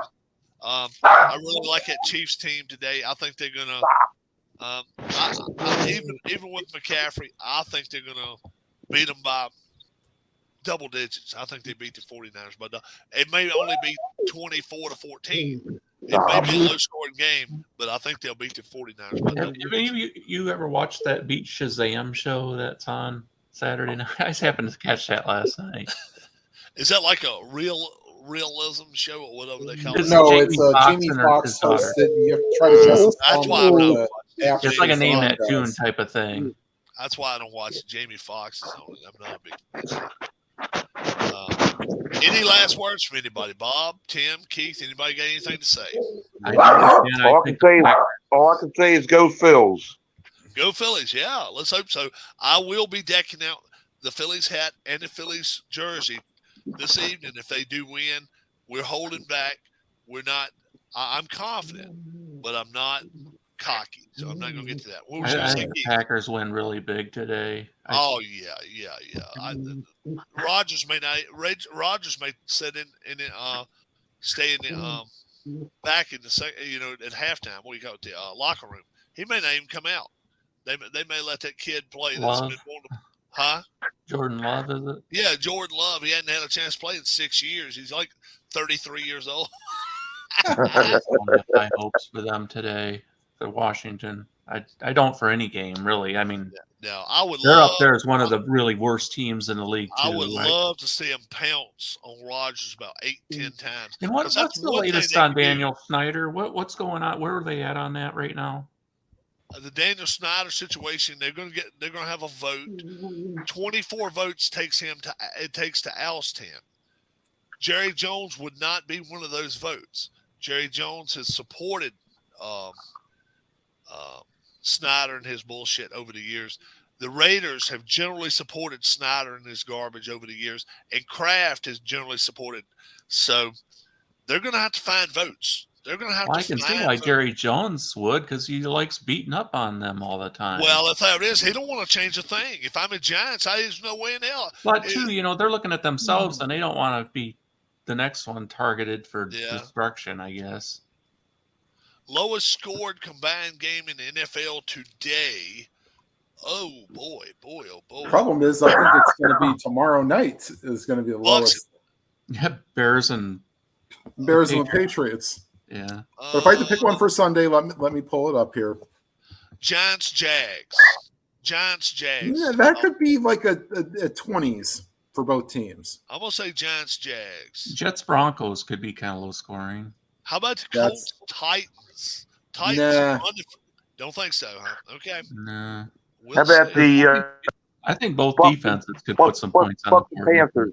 Speaker 8: I really like that Chiefs team today. I think they're gonna even with McCaffrey, I think they're gonna beat them by double digits. I think they beat the 49ers, but it may only be 24-14. It may be a low-scoring game, but I think they'll beat the 49ers. But
Speaker 1: Have you ever watched that Beat Shazam show that's on Saturday night? I just happened to catch that last night.
Speaker 8: Is that like a realism show or whatever they call it?
Speaker 3: No,
Speaker 1: Jamie
Speaker 3: it's
Speaker 1: Foxx
Speaker 3: Jamie
Speaker 1: and
Speaker 3: Foxx
Speaker 1: his daughter.
Speaker 3: hosted. You have to try to guess his
Speaker 8: That's
Speaker 3: song
Speaker 8: why I'm
Speaker 3: for
Speaker 8: not
Speaker 3: the
Speaker 8: watching.
Speaker 3: after
Speaker 1: It's like a
Speaker 3: the
Speaker 1: name
Speaker 3: song
Speaker 1: that
Speaker 3: does.
Speaker 1: tune type of thing.
Speaker 8: That's why I don't watch Jamie Foxx. I'm not a big fan. Any last words from anybody? Bob, Tim, Keith, anybody got anything to say?
Speaker 1: I
Speaker 7: All I can say is go Phils.
Speaker 8: Go Phillies. Yeah, let's hope so. I will be decking out the Phillies hat and the Phillies jersey this evening. If they do win, we're holding back. We're not – I'm confident, but I'm not cocky, so I'm not going to get to that. What was you
Speaker 1: I
Speaker 8: going to say,
Speaker 1: think the
Speaker 8: Keith?
Speaker 1: Packers win really big today.
Speaker 8: Oh, yeah. Rodgers may sit stay in the back in the second, at halftime. What do you call it? The locker room. He may not even come out. They may let that kid play. That's
Speaker 1: Love.
Speaker 8: been wanting to, huh?
Speaker 1: Jordan Love, is it?
Speaker 8: Yeah, Jordan Love. He hadn't had a chance to play in 6 years. He's like 33 years old.
Speaker 1: I have high hopes for them today, for Washington. I don't for any game, really. I mean,
Speaker 8: Now, I would
Speaker 1: they're
Speaker 8: love.
Speaker 1: up there as one of the really worst teams in the league, too.
Speaker 8: I would
Speaker 1: right?
Speaker 8: love to see him pounce on Rodgers about 8-10 times.
Speaker 1: And
Speaker 8: 'Cause
Speaker 1: what's
Speaker 8: that's
Speaker 1: the
Speaker 8: one thing
Speaker 1: latest
Speaker 8: they
Speaker 1: on
Speaker 8: can do.
Speaker 1: Daniel Snyder? What's going on? Where are they at on that right now?
Speaker 8: The Daniel Snyder situation, they're going to have a vote. 24 votes takes to oust him. Jerry Jones would not be one of those votes. Jerry Jones has supported Snyder and his bullshit over the years. The Raiders have generally supported Snyder and his garbage over the years, and Kraft has generally supported. So they're going to have to find votes. They're going to have
Speaker 1: Well,
Speaker 8: to
Speaker 1: I can
Speaker 8: find
Speaker 1: see why
Speaker 8: votes.
Speaker 1: Jerry Jones would, because he likes beating up on them all the time.
Speaker 8: Well, that's how it is. He don't want to change a thing. If I'm a Giants, there's no way in hell.
Speaker 1: But too, they're looking at themselves and they don't want to be the next one targeted for destruction, I guess.
Speaker 8: Lowest scored combined game in the NFL today. Oh boy.
Speaker 3: Problem is, I think it's going to be tomorrow night is going to be the lowest.
Speaker 1: Yeah, Bears and
Speaker 3: the Patriots.
Speaker 1: Yeah.
Speaker 3: But if I had to pick one for Sunday, let me pull it up here.
Speaker 8: Giants Jags.
Speaker 3: Yeah, that could be like a 20s for both teams.
Speaker 8: I'm gonna say Giants Jags.
Speaker 1: Jets Broncos could be kind of low scoring.
Speaker 8: How about the Colts Titans?
Speaker 3: Nah.
Speaker 8: Don't think so, huh? Okay.
Speaker 1: No.
Speaker 7: How about the
Speaker 1: I think both
Speaker 7: Bucks-
Speaker 1: defenses could put some points on
Speaker 7: Bucks
Speaker 1: the
Speaker 7: and
Speaker 1: board.
Speaker 7: Panthers?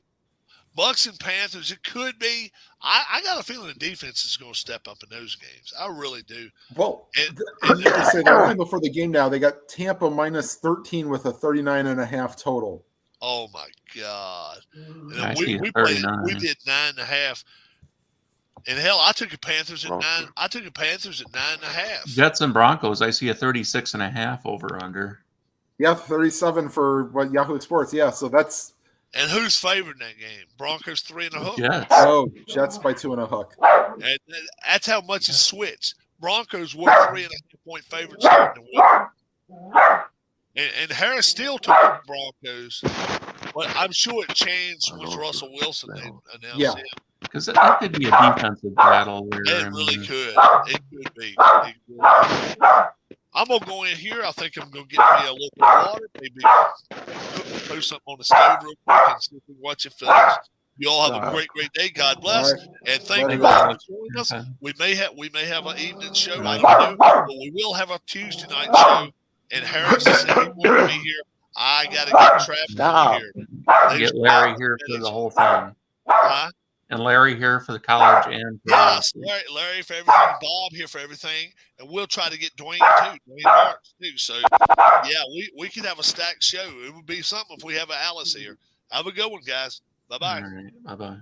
Speaker 8: Bucks and Panthers? It could be. I got a feeling the defense is going to step up in those games. I really do.
Speaker 3: Well,
Speaker 8: And
Speaker 3: I say the line before the game now, they got Tampa minus 13 with a 39.5 total.
Speaker 8: Oh my God!
Speaker 1: I
Speaker 8: And
Speaker 1: see
Speaker 8: we
Speaker 1: 39.
Speaker 8: we did 9.5. And hell, I took the Panthers at 9. I took the Panthers at 9.5.
Speaker 1: Jets and Broncos, I see a 36.5 over under.
Speaker 3: Yeah, 37 for Yahoo Sports. Yeah, so that's
Speaker 8: And who's favored in that game? Broncos 3.5.
Speaker 1: Jets.
Speaker 3: Jets by 2 and a hook.
Speaker 8: And that's how much it's switched. Broncos were 3.5 point favorites starting the week. And Harris still took the Broncos, but I'm sure it changed once Russell Wilson announced
Speaker 3: Yeah.
Speaker 8: it.
Speaker 1: Because that could be a defensive battle. There.
Speaker 8: It
Speaker 1: I
Speaker 8: really
Speaker 1: mean,
Speaker 8: could. It could be. It really could. I'm gonna go in here. I think I'm gonna get me a little water, maybe post something on the stove real quick and see if we can watch it finish. You all have a great day. God bless, and thank you all for joining us. We may have an evening show. I don't know, but we will have a Tuesday night show. And Harris said he wanted me here. I got to get Travis over here.
Speaker 1: Get Larry here for the whole thing.
Speaker 8: Huh?
Speaker 1: And Larry here for the college and for
Speaker 8: Yes, Larry for everything, Bob here for everything, and we'll try to get Dwayne too, Dwayne Marks too. So yeah, we could have a stacked show. It would be something if we have an Alice here. Have a good one, guys. Bye bye.
Speaker 1: All right, bye bye.